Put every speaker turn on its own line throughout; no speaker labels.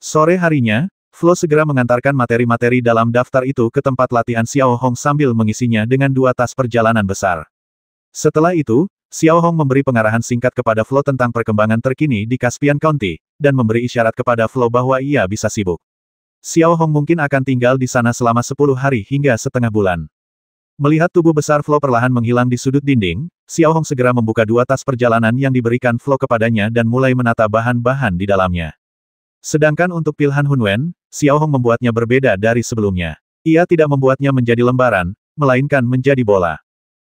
Sore harinya, Flo segera mengantarkan materi-materi dalam daftar itu ke tempat latihan Xiao Hong sambil mengisinya dengan 2 tas perjalanan besar. Setelah itu, Xiao Hong memberi pengarahan singkat kepada Flo tentang perkembangan terkini di Caspian County, dan memberi isyarat kepada Flo bahwa ia bisa sibuk. Xiao Hong mungkin akan tinggal di sana selama 10 hari hingga setengah bulan. Melihat tubuh besar Flo perlahan menghilang di sudut dinding, Xiao Hong segera membuka 2 tas perjalanan yang diberikan Flo kepadanya dan mulai menata bahan-bahan di dalamnya. Sedangkan untuk pil Han Hunwen, Xiao Hong membuatnya berbeda dari sebelumnya. Ia tidak membuatnya menjadi lembaran, melainkan menjadi bola.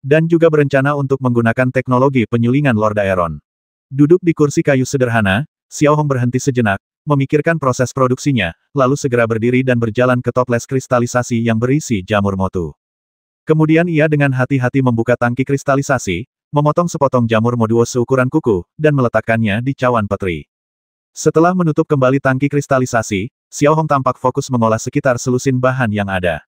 Dan juga berencana untuk menggunakan teknologi penyulingan Lord Aeron. Duduk di kursi kayu sederhana, Xiao Hong berhenti sejenak, memikirkan proses produksinya, lalu segera berdiri dan berjalan ke toples kristalisasi yang berisi jamur motu. Kemudian ia dengan hati-hati membuka tangki kristalisasi, memotong sepotong jamur moduo seukuran kuku, dan meletakkannya di cawan petri. Setelah menutup kembali tangki kristalisasi, Xiao Hong tampak fokus mengolah sekitar selusin bahan yang ada.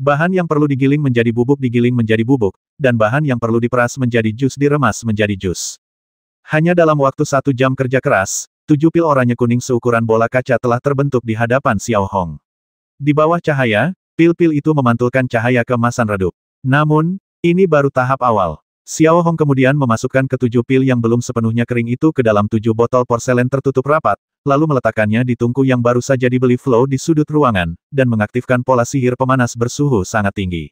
Bahan yang perlu digiling menjadi bubuk digiling menjadi bubuk, dan bahan yang perlu diperas menjadi jus diremas menjadi jus. Hanya dalam waktu 1 jam kerja keras, 7 pil oranye kuning seukuran bola kaca telah terbentuk di hadapan Xiao Hong. Di bawah cahaya, pil-pil itu memantulkan cahaya keemasan redup. Namun, ini baru tahap awal. Xiao Hong kemudian memasukkan ke-7 pil yang belum sepenuhnya kering itu ke dalam 7 botol porselen tertutup rapat, lalu meletakkannya di tungku yang baru saja dibeli Flo di sudut ruangan, dan mengaktifkan pola sihir pemanas bersuhu sangat tinggi.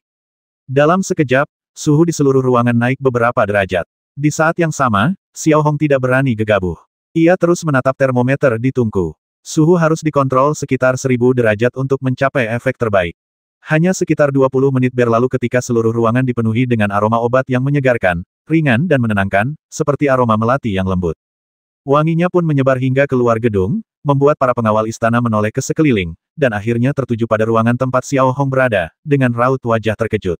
Dalam sekejap, suhu di seluruh ruangan naik beberapa derajat. Di saat yang sama, Xiao Hong tidak berani gegabah. Ia terus menatap termometer di tungku. Suhu harus dikontrol sekitar 1000 derajat untuk mencapai efek terbaik. Hanya sekitar 20 menit berlalu ketika seluruh ruangan dipenuhi dengan aroma obat yang menyegarkan, ringan dan menenangkan, seperti aroma melati yang lembut. Wanginya pun menyebar hingga keluar gedung, membuat para pengawal istana menoleh ke sekeliling, dan akhirnya tertuju pada ruangan tempat Xiao Hong berada, dengan raut wajah terkejut.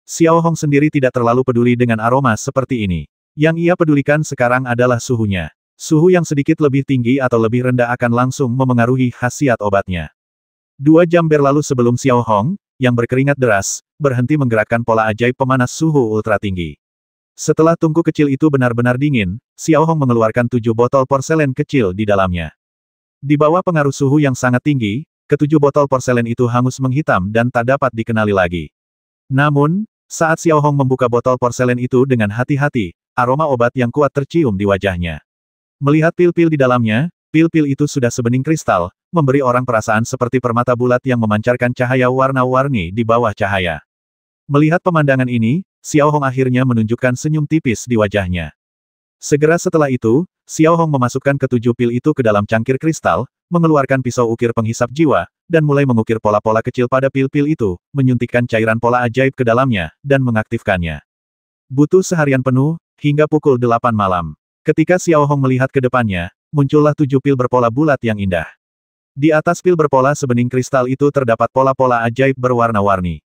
Xiao Hong sendiri tidak terlalu peduli dengan aroma seperti ini. Yang ia pedulikan sekarang adalah suhunya. Suhu yang sedikit lebih tinggi atau lebih rendah akan langsung memengaruhi khasiat obatnya. 2 jam berlalu sebelum Xiao Hong, yang berkeringat deras, berhenti menggerakkan pola ajaib pemanas suhu ultra tinggi. Setelah tungku kecil itu benar-benar dingin, Xiao Hong mengeluarkan 7 botol porselen kecil di dalamnya. Di bawah pengaruh suhu yang sangat tinggi, ke-7 botol porselen itu hangus menghitam dan tak dapat dikenali lagi. Namun, saat Xiao Hong membuka botol porselen itu dengan hati-hati, aroma obat yang kuat tercium di wajahnya. Melihat pil-pil di dalamnya, pil-pil itu sudah sebening kristal, memberi orang perasaan seperti permata bulat yang memancarkan cahaya warna-warni di bawah cahaya. Melihat pemandangan ini, Xiao Hong akhirnya menunjukkan senyum tipis di wajahnya. Segera setelah itu, Xiao Hong memasukkan ke-7 pil itu ke dalam cangkir kristal, mengeluarkan pisau ukir penghisap jiwa, dan mulai mengukir pola-pola kecil pada pil-pil itu, menyuntikkan cairan pola ajaib ke dalamnya, dan mengaktifkannya. Butuh seharian penuh, hingga pukul 8 malam. Ketika Xiao Hong melihat ke depannya, muncullah 7 pil berpola bulat yang indah. Di atas pil berpola sebening kristal itu terdapat pola-pola ajaib berwarna-warni.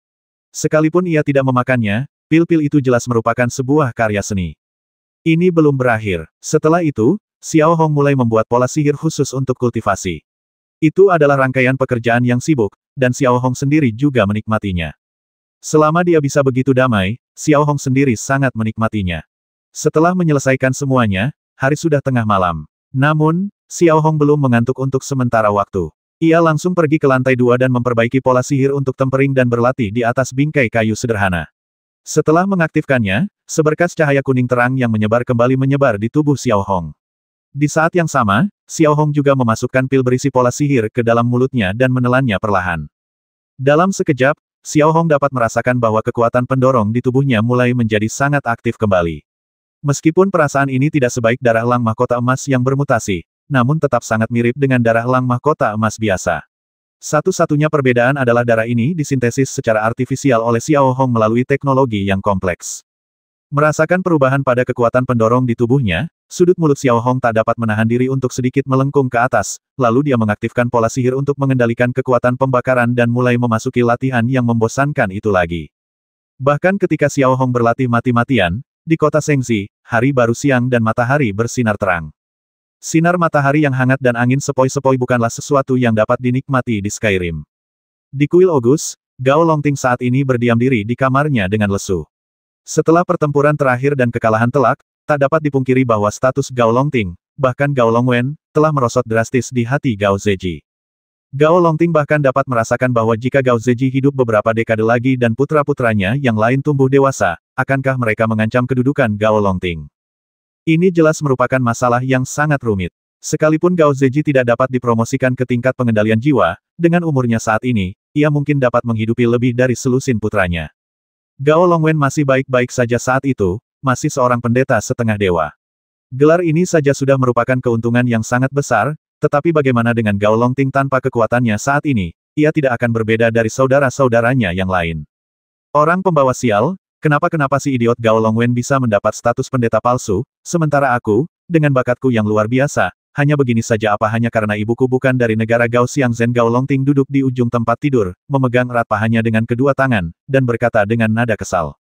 Sekalipun ia tidak memakannya, pil-pil itu jelas merupakan sebuah karya seni. Ini belum berakhir. Setelah itu, Xiao Hong mulai membuat pola sihir khusus untuk kultivasi. Itu adalah rangkaian pekerjaan yang sibuk, dan Xiao Hong sendiri juga menikmatinya. Selama dia bisa begitu damai, Xiao Hong sendiri sangat menikmatinya. Setelah menyelesaikan semuanya, hari sudah tengah malam. Namun, Xiao Hong belum mengantuk untuk sementara waktu. Ia langsung pergi ke lantai 2 dan memperbaiki pola sihir untuk tempering dan berlatih di atas bingkai kayu sederhana. Setelah mengaktifkannya, seberkas cahaya kuning terang yang menyebar kembali menyebar di tubuh Xiao Hong. Di saat yang sama, Xiao Hong juga memasukkan pil berisi pola sihir ke dalam mulutnya dan menelannya perlahan. Dalam sekejap, Xiao Hong dapat merasakan bahwa kekuatan pendorong di tubuhnya mulai menjadi sangat aktif kembali. Meskipun perasaan ini tidak sebaik darah elang mahkota emas yang bermutasi, namun tetap sangat mirip dengan darah elang mahkota emas biasa. Satu-satunya perbedaan adalah darah ini disintesis secara artifisial oleh Xiao Hong melalui teknologi yang kompleks. Merasakan perubahan pada kekuatan pendorong di tubuhnya, sudut mulut Xiao Hong tak dapat menahan diri untuk sedikit melengkung ke atas, lalu dia mengaktifkan pola sihir untuk mengendalikan kekuatan pembakaran dan mulai memasuki latihan yang membosankan itu lagi. Bahkan ketika Xiao Hong berlatih mati-matian, di kota Shengzi, hari baru siang dan matahari bersinar terang. Sinar matahari yang hangat dan angin sepoi-sepoi bukanlah sesuatu yang dapat dinikmati di Skyrim. Di kuil Ogus, Gao Longting saat ini berdiam diri di kamarnya dengan lesu. Setelah pertempuran terakhir dan kekalahan telak, tak dapat dipungkiri bahwa status Gao Longting, bahkan Gao Longwen, telah merosot drastis di hati Gao Zeji. Gao Longting bahkan dapat merasakan bahwa jika Gao Zeji hidup beberapa dekade lagi dan putra-putranya yang lain tumbuh dewasa, akankah mereka mengancam kedudukan Gao Longting? Ini jelas merupakan masalah yang sangat rumit. Sekalipun Gao Zeji tidak dapat dipromosikan ke tingkat pengendalian jiwa, dengan umurnya saat ini, ia mungkin dapat menghidupi lebih dari selusin putranya. Gao Longwen masih baik-baik saja saat itu, masih seorang pendeta setengah dewa. Gelar ini saja sudah merupakan keuntungan yang sangat besar, tetapi bagaimana dengan Gao Longting tanpa kekuatannya saat ini, ia tidak akan berbeda dari saudara-saudaranya yang lain. Orang pembawa sial, kenapa si idiot Gao Longwen bisa mendapat status pendeta palsu, sementara aku, dengan bakatku yang luar biasa, hanya begini saja apa hanya karena ibuku bukan dari negara Gao Xiangzhen. Gao Longting duduk di ujung tempat tidur, memegang erat pahanya dengan kedua tangan, dan berkata dengan nada kesal.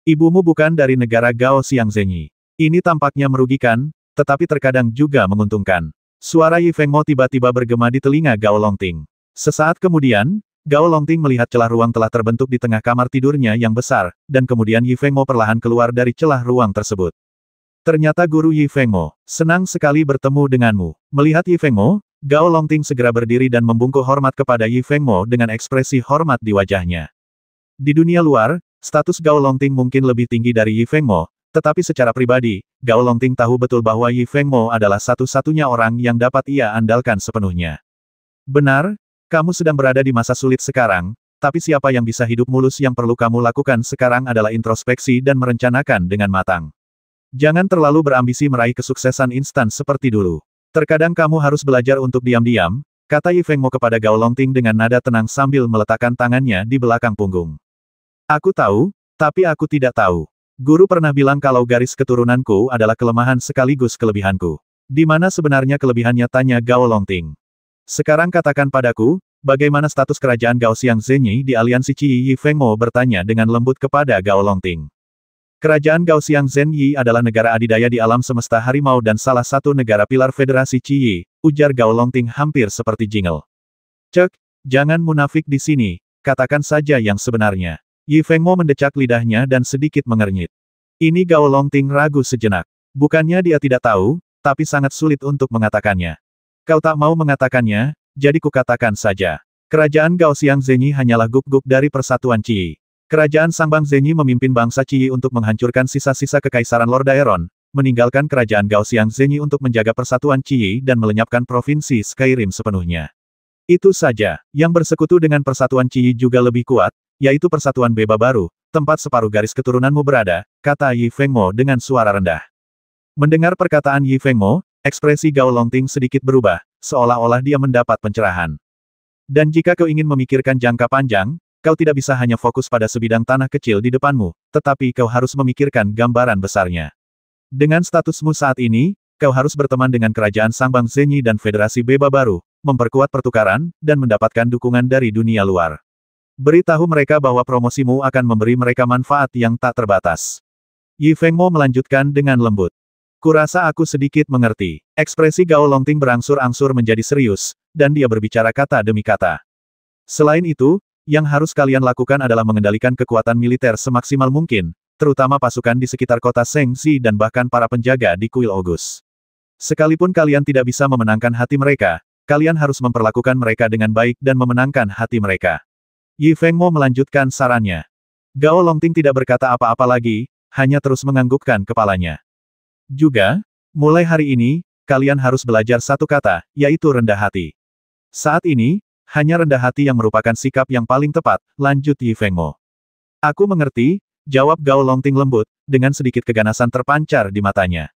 Ibumu bukan dari negara Gao Xiangzhen. Ini tampaknya merugikan, tetapi terkadang juga menguntungkan. Suara Yi Fengmo tiba-tiba bergema di telinga Gao Longting. Sesaat kemudian, Gao Longting melihat celah ruang telah terbentuk di tengah kamar tidurnya yang besar, dan kemudian Yi Fengmo perlahan keluar dari celah ruang tersebut. Ternyata Guru Yi Fengmo, senang sekali bertemu denganmu. Melihat Yi Fengmo, Gao Longting segera berdiri dan membungkuk hormat kepada Yi Fengmo dengan ekspresi hormat di wajahnya. Di dunia luar, status Gao Longting mungkin lebih tinggi dari Yi Fengmo, tetapi secara pribadi, Gao Longting tahu betul bahwa Yi Fengmo adalah satu-satunya orang yang dapat ia andalkan sepenuhnya. Benar, kamu sedang berada di masa sulit sekarang, tapi siapa yang bisa hidup mulus? Yang perlu kamu lakukan sekarang adalah introspeksi dan merencanakan dengan matang. Jangan terlalu berambisi meraih kesuksesan instan seperti dulu. Terkadang kamu harus belajar untuk diam-diam, kata Yi Fengmo kepada Gao Longting dengan nada tenang sambil meletakkan tangannya di belakang punggung. Aku tahu, tapi aku tidak tahu. Guru pernah bilang kalau garis keturunanku adalah kelemahan sekaligus kelebihanku. Di mana sebenarnya kelebihannya? Tanya Gao Longting. Sekarang katakan padaku, bagaimana status kerajaan Gao Xiangzhen di aliansi Qi? Yi Fengmo bertanya dengan lembut kepada Gao Longting. Kerajaan Gao Xiangzhen adalah negara adidaya di alam semesta harimau dan salah satu negara pilar Federasi Qi, ujar Gao Longting hampir seperti jingel. Cek, jangan munafik di sini, katakan saja yang sebenarnya. Yi Fengmo mendecak lidahnya dan sedikit mengernyit. Ini Gao Longting ragu sejenak. Bukannya dia tidak tahu, tapi sangat sulit untuk mengatakannya. Kau tak mau mengatakannya, jadi kukatakan saja. Kerajaan Gao Xiangzhen hanyalah guk-guk dari persatuan Qi. Kerajaan Sangbang Zenyi memimpin bangsa Qi untuk menghancurkan sisa-sisa kekaisaran Lord Daeron, meninggalkan kerajaan Gao Xiangzhen untuk menjaga persatuan Qi dan melenyapkan provinsi Skyrim sepenuhnya. Itu saja, yang bersekutu dengan persatuan Qi juga lebih kuat, yaitu persatuan Beba Baru, tempat separuh garis keturunanmu berada, kata Yi Fengmo dengan suara rendah. Mendengar perkataan Yi Fengmo, ekspresi Gao Longting sedikit berubah, seolah-olah dia mendapat pencerahan. Dan jika kau ingin memikirkan jangka panjang, kau tidak bisa hanya fokus pada sebidang tanah kecil di depanmu, tetapi kau harus memikirkan gambaran besarnya. Dengan statusmu saat ini, kau harus berteman dengan kerajaan Sangbang Zenyi dan Federasi Beba Baru, memperkuat pertukaran, dan mendapatkan dukungan dari dunia luar. Beritahu mereka bahwa promosimu akan memberi mereka manfaat yang tak terbatas. Yi Fengmo melanjutkan dengan lembut. Kurasa aku sedikit mengerti. Ekspresi Gao Longting berangsur-angsur menjadi serius, dan dia berbicara kata demi kata. Selain itu, yang harus kalian lakukan adalah mengendalikan kekuatan militer semaksimal mungkin, terutama pasukan di sekitar kota Shengzi dan bahkan para penjaga di kuil Ogus. Sekalipun kalian tidak bisa memenangkan hati mereka, kalian harus memperlakukan mereka dengan baik dan memenangkan hati mereka. Yi Fengmo melanjutkan sarannya. Gao Longting tidak berkata apa-apa lagi, hanya terus menganggukkan kepalanya. Juga, mulai hari ini, kalian harus belajar satu kata, yaitu rendah hati. Saat ini, hanya rendah hati yang merupakan sikap yang paling tepat, lanjut Yi Fengmo. Aku mengerti, jawab Gao Longting lembut, dengan sedikit keganasan terpancar di matanya.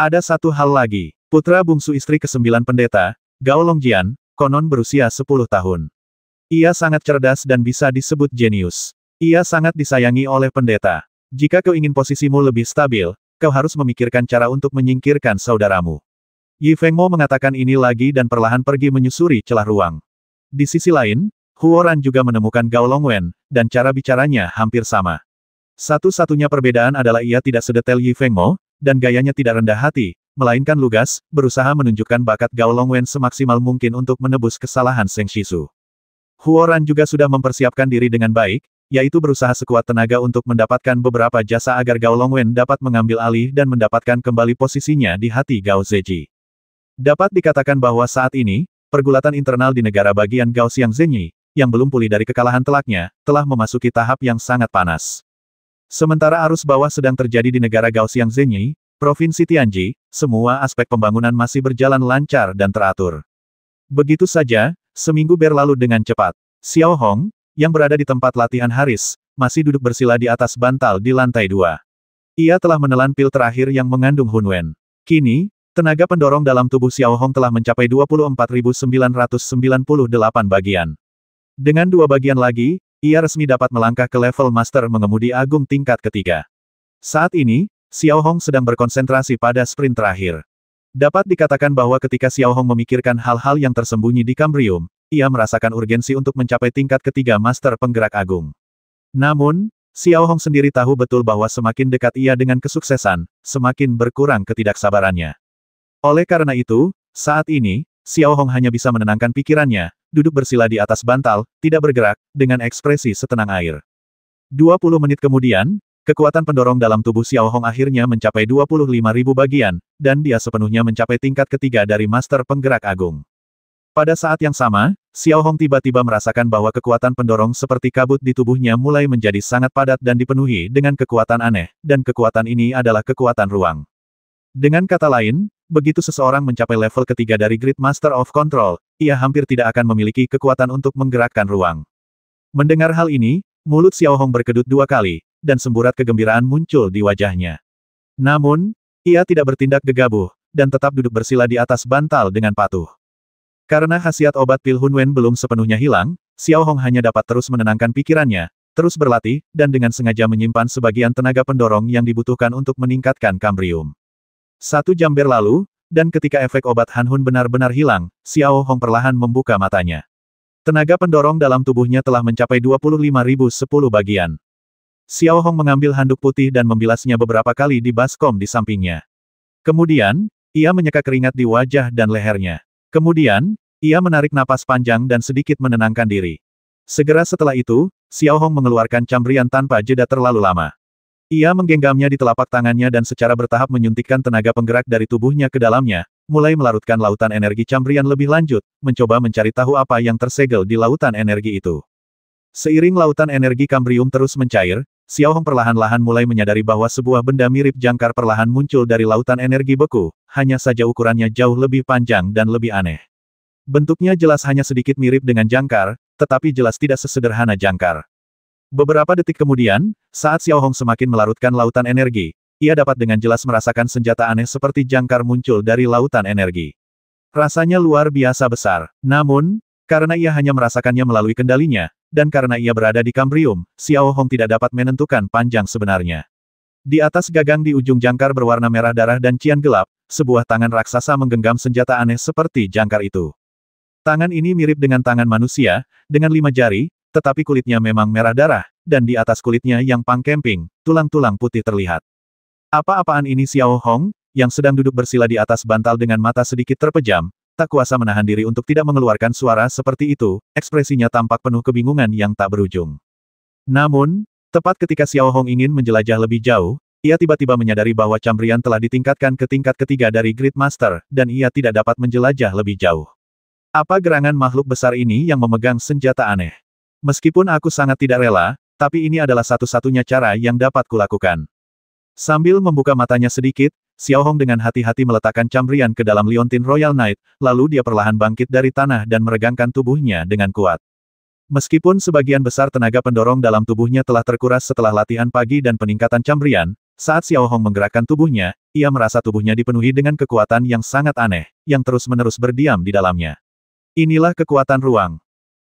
Ada satu hal lagi, putra bungsu istri ke-9 pendeta, Gao Longjian, konon berusia 10 tahun. Ia sangat cerdas dan bisa disebut jenius. Ia sangat disayangi oleh pendeta. Jika kau ingin posisimu lebih stabil, kau harus memikirkan cara untuk menyingkirkan saudaramu. Yi Fengmo mengatakan ini lagi dan perlahan pergi menyusuri celah ruang. Di sisi lain, Huoran juga menemukan Gao Longwen, dan cara bicaranya hampir sama. Satu-satunya perbedaan adalah ia tidak sedetail Yi Fengmo, dan gayanya tidak rendah hati, melainkan lugas, berusaha menunjukkan bakat Gao Longwen semaksimal mungkin untuk menebus kesalahan Seng Shisu. Huoran juga sudah mempersiapkan diri dengan baik, yaitu berusaha sekuat tenaga untuk mendapatkan beberapa jasa agar Gao Longwen dapat mengambil alih dan mendapatkan kembali posisinya di hati Gao Zeji. Dapat dikatakan bahwa saat ini, pergulatan internal di negara bagian Gaoxiang Zhenyi, yang belum pulih dari kekalahan telaknya, telah memasuki tahap yang sangat panas. Sementara arus bawah sedang terjadi di negara Gaoxiang Zhenyi, Provinsi Tianji, semua aspek pembangunan masih berjalan lancar dan teratur. Begitu saja, seminggu berlalu dengan cepat. Xiao Hong, yang berada di tempat latihan Haris, masih duduk bersila di atas bantal di lantai 2. Ia telah menelan pil terakhir yang mengandung Hunwen. Kini, tenaga pendorong dalam tubuh Xiao Hong telah mencapai 24.998 bagian. Dengan 2 bagian lagi, ia resmi dapat melangkah ke level Master Mengemudi Agung tingkat ketiga. Saat ini, Xiao Hong sedang berkonsentrasi pada sprint terakhir. Dapat dikatakan bahwa ketika Xiao Hong memikirkan hal-hal yang tersembunyi di Kambrium, ia merasakan urgensi untuk mencapai tingkat ketiga Master Penggerak Agung. Namun, Xiao Hong sendiri tahu betul bahwa semakin dekat ia dengan kesuksesan, semakin berkurang ketidaksabarannya. Oleh karena itu, saat ini, Xiao Hong hanya bisa menenangkan pikirannya, duduk bersila di atas bantal, tidak bergerak, dengan ekspresi setenang air. 20 menit kemudian, kekuatan pendorong dalam tubuh Xiao Hong akhirnya mencapai 25.000 bagian, dan dia sepenuhnya mencapai tingkat ketiga dari Master Penggerak Agung. Pada saat yang sama, Xiao Hong tiba-tiba merasakan bahwa kekuatan pendorong seperti kabut di tubuhnya mulai menjadi sangat padat dan dipenuhi dengan kekuatan aneh, dan kekuatan ini adalah kekuatan ruang. Dengan kata lain, begitu seseorang mencapai level ketiga dari Great Master of Control, ia hampir tidak akan memiliki kekuatan untuk menggerakkan ruang. Mendengar hal ini, mulut Xiao Hong berkedut 2 kali, dan semburat kegembiraan muncul di wajahnya. Namun, ia tidak bertindak gegabah, dan tetap duduk bersila di atas bantal dengan patuh. Karena khasiat obat pil Hunwen belum sepenuhnya hilang, Xiao Hong hanya dapat terus menenangkan pikirannya, terus berlatih, dan dengan sengaja menyimpan sebagian tenaga pendorong yang dibutuhkan untuk meningkatkan Kambrium. 1 jam berlalu, dan ketika efek obat Hanhun benar-benar hilang, Xiao Hong perlahan membuka matanya. Tenaga pendorong dalam tubuhnya telah mencapai 25.010 bagian. Xiao Hong mengambil handuk putih dan membilasnya beberapa kali di baskom di sampingnya. Kemudian, ia menyeka keringat di wajah dan lehernya. Kemudian, ia menarik napas panjang dan sedikit menenangkan diri. Segera setelah itu, Xiao Hong mengeluarkan cambrian tanpa jeda terlalu lama. Ia menggenggamnya di telapak tangannya dan secara bertahap menyuntikkan tenaga penggerak dari tubuhnya ke dalamnya, mulai melarutkan lautan energi cambrian lebih lanjut, mencoba mencari tahu apa yang tersegel di lautan energi itu. Seiring lautan energi Kambrium terus mencair, Xiao Hong perlahan-lahan mulai menyadari bahwa sebuah benda mirip jangkar perlahan muncul dari lautan energi beku, hanya saja ukurannya jauh lebih panjang dan lebih aneh. Bentuknya jelas hanya sedikit mirip dengan jangkar, tetapi jelas tidak sesederhana jangkar. Beberapa detik kemudian, saat Xiao Hong semakin melarutkan lautan energi, ia dapat dengan jelas merasakan senjata aneh seperti jangkar muncul dari lautan energi. Rasanya luar biasa besar. Namun, karena ia hanya merasakannya melalui kendalinya, dan karena ia berada di Kambrium, Xiao Hong tidak dapat menentukan panjang sebenarnya. Di atas gagang di ujung jangkar berwarna merah darah dan cian gelap, sebuah tangan raksasa menggenggam senjata aneh seperti jangkar itu. Tangan ini mirip dengan tangan manusia, dengan 5 jari, tetapi kulitnya memang merah darah, dan di atas kulitnya yang pangkemping, tulang-tulang putih terlihat. Apa-apaan ini Xiao Hong, yang sedang duduk bersila di atas bantal dengan mata sedikit terpejam, tak kuasa menahan diri untuk tidak mengeluarkan suara seperti itu, ekspresinya tampak penuh kebingungan yang tak berujung. Namun, tepat ketika Xiao Hong ingin menjelajah lebih jauh, ia tiba-tiba menyadari bahwa cambrian telah ditingkatkan ke tingkat ketiga dari Great Master, dan ia tidak dapat menjelajah lebih jauh. Apa gerangan makhluk besar ini yang memegang senjata aneh? Meskipun aku sangat tidak rela, tapi ini adalah satu-satunya cara yang dapat kulakukan. Sambil membuka matanya sedikit, Xiao Hong dengan hati-hati meletakkan cambrian ke dalam liontin Royal Knight, lalu dia perlahan bangkit dari tanah dan meregangkan tubuhnya dengan kuat. Meskipun sebagian besar tenaga pendorong dalam tubuhnya telah terkuras setelah latihan pagi dan peningkatan cambrian, saat Xiao Hong menggerakkan tubuhnya, ia merasa tubuhnya dipenuhi dengan kekuatan yang sangat aneh, yang terus-menerus berdiam di dalamnya. Inilah kekuatan ruang.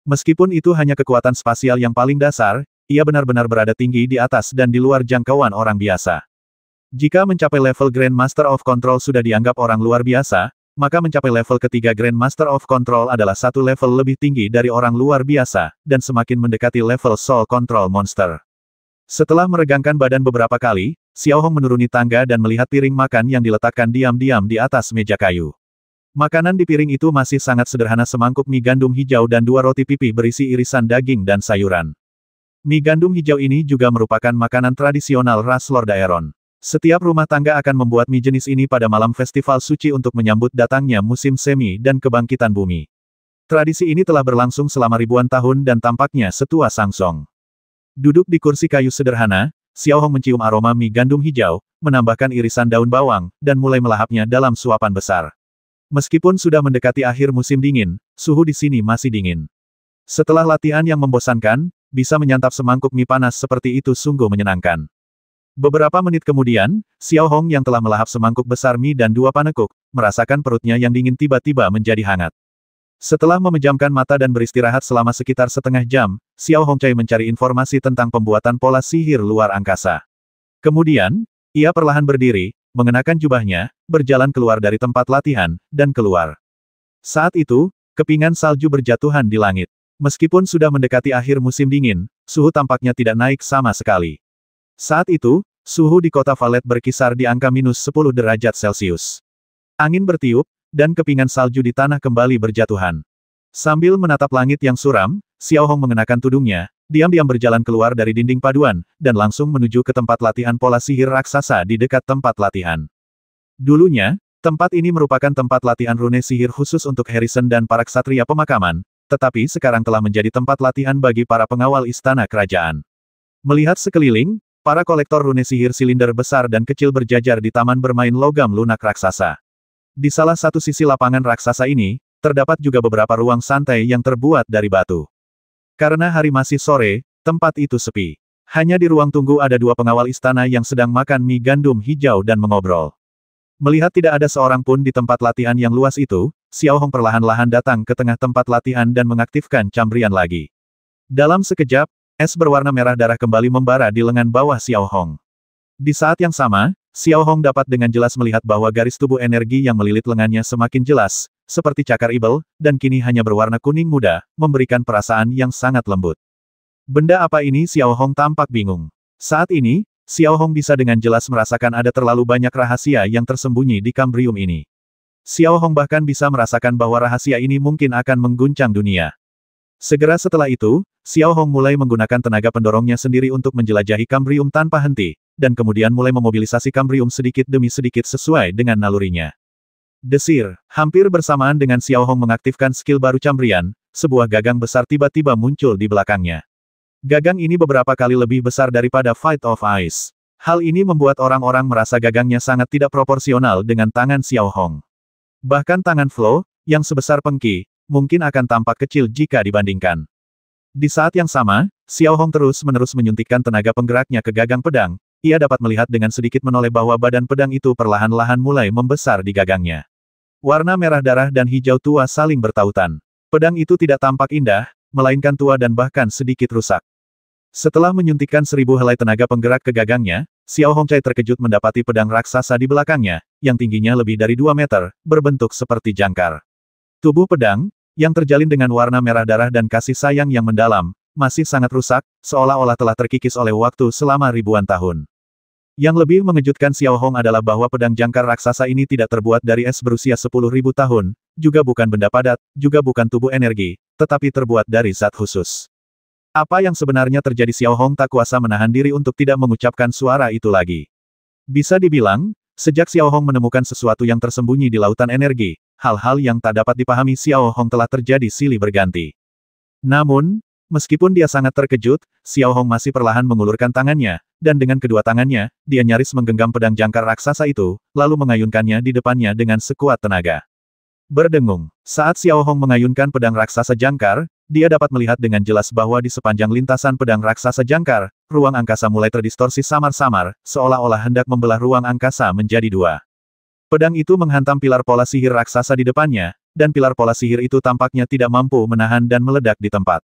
Meskipun itu hanya kekuatan spasial yang paling dasar, ia benar-benar berada tinggi di atas dan di luar jangkauan orang biasa. Jika mencapai level Grand Master of Control sudah dianggap orang luar biasa, maka mencapai level ketiga Grand Master of Control adalah satu level lebih tinggi dari orang luar biasa, dan semakin mendekati level Soul Control Monster. Setelah meregangkan badan beberapa kali, Xiao Hong menuruni tangga dan melihat piring makan yang diletakkan diam-diam di atas meja kayu. Makanan di piring itu masih sangat sederhana, semangkuk mie gandum hijau dan 2 roti pipih berisi irisan daging dan sayuran. Mie gandum hijau ini juga merupakan makanan tradisional ras Lord Aeron. Setiap rumah tangga akan membuat mie jenis ini pada malam festival suci untuk menyambut datangnya musim semi dan kebangkitan bumi. Tradisi ini telah berlangsung selama ribuan tahun dan tampaknya setua Sang Song. Duduk di kursi kayu sederhana, Xiao Hong mencium aroma mie gandum hijau, menambahkan irisan daun bawang, dan mulai melahapnya dalam suapan besar. Meskipun sudah mendekati akhir musim dingin, suhu di sini masih dingin. Setelah latihan yang membosankan, bisa menyantap semangkuk mie panas seperti itu sungguh menyenangkan. Beberapa menit kemudian, Xiao Hong yang telah melahap semangkuk besar mie dan 2 panekuk, merasakan perutnya yang dingin tiba-tiba menjadi hangat. Setelah memejamkan mata dan beristirahat selama sekitar setengah jam, Xiao Hongcai mencari informasi tentang pembuatan pola sihir luar angkasa. Kemudian, ia perlahan berdiri, mengenakan jubahnya, berjalan keluar dari tempat latihan, dan keluar. Saat itu, kepingan salju berjatuhan di langit. Meskipun sudah mendekati akhir musim dingin, suhu tampaknya tidak naik sama sekali. Saat itu, suhu di kota Valet berkisar di angka minus 10 derajat Celcius. Angin bertiup, dan kepingan salju di tanah kembali berjatuhan. Sambil menatap langit yang suram, Xiao Hong mengenakan tudungnya, diam-diam berjalan keluar dari dinding paduan, dan langsung menuju ke tempat latihan pola sihir raksasa di dekat tempat latihan. Dulunya, tempat ini merupakan tempat latihan rune sihir khusus untuk Harrison dan para ksatria pemakaman, tetapi sekarang telah menjadi tempat latihan bagi para pengawal istana kerajaan. Melihat sekeliling, para kolektor rune sihir silinder besar dan kecil berjajar di taman bermain logam lunak raksasa. Di salah satu sisi lapangan raksasa ini, terdapat juga beberapa ruang santai yang terbuat dari batu. Karena hari masih sore, tempat itu sepi. Hanya di ruang tunggu ada 2 pengawal istana yang sedang makan mie gandum hijau dan mengobrol. Melihat tidak ada seorang pun di tempat latihan yang luas itu, Xiao Hong perlahan-lahan datang ke tengah tempat latihan dan mengaktifkan cambrian lagi. Dalam sekejap, es berwarna merah darah kembali membara di lengan bawah Xiao Hong. Di saat yang sama, Xiao Hong dapat dengan jelas melihat bahwa garis tubuh energi yang melilit lengannya semakin jelas, seperti cakar ibel, dan kini hanya berwarna kuning muda, memberikan perasaan yang sangat lembut. Benda apa ini? Xiao Hong tampak bingung. Saat ini, Xiao Hong bisa dengan jelas merasakan ada terlalu banyak rahasia yang tersembunyi di kambrium ini. Xiao Hong bahkan bisa merasakan bahwa rahasia ini mungkin akan mengguncang dunia. Segera setelah itu, Xiao Hong mulai menggunakan tenaga pendorongnya sendiri untuk menjelajahi kambrium tanpa henti, dan kemudian mulai memobilisasi kambrium sedikit demi sedikit sesuai dengan nalurinya. Desir, hampir bersamaan dengan Xiao Hong mengaktifkan skill baru cambrian, sebuah gagang besar tiba-tiba muncul di belakangnya. Gagang ini beberapa kali lebih besar daripada Fight of Ice. Hal ini membuat orang-orang merasa gagangnya sangat tidak proporsional dengan tangan Xiao Hong. Bahkan tangan Flo, yang sebesar pengki, mungkin akan tampak kecil jika dibandingkan. Di saat yang sama, Xiao Hong terus-menerus menyuntikkan tenaga penggeraknya ke gagang pedang. Ia dapat melihat dengan sedikit menoleh bahwa badan pedang itu perlahan-lahan mulai membesar di gagangnya. Warna merah darah dan hijau tua saling bertautan. Pedang itu tidak tampak indah, melainkan tua dan bahkan sedikit rusak. Setelah menyuntikkan 1000 helai tenaga penggerak ke gagangnya, Xiao Hongcai terkejut mendapati pedang raksasa di belakangnya, yang tingginya lebih dari 2 meter, berbentuk seperti jangkar. Tubuh pedang, yang terjalin dengan warna merah darah dan kasih sayang yang mendalam, masih sangat rusak, seolah-olah telah terkikis oleh waktu selama ribuan tahun. Yang lebih mengejutkan Xiao Hong adalah bahwa pedang jangkar raksasa ini tidak terbuat dari es berusia 10.000 tahun, juga bukan benda padat, juga bukan tubuh energi, tetapi terbuat dari zat khusus. Apa yang sebenarnya terjadi? Xiao Hong tak kuasa menahan diri untuk tidak mengucapkan suara itu lagi. Bisa dibilang, sejak Xiao Hong menemukan sesuatu yang tersembunyi di lautan energi, hal-hal yang tak dapat dipahami Xiao Hong telah terjadi silih berganti. Namun, meskipun dia sangat terkejut, Xiao Hong masih perlahan mengulurkan tangannya, dan dengan kedua tangannya, dia nyaris menggenggam pedang jangkar raksasa itu, lalu mengayunkannya di depannya dengan sekuat tenaga. Berdengung. Saat Xiao Hong mengayunkan pedang raksasa jangkar, dia dapat melihat dengan jelas bahwa di sepanjang lintasan pedang raksasa jangkar, ruang angkasa mulai terdistorsi samar-samar, seolah-olah hendak membelah ruang angkasa menjadi 2. Pedang itu menghantam pilar pola sihir raksasa di depannya, dan pilar pola sihir itu tampaknya tidak mampu menahan dan meledak di tempat.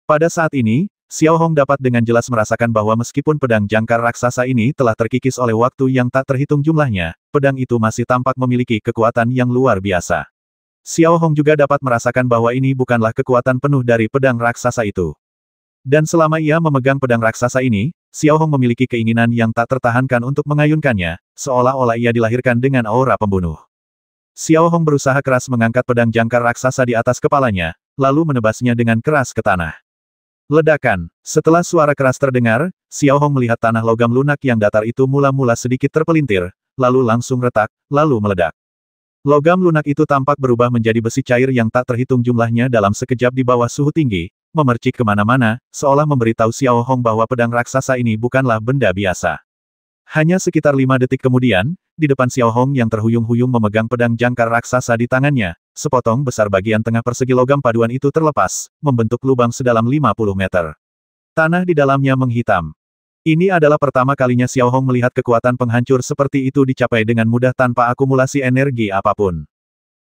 Pada saat ini, Xiao Hong dapat dengan jelas merasakan bahwa meskipun pedang jangkar raksasa ini telah terkikis oleh waktu yang tak terhitung jumlahnya, pedang itu masih tampak memiliki kekuatan yang luar biasa. Xiao Hong juga dapat merasakan bahwa ini bukanlah kekuatan penuh dari pedang raksasa itu. Dan selama ia memegang pedang raksasa ini, Xiao Hong memiliki keinginan yang tak tertahankan untuk mengayunkannya, seolah-olah ia dilahirkan dengan aura pembunuh. Xiao Hong berusaha keras mengangkat pedang jangkar raksasa di atas kepalanya, lalu menebasnya dengan keras ke tanah. Ledakan. Setelah suara keras terdengar, Xiao Hong melihat tanah logam lunak yang datar itu mula-mula sedikit terpelintir, lalu langsung retak, lalu meledak. Logam lunak itu tampak berubah menjadi besi cair yang tak terhitung jumlahnya dalam sekejap di bawah suhu tinggi, memercik kemana-mana, seolah memberitahu Xiao Hong bahwa pedang raksasa ini bukanlah benda biasa. Hanya sekitar 5 detik kemudian, di depan Xiao Hong yang terhuyung-huyung memegang pedang jangkar raksasa di tangannya, sepotong besar bagian tengah persegi logam paduan itu terlepas, membentuk lubang sedalam 50 meter. Tanah di dalamnya menghitam. Ini adalah pertama kalinya Xiao Hong melihat kekuatan penghancur seperti itu dicapai dengan mudah tanpa akumulasi energi apapun.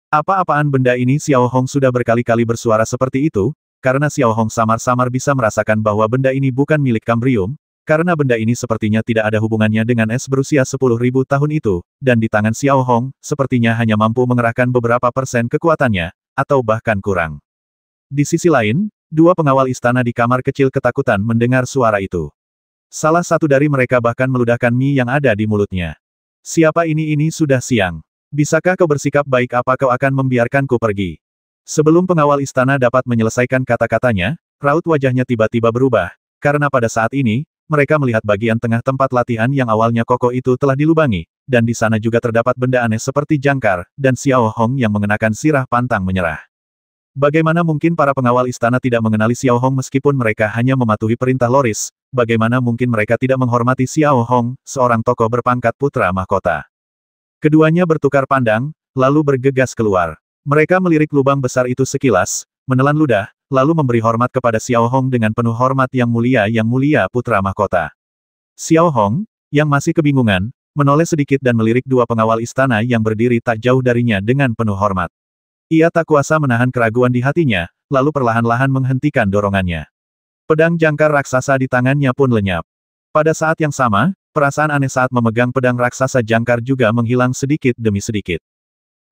Apa-apaan benda ini? Xiao Hong sudah berkali-kali bersuara seperti itu, karena Xiao Hong samar-samar bisa merasakan bahwa benda ini bukan milik Kambrium, karena benda ini sepertinya tidak ada hubungannya dengan es berusia 10.000 tahun itu, dan di tangan Xiao Hong, sepertinya hanya mampu mengerahkan beberapa persen kekuatannya, atau bahkan kurang. Di sisi lain, dua pengawal istana di kamar kecil ketakutan mendengar suara itu. Salah satu dari mereka bahkan meludahkan mie yang ada di mulutnya. Siapa ini? Ini sudah siang. Bisakah kau bersikap baik? Apa kau akan membiarkanku pergi? Sebelum pengawal istana dapat menyelesaikan kata-katanya, raut wajahnya tiba-tiba berubah, karena pada saat ini, mereka melihat bagian tengah tempat latihan yang awalnya kokoh itu telah dilubangi, dan di sana juga terdapat benda aneh seperti jangkar, dan Xiao Hong yang mengenakan sirah pantang menyerah. Bagaimana mungkin para pengawal istana tidak mengenali Xiao Hong meskipun mereka hanya mematuhi perintah Loris? Bagaimana mungkin mereka tidak menghormati Xiao Hong, seorang tokoh berpangkat putra mahkota? Keduanya bertukar pandang, lalu bergegas keluar. Mereka melirik lubang besar itu sekilas, menelan ludah, lalu memberi hormat kepada Xiao Hong dengan penuh hormat. Yang mulia putra mahkota. Xiao Hong, yang masih kebingungan, menoleh sedikit dan melirik dua pengawal istana yang berdiri tak jauh darinya dengan penuh hormat. Ia tak kuasa menahan keraguan di hatinya, lalu perlahan-lahan menghentikan dorongannya. Pedang jangkar raksasa di tangannya pun lenyap. Pada saat yang sama, perasaan aneh saat memegang pedang raksasa jangkar juga menghilang sedikit demi sedikit.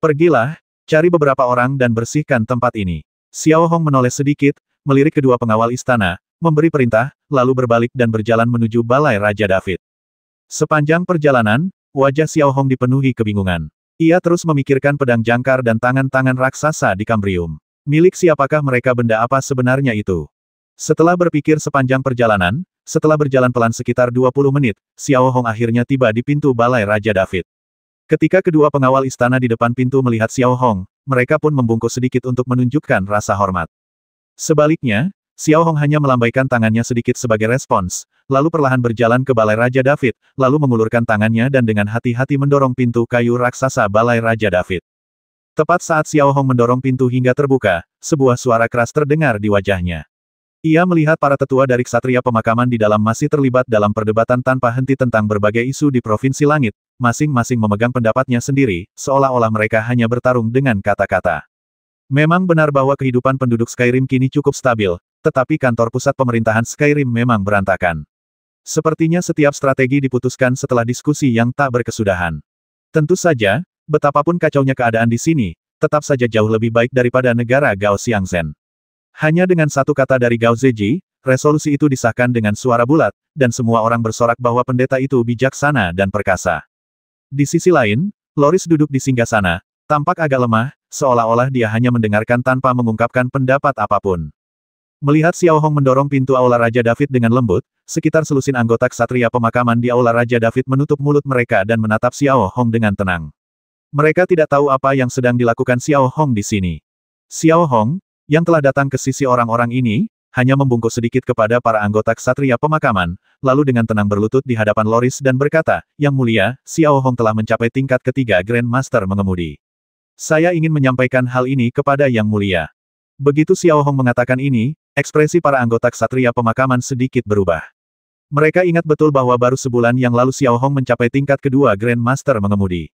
Pergilah, cari beberapa orang dan bersihkan tempat ini. Xiao Hong menoleh sedikit, melirik kedua pengawal istana, memberi perintah, lalu berbalik dan berjalan menuju balai Raja David. Sepanjang perjalanan, wajah Xiao Hong dipenuhi kebingungan. Ia terus memikirkan pedang jangkar dan tangan-tangan raksasa di Kambrium. Milik siapakah mereka? Benda apa sebenarnya itu? Setelah berpikir sepanjang perjalanan, setelah berjalan pelan sekitar 20 menit, Xiao Hong akhirnya tiba di pintu balai Raja David. Ketika kedua pengawal istana di depan pintu melihat Xiao Hong, mereka pun membungkuk sedikit untuk menunjukkan rasa hormat. Sebaliknya, Xiao Hong hanya melambaikan tangannya sedikit sebagai respons, lalu perlahan berjalan ke balai Raja David, lalu mengulurkan tangannya dan dengan hati-hati mendorong pintu kayu raksasa balai Raja David. Tepat saat Xiao Hong mendorong pintu hingga terbuka, sebuah suara keras terdengar di wajahnya. Ia melihat para tetua dari ksatria pemakaman di dalam masih terlibat dalam perdebatan tanpa henti tentang berbagai isu di Provinsi Langit, masing-masing memegang pendapatnya sendiri, seolah-olah mereka hanya bertarung dengan kata-kata. Memang benar bahwa kehidupan penduduk Skyrim kini cukup stabil, tetapi kantor pusat pemerintahan Skyrim memang berantakan. Sepertinya setiap strategi diputuskan setelah diskusi yang tak berkesudahan. Tentu saja, betapapun kacaunya keadaan di sini, tetap saja jauh lebih baik daripada negara Gao Xiangzhen. Hanya dengan satu kata dari Gao Zeji, resolusi itu disahkan dengan suara bulat, dan semua orang bersorak bahwa pendeta itu bijaksana dan perkasa. Di sisi lain, Loris duduk di singgasana, tampak agak lemah, seolah-olah dia hanya mendengarkan tanpa mengungkapkan pendapat apapun. Melihat Xiao Hong mendorong pintu Aula Raja David dengan lembut, sekitar selusin anggota ksatria pemakaman di Aula Raja David menutup mulut mereka dan menatap Xiao Hong dengan tenang. Mereka tidak tahu apa yang sedang dilakukan Xiao Hong di sini. Xiao Hong, yang telah datang ke sisi orang-orang ini, hanya membungkuk sedikit kepada para anggota ksatria pemakaman, lalu dengan tenang berlutut di hadapan Loris dan berkata, "Yang mulia, Xiao Hong telah mencapai tingkat ketiga Grand Master mengemudi. Saya ingin menyampaikan hal ini kepada Yang mulia." Begitu Xiao Hong mengatakan ini, ekspresi para anggota ksatria pemakaman sedikit berubah. Mereka ingat betul bahwa baru sebulan yang lalu Xiao Hong mencapai tingkat kedua Grand Master mengemudi.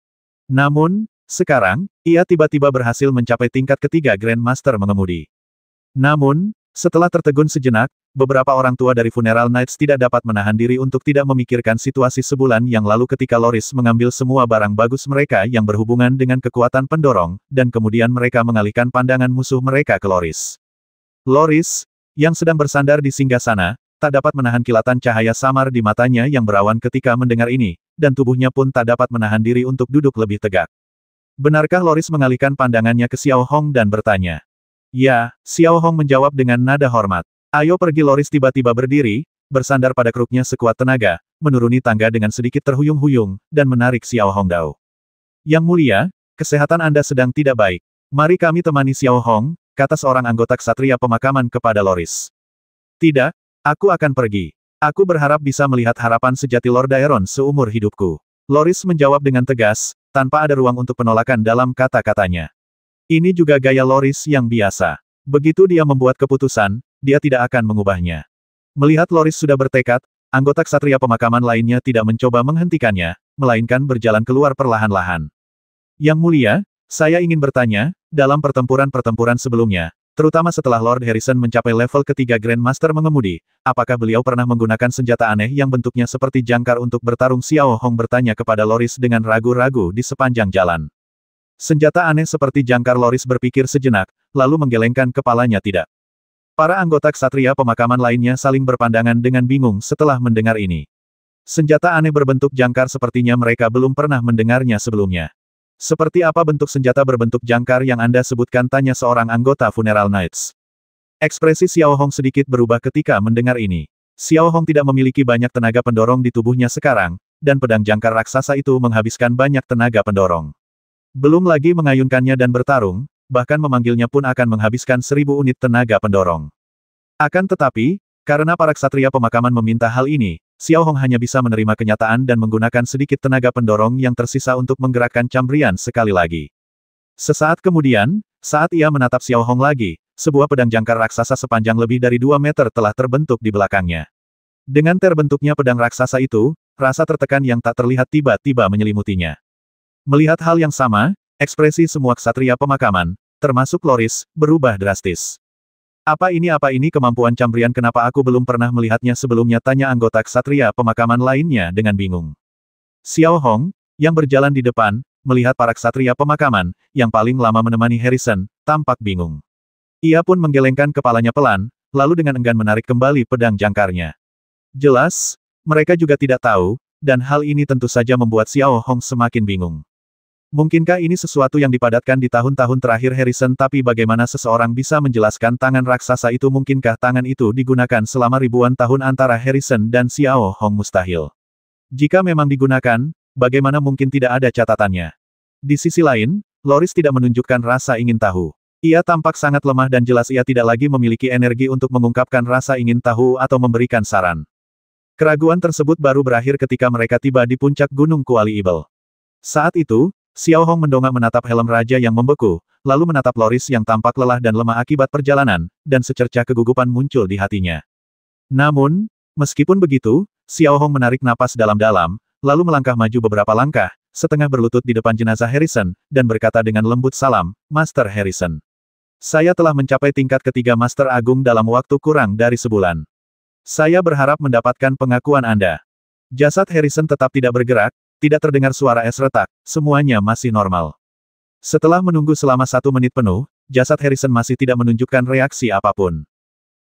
Namun, sekarang, ia tiba-tiba berhasil mencapai tingkat ketiga Grand Master mengemudi. Namun, setelah tertegun sejenak, beberapa orang tua dari Funeral Knights tidak dapat menahan diri untuk tidak memikirkan situasi sebulan yang lalu ketika Loris mengambil semua barang bagus mereka yang berhubungan dengan kekuatan pendorong, dan kemudian mereka mengalihkan pandangan musuh mereka ke Loris. Loris, yang sedang bersandar di singgasana, tak dapat menahan kilatan cahaya samar di matanya yang berawan ketika mendengar ini, dan tubuhnya pun tak dapat menahan diri untuk duduk lebih tegak. Benarkah? Loris mengalihkan pandangannya ke Xiao Hong dan bertanya. Ya, Xiao Hong menjawab dengan nada hormat. Ayo pergi. Loris tiba-tiba berdiri, bersandar pada kruknya sekuat tenaga, menuruni tangga dengan sedikit terhuyung-huyung, dan menarik Xiao Hong Dao. Yang mulia, Kesehatan Anda sedang tidak baik. Mari kami temani Xiao Hong, kata seorang anggota ksatria pemakaman kepada Loris. Tidak, aku akan pergi. Aku berharap bisa melihat harapan sejati Lord Daeron seumur hidupku. Loris menjawab dengan tegas, tanpa ada ruang untuk penolakan dalam kata-katanya. Ini juga gaya Loris yang biasa. Begitu dia membuat keputusan, dia tidak akan mengubahnya. Melihat Loris sudah bertekad, anggota ksatria pemakaman lainnya tidak mencoba menghentikannya, melainkan berjalan keluar perlahan-lahan. Yang mulia, saya ingin bertanya, dalam pertempuran-pertempuran sebelumnya, terutama setelah Lord Harrison mencapai level ketiga Grandmaster mengemudi, apakah beliau pernah menggunakan senjata aneh yang bentuknya seperti jangkar untuk bertarung? Xiao Hong bertanya kepada Loris dengan ragu-ragu di sepanjang jalan. Senjata aneh seperti jangkar? Loris berpikir sejenak, lalu menggelengkan kepalanya. Tidak. Para anggota ksatria pemakaman lainnya saling berpandangan dengan bingung setelah mendengar ini. Senjata aneh berbentuk jangkar sepertinya mereka belum pernah mendengarnya sebelumnya. Seperti apa bentuk senjata berbentuk jangkar yang Anda sebutkan? Tanya seorang anggota Funeral Knights. Ekspresi Xiao Hong sedikit berubah ketika mendengar ini. Xiao Hong tidak memiliki banyak tenaga pendorong di tubuhnya sekarang, dan pedang jangkar raksasa itu menghabiskan banyak tenaga pendorong. Belum lagi mengayunkannya dan bertarung, bahkan memanggilnya pun akan menghabiskan 1000 unit tenaga pendorong. Akan tetapi, karena para ksatria pemakaman meminta hal ini, Xiao Hong hanya bisa menerima kenyataan dan menggunakan sedikit tenaga pendorong yang tersisa untuk menggerakkan cambrian sekali lagi. Sesaat kemudian, saat ia menatap Xiao Hong lagi, sebuah pedang jangkar raksasa sepanjang lebih dari 2 meter telah terbentuk di belakangnya. Dengan terbentuknya pedang raksasa itu, rasa tertekan yang tak terlihat tiba-tiba menyelimutinya. Melihat hal yang sama, ekspresi semua ksatria pemakaman, termasuk Loris, berubah drastis. Apa ini kemampuan cambrian? Kenapa aku belum pernah melihatnya sebelumnya? Tanya anggota ksatria pemakaman lainnya dengan bingung. Xiao Hong, yang berjalan di depan, melihat para ksatria pemakaman, yang paling lama menemani Harrison, tampak bingung. Ia pun menggelengkan kepalanya pelan, lalu dengan enggan menarik kembali pedang jangkarnya. Jelas, mereka juga tidak tahu, dan hal ini tentu saja membuat Xiao Hong semakin bingung. Mungkinkah ini sesuatu yang dipadatkan di tahun-tahun terakhir Harrison? Tapi bagaimana seseorang bisa menjelaskan tangan raksasa itu? Mungkinkah tangan itu digunakan selama ribuan tahun antara Harrison dan Xiao Hong? Mustahil. Jika memang digunakan, bagaimana mungkin tidak ada catatannya? Di sisi lain, Loris tidak menunjukkan rasa ingin tahu. Ia tampak sangat lemah dan jelas ia tidak lagi memiliki energi untuk mengungkapkan rasa ingin tahu atau memberikan saran. Keraguan tersebut baru berakhir ketika mereka tiba di puncak Gunung Kuali Ibel. Saat itu, Xiao Hong mendongak menatap helm raja yang membeku, lalu menatap Loris yang tampak lelah dan lemah akibat perjalanan, dan secercah kegugupan muncul di hatinya. Namun, meskipun begitu, Xiao Hong menarik napas dalam-dalam, lalu melangkah maju beberapa langkah, setengah berlutut di depan jenazah Harrison, dan berkata dengan lembut, "Salam, Master Harrison. Saya telah mencapai tingkat ketiga Master Agung dalam waktu kurang dari sebulan. Saya berharap mendapatkan pengakuan Anda." Jasad Harrison tetap tidak bergerak. Tidak terdengar suara es retak, semuanya masih normal. Setelah menunggu selama 1 menit penuh, jasad Harrison masih tidak menunjukkan reaksi apapun.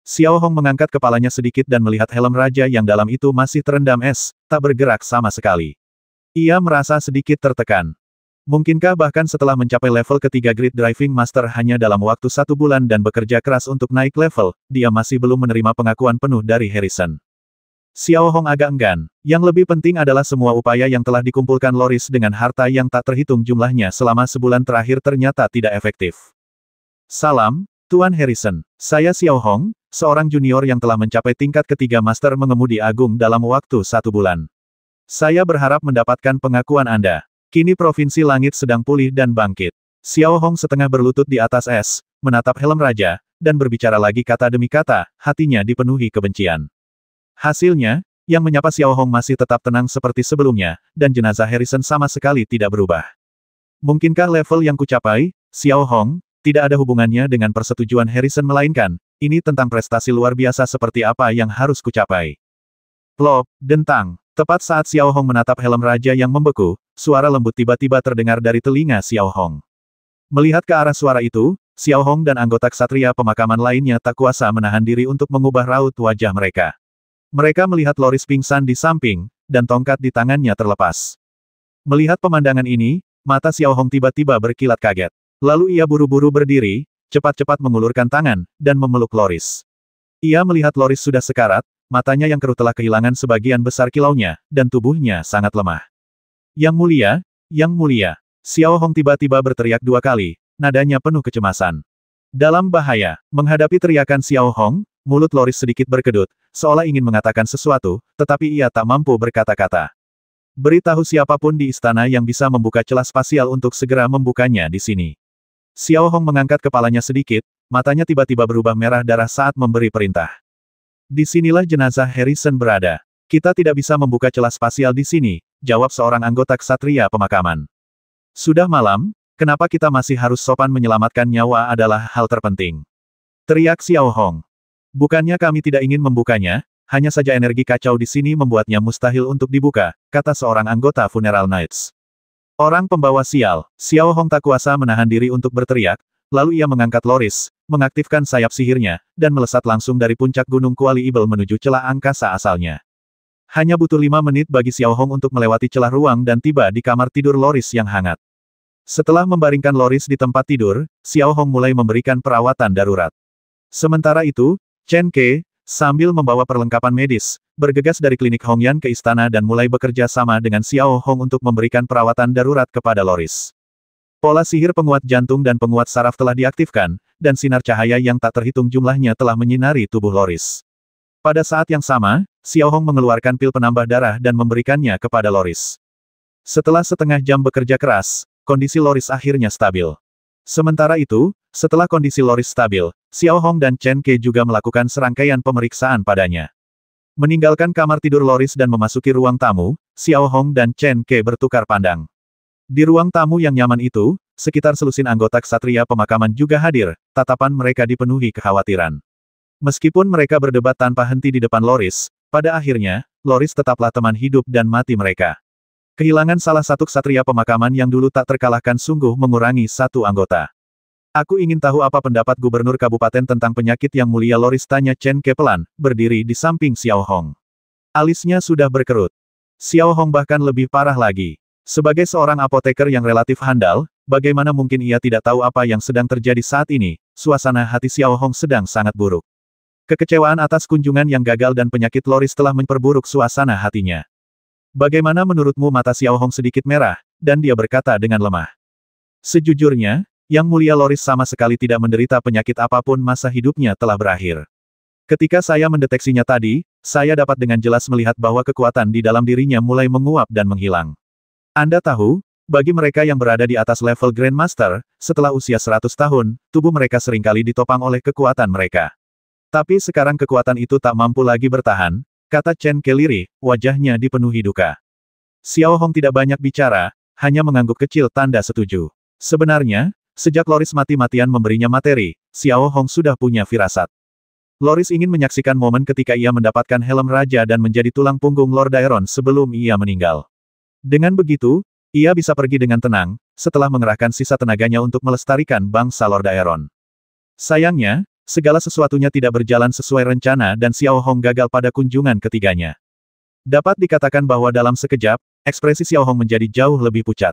Xiao Hong mengangkat kepalanya sedikit dan melihat helm raja yang dalam itu masih terendam es, tak bergerak sama sekali. Ia merasa sedikit tertekan. Mungkinkah bahkan setelah mencapai level ketiga Great Driving Master hanya dalam waktu 1 bulan dan bekerja keras untuk naik level, dia masih belum menerima pengakuan penuh dari Harrison? Xiao Hong agak enggan. Yang lebih penting adalah semua upaya yang telah dikumpulkan Loris dengan harta yang tak terhitung jumlahnya selama sebulan terakhir ternyata tidak efektif. "Salam, Tuan Harrison. Saya Xiao Hong, seorang junior yang telah mencapai tingkat ketiga Master Mengemudi Agung dalam waktu 1 bulan. Saya berharap mendapatkan pengakuan Anda. Kini Provinsi Langit sedang pulih dan bangkit." Xiao Hong setengah berlutut di atas es, menatap helm raja, dan berbicara lagi kata demi kata, hatinya dipenuhi kebencian. Hasilnya, yang menyapa Xiao Hong masih tetap tenang seperti sebelumnya, dan jenazah Harrison sama sekali tidak berubah. Mungkinkah level yang kucapai, Xiao Hong, tidak ada hubungannya dengan persetujuan Harrison melainkan, ini tentang prestasi luar biasa seperti apa yang harus kucapai. Plop, dentang. Tepat saat Xiao Hong menatap helm raja yang membeku, suara lembut tiba-tiba terdengar dari telinga Xiao Hong. Melihat ke arah suara itu, Xiao Hong dan anggota ksatria pemakaman lainnya tak kuasa menahan diri untuk mengubah raut wajah mereka. Mereka melihat Loris pingsan di samping, dan tongkat di tangannya terlepas. Melihat pemandangan ini, mata Xiao Hong tiba-tiba berkilat kaget. Lalu ia buru-buru berdiri, cepat-cepat mengulurkan tangan, dan memeluk Loris. Ia melihat Loris sudah sekarat, matanya yang keruh telah kehilangan sebagian besar kilaunya, dan tubuhnya sangat lemah. Yang mulia, Xiao Hong tiba-tiba berteriak 2 kali, nadanya penuh kecemasan. Dalam bahaya, menghadapi teriakan Xiao Hong, mulut Loris sedikit berkedut, seolah ingin mengatakan sesuatu, tetapi ia tak mampu berkata-kata. Beritahu siapapun di istana yang bisa membuka celah spasial untuk segera membukanya di sini. Xiao Hong mengangkat kepalanya sedikit, matanya tiba-tiba berubah merah darah saat memberi perintah. Disinilah jenazah Harrison berada. Kita tidak bisa membuka celah spasial di sini, jawab seorang anggota ksatria pemakaman. Sudah malam, kenapa kita masih harus sopan? Menyelamatkan nyawa adalah hal terpenting. Teriak Xiao Hong. Bukannya kami tidak ingin membukanya, hanya saja energi kacau di sini membuatnya mustahil untuk dibuka, kata seorang anggota Funeral Knights. Orang pembawa sial, Xiao Hong tak kuasa menahan diri untuk berteriak, lalu ia mengangkat Loris, mengaktifkan sayap sihirnya, dan melesat langsung dari puncak gunung Kuali Ibel menuju celah angkasa asalnya. Hanya butuh 5 menit bagi Xiao Hong untuk melewati celah ruang dan tiba di kamar tidur Loris yang hangat. Setelah membaringkan Loris di tempat tidur, Xiao Hong mulai memberikan perawatan darurat. Sementara itu, Chen Ke, sambil membawa perlengkapan medis, bergegas dari klinik Hongyan ke istana dan mulai bekerja sama dengan Xiao Hong untuk memberikan perawatan darurat kepada Loris. Pola sihir penguat jantung dan penguat saraf telah diaktifkan, dan sinar cahaya yang tak terhitung jumlahnya telah menyinari tubuh Loris. Pada saat yang sama, Xiao Hong mengeluarkan pil penambah darah dan memberikannya kepada Loris. Setelah setengah jam bekerja keras, kondisi Loris akhirnya stabil. Sementara itu, setelah kondisi Loris stabil, Xiao Hong dan Chen Ke juga melakukan serangkaian pemeriksaan padanya. Meninggalkan kamar tidur Loris dan memasuki ruang tamu, Xiao Hong dan Chen Ke bertukar pandang. Di ruang tamu yang nyaman itu, sekitar selusin anggota ksatria pemakaman juga hadir, tatapan mereka dipenuhi kekhawatiran. Meskipun mereka berdebat tanpa henti di depan Loris, pada akhirnya, Loris tetaplah teman hidup dan mati mereka. Kehilangan salah satu ksatria pemakaman yang dulu tak terkalahkan sungguh mengurangi satu anggota. Aku ingin tahu apa pendapat gubernur kabupaten tentang penyakit yang mulia, Loris, tanya Chen Ke pelan, berdiri di samping Xiao Hong. Alisnya sudah berkerut. Xiao Hong bahkan lebih parah lagi. Sebagai seorang apoteker yang relatif handal, bagaimana mungkin ia tidak tahu apa yang sedang terjadi saat ini? Suasana hati Xiao Hong sedang sangat buruk. Kekecewaan atas kunjungan yang gagal dan penyakit Loris telah memperburuk suasana hatinya. Bagaimana menurutmu? Mata Xiao Hong sedikit merah, dan dia berkata dengan lemah. Sejujurnya, Yang Mulia Loris sama sekali tidak menderita penyakit apapun, masa hidupnya telah berakhir. Ketika saya mendeteksinya tadi, saya dapat dengan jelas melihat bahwa kekuatan di dalam dirinya mulai menguap dan menghilang. Anda tahu, bagi mereka yang berada di atas level Grandmaster, setelah usia 100 tahun, tubuh mereka seringkali ditopang oleh kekuatan mereka. Tapi sekarang kekuatan itu tak mampu lagi bertahan, kata Chen Ke lirih, wajahnya dipenuhi duka. Xiao Hong tidak banyak bicara, hanya mengangguk kecil tanda setuju. Sebenarnya, sejak Loris mati-matian memberinya materi, Xiao Hong sudah punya firasat. Loris ingin menyaksikan momen ketika ia mendapatkan helm raja dan menjadi tulang punggung Lord Daeron sebelum ia meninggal. Dengan begitu, ia bisa pergi dengan tenang, setelah mengerahkan sisa tenaganya untuk melestarikan bangsa Lord Daeron. Sayangnya, segala sesuatunya tidak berjalan sesuai rencana dan Xiao Hong gagal pada kunjungan ketiganya. Dapat dikatakan bahwa dalam sekejap, ekspresi Xiao Hong menjadi jauh lebih pucat.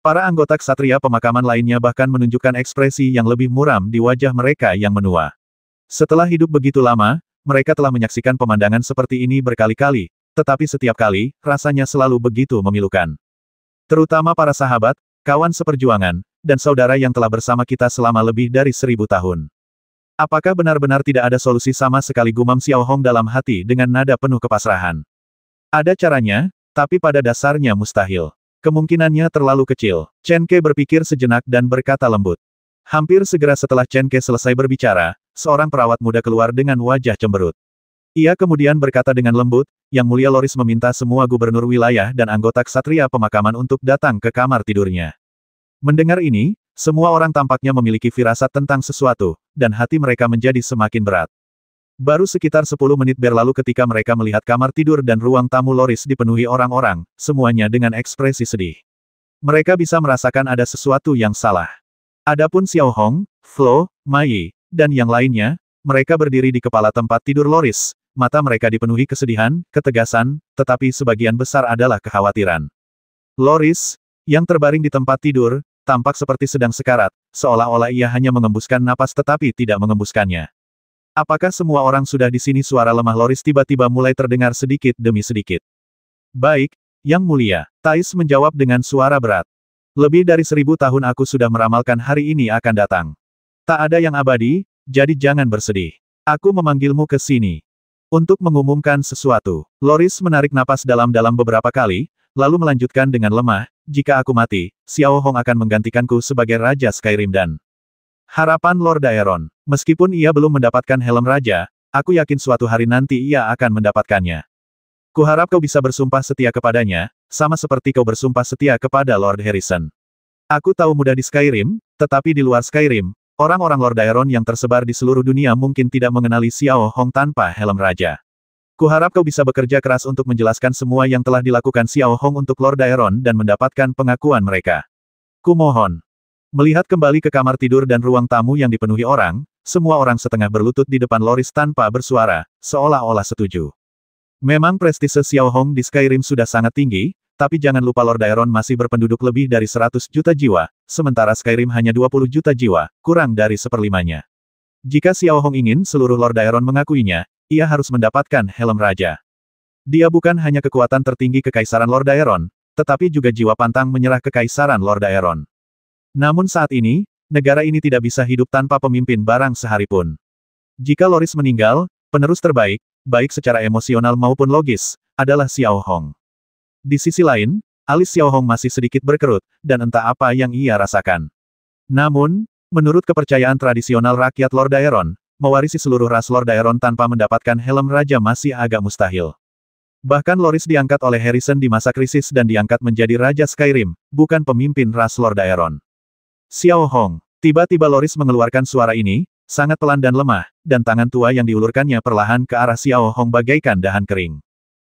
Para anggota ksatria pemakaman lainnya bahkan menunjukkan ekspresi yang lebih muram di wajah mereka yang menua. Setelah hidup begitu lama, mereka telah menyaksikan pemandangan seperti ini berkali-kali, tetapi setiap kali, rasanya selalu begitu memilukan. Terutama para sahabat, kawan seperjuangan, dan saudara yang telah bersama kita selama lebih dari 1000 tahun. Apakah benar-benar tidak ada solusi? Sama sekali, gumam Xiao Hong dalam hati dengan nada penuh kepasrahan. Ada caranya, tapi pada dasarnya mustahil. Kemungkinannya terlalu kecil. Chen Ke berpikir sejenak dan berkata lembut. Hampir segera setelah Chen Ke selesai berbicara, seorang perawat muda keluar dengan wajah cemberut. Ia kemudian berkata dengan lembut, Yang Mulia Loris meminta semua gubernur wilayah dan anggota ksatria pemakaman untuk datang ke kamar tidurnya. Mendengar ini, semua orang tampaknya memiliki firasat tentang sesuatu, dan hati mereka menjadi semakin berat. Baru sekitar 10 menit berlalu ketika mereka melihat kamar tidur dan ruang tamu Loris dipenuhi orang-orang, semuanya dengan ekspresi sedih. Mereka bisa merasakan ada sesuatu yang salah. Adapun Xiao Hong, Flo, Mai, dan yang lainnya, mereka berdiri di kepala tempat tidur Loris, mata mereka dipenuhi kesedihan, ketegasan, tetapi sebagian besar adalah kekhawatiran. Loris, yang terbaring di tempat tidur, tampak seperti sedang sekarat, seolah-olah ia hanya mengembuskan napas tetapi tidak mengembuskannya. Apakah semua orang sudah di sini? Suara lemah Loris tiba-tiba mulai terdengar sedikit demi sedikit. Baik, Yang Mulia, Thais menjawab dengan suara berat. Lebih dari 1000 tahun aku sudah meramalkan hari ini akan datang. Tak ada yang abadi, jadi jangan bersedih. Aku memanggilmu ke sini untuk mengumumkan sesuatu. Loris menarik napas dalam-dalam beberapa kali, lalu melanjutkan dengan lemah, jika aku mati, Xiao Hong akan menggantikanku sebagai Raja Skyrim dan harapan Lord Daeron. Meskipun ia belum mendapatkan helm raja, aku yakin suatu hari nanti ia akan mendapatkannya. Kuharap kau bisa bersumpah setia kepadanya, sama seperti kau bersumpah setia kepada Lord Harrison. Aku tahu mudah di Skyrim, tetapi di luar Skyrim, orang-orang Lord Daeron yang tersebar di seluruh dunia mungkin tidak mengenali Xiao Hong tanpa helm raja. Kuharap kau bisa bekerja keras untuk menjelaskan semua yang telah dilakukan Xiao Hong untuk Lord Daeron dan mendapatkan pengakuan mereka. Kumohon. Melihat kembali ke kamar tidur dan ruang tamu yang dipenuhi orang, semua orang setengah berlutut di depan Loris tanpa bersuara, seolah-olah setuju. Memang prestise Xiao Hong di Skyrim sudah sangat tinggi, tapi jangan lupa Lord Daeron masih berpenduduk lebih dari 100 juta jiwa, sementara Skyrim hanya 20 juta jiwa, kurang dari seperlimanya. Jika Xiao Hong ingin seluruh Lord Daeron mengakuinya, ia harus mendapatkan helm raja. Dia bukan hanya kekuatan tertinggi kekaisaran Lord Daeron, tetapi juga jiwa pantang menyerah kekaisaran Lord Daeron. Namun saat ini, negara ini tidak bisa hidup tanpa pemimpin barang sehari pun. Jika Loris meninggal, penerus terbaik, baik secara emosional maupun logis, adalah Xiao Hong. Di sisi lain, alis Xiao Hong masih sedikit berkerut, dan entah apa yang ia rasakan. Namun, menurut kepercayaan tradisional rakyat Lord Daeron, mewarisi seluruh ras Lord Daeron tanpa mendapatkan helm raja masih agak mustahil. Bahkan Loris diangkat oleh Harrison di masa krisis dan diangkat menjadi Raja Skyrim, bukan pemimpin ras Lord Daeron. Xiao Hong. Tiba-tiba Loris mengeluarkan suara ini, sangat pelan dan lemah, dan tangan tua yang diulurkannya perlahan ke arah Xiao Hong bagaikan dahan kering.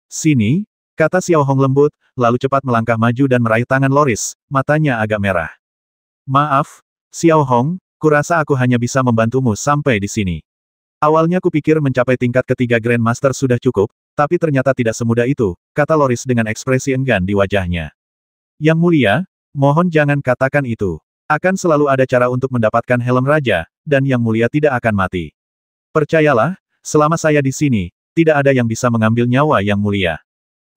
Sini, kata Xiao Hong lembut, lalu cepat melangkah maju dan meraih tangan Loris, matanya agak merah. Maaf, Xiao Hong, kurasa aku hanya bisa membantumu sampai di sini. Awalnya kupikir mencapai tingkat ketiga Grandmaster sudah cukup, tapi ternyata tidak semudah itu, kata Loris dengan ekspresi enggan di wajahnya. Yang mulia, mohon jangan katakan itu. Akan selalu ada cara untuk mendapatkan helm raja, dan yang mulia tidak akan mati. Percayalah, selama saya di sini, tidak ada yang bisa mengambil nyawa yang mulia.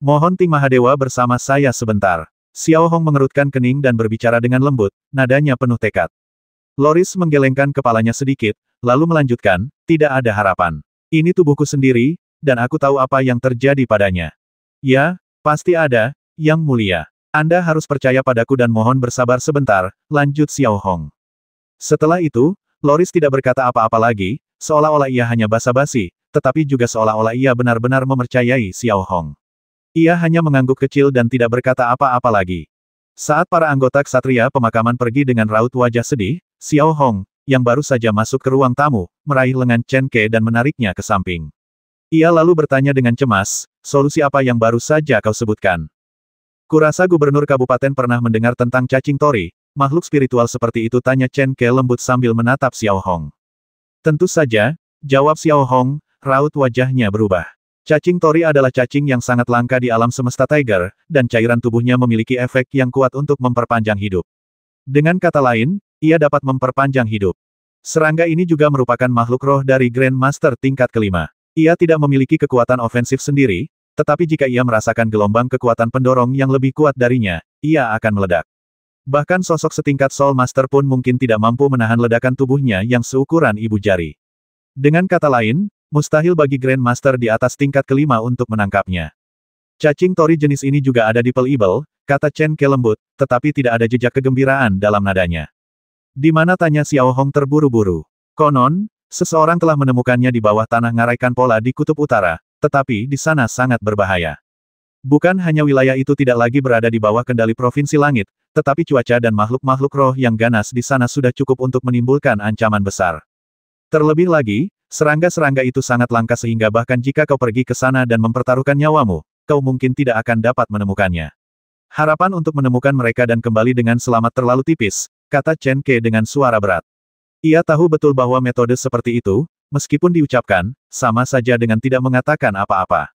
Mohon Ting Mahadewa bersama saya sebentar. Xiao Hong mengerutkan kening dan berbicara dengan lembut, nadanya penuh tekad. Loris menggelengkan kepalanya sedikit, lalu melanjutkan, tidak ada harapan. Ini tubuhku sendiri, dan aku tahu apa yang terjadi padanya. Ya, pasti ada, yang mulia. Anda harus percaya padaku dan mohon bersabar sebentar, lanjut Xiao Hong. Setelah itu, Loris tidak berkata apa-apa lagi, seolah-olah ia hanya basa-basi, tetapi juga seolah-olah ia benar-benar mempercayai Xiao Hong. Ia hanya mengangguk kecil dan tidak berkata apa-apa lagi. Saat para anggota ksatria pemakaman pergi dengan raut wajah sedih, Xiao Hong, yang baru saja masuk ke ruang tamu, meraih lengan Chen Ke dan menariknya ke samping. Ia lalu bertanya dengan cemas, solusi apa yang baru saja kau sebutkan? Kurasa gubernur kabupaten pernah mendengar tentang cacing tori, makhluk spiritual seperti itu, tanya Chen Ke lembut sambil menatap Xiao Hong. Tentu saja, jawab Xiao Hong, raut wajahnya berubah. Cacing tori adalah cacing yang sangat langka di alam semesta Tiger, dan cairan tubuhnya memiliki efek yang kuat untuk memperpanjang hidup. Dengan kata lain, ia dapat memperpanjang hidup. Serangga ini juga merupakan makhluk roh dari Grandmaster tingkat kelima. Ia tidak memiliki kekuatan ofensif sendiri, tetapi jika ia merasakan gelombang kekuatan pendorong yang lebih kuat darinya, ia akan meledak. Bahkan sosok setingkat Soul Master pun mungkin tidak mampu menahan ledakan tubuhnya yang seukuran ibu jari. Dengan kata lain, mustahil bagi Grandmaster di atas tingkat kelima untuk menangkapnya. Cacing tori jenis ini juga ada di Pearl Evil, kata Chen Ke lembut, tetapi tidak ada jejak kegembiraan dalam nadanya. Di mana, tanya Xiao Hong terburu-buru. Konon, seseorang telah menemukannya di bawah tanah Ngaraikan Pola di Kutub Utara, tetapi di sana sangat berbahaya. Bukan hanya wilayah itu tidak lagi berada di bawah kendali Provinsi Langit, tetapi cuaca dan makhluk-makhluk roh yang ganas di sana sudah cukup untuk menimbulkan ancaman besar. Terlebih lagi, serangga-serangga itu sangat langka sehingga bahkan jika kau pergi ke sana dan mempertaruhkan nyawamu, kau mungkin tidak akan dapat menemukannya. Harapan untuk menemukan mereka dan kembali dengan selamat terlalu tipis, kata Chen Ke dengan suara berat. Ia tahu betul bahwa metode seperti itu, meskipun diucapkan, sama saja dengan tidak mengatakan apa-apa.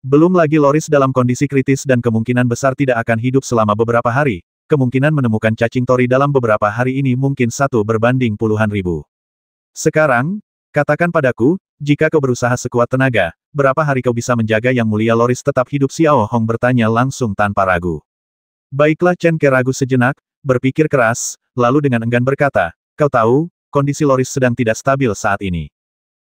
Belum lagi Loris dalam kondisi kritis dan kemungkinan besar tidak akan hidup selama beberapa hari, kemungkinan menemukan cacing tori dalam beberapa hari ini mungkin 1 berbanding puluhan ribu. Sekarang, katakan padaku, jika kau berusaha sekuat tenaga, berapa hari kau bisa menjaga yang mulia Loris tetap hidup? Xiao Hong bertanya langsung tanpa ragu. Baiklah, Chen Ke ragu sejenak, berpikir keras, lalu dengan enggan berkata, kau tahu, kondisi Loris sedang tidak stabil saat ini.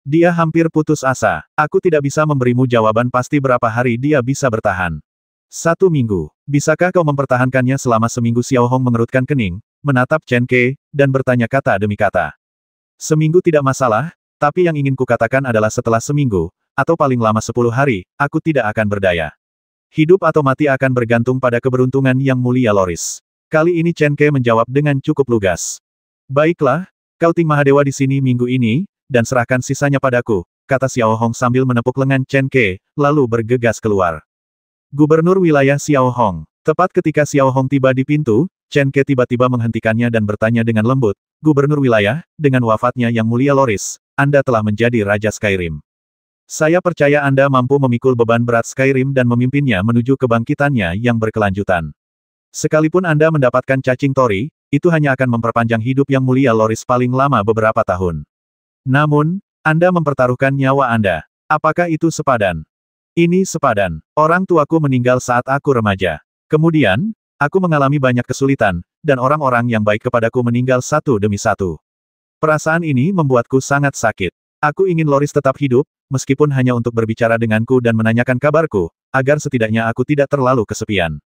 Dia hampir putus asa. Aku tidak bisa memberimu jawaban pasti berapa hari dia bisa bertahan. 1 minggu. Bisakah kau mempertahankannya selama seminggu? Xiao Hong mengerutkan kening, menatap Chen Ke, dan bertanya kata demi kata. Seminggu tidak masalah, tapi yang ingin kukatakan adalah setelah seminggu, atau paling lama 10 hari, aku tidak akan berdaya. Hidup atau mati akan bergantung pada keberuntungan yang mulia Loris. Kali ini Chen Ke menjawab dengan cukup lugas. Baiklah, kau Ting Mahadewa di sini minggu ini, dan serahkan sisanya padaku, kata Xiao Hong sambil menepuk lengan Chen Ke, lalu bergegas keluar. Gubernur wilayah Xiao Hong. Tepat ketika Xiao Hong tiba di pintu, Chen Ke tiba-tiba menghentikannya dan bertanya dengan lembut, Gubernur wilayah, dengan wafatnya yang mulia Loris, Anda telah menjadi Raja Skyrim. Saya percaya Anda mampu memikul beban berat Skyrim dan memimpinnya menuju kebangkitannya yang berkelanjutan. Sekalipun Anda mendapatkan cacing tori, itu hanya akan memperpanjang hidup yang mulia Loris paling lama beberapa tahun. Namun, Anda mempertaruhkan nyawa Anda. Apakah itu sepadan? Ini sepadan. Orang tuaku meninggal saat aku remaja. Kemudian, aku mengalami banyak kesulitan, dan orang-orang yang baik kepadaku meninggal satu demi satu. Perasaan ini membuatku sangat sakit. Aku ingin Loris tetap hidup, meskipun hanya untuk berbicara denganku dan menanyakan kabarku, agar setidaknya aku tidak terlalu kesepian.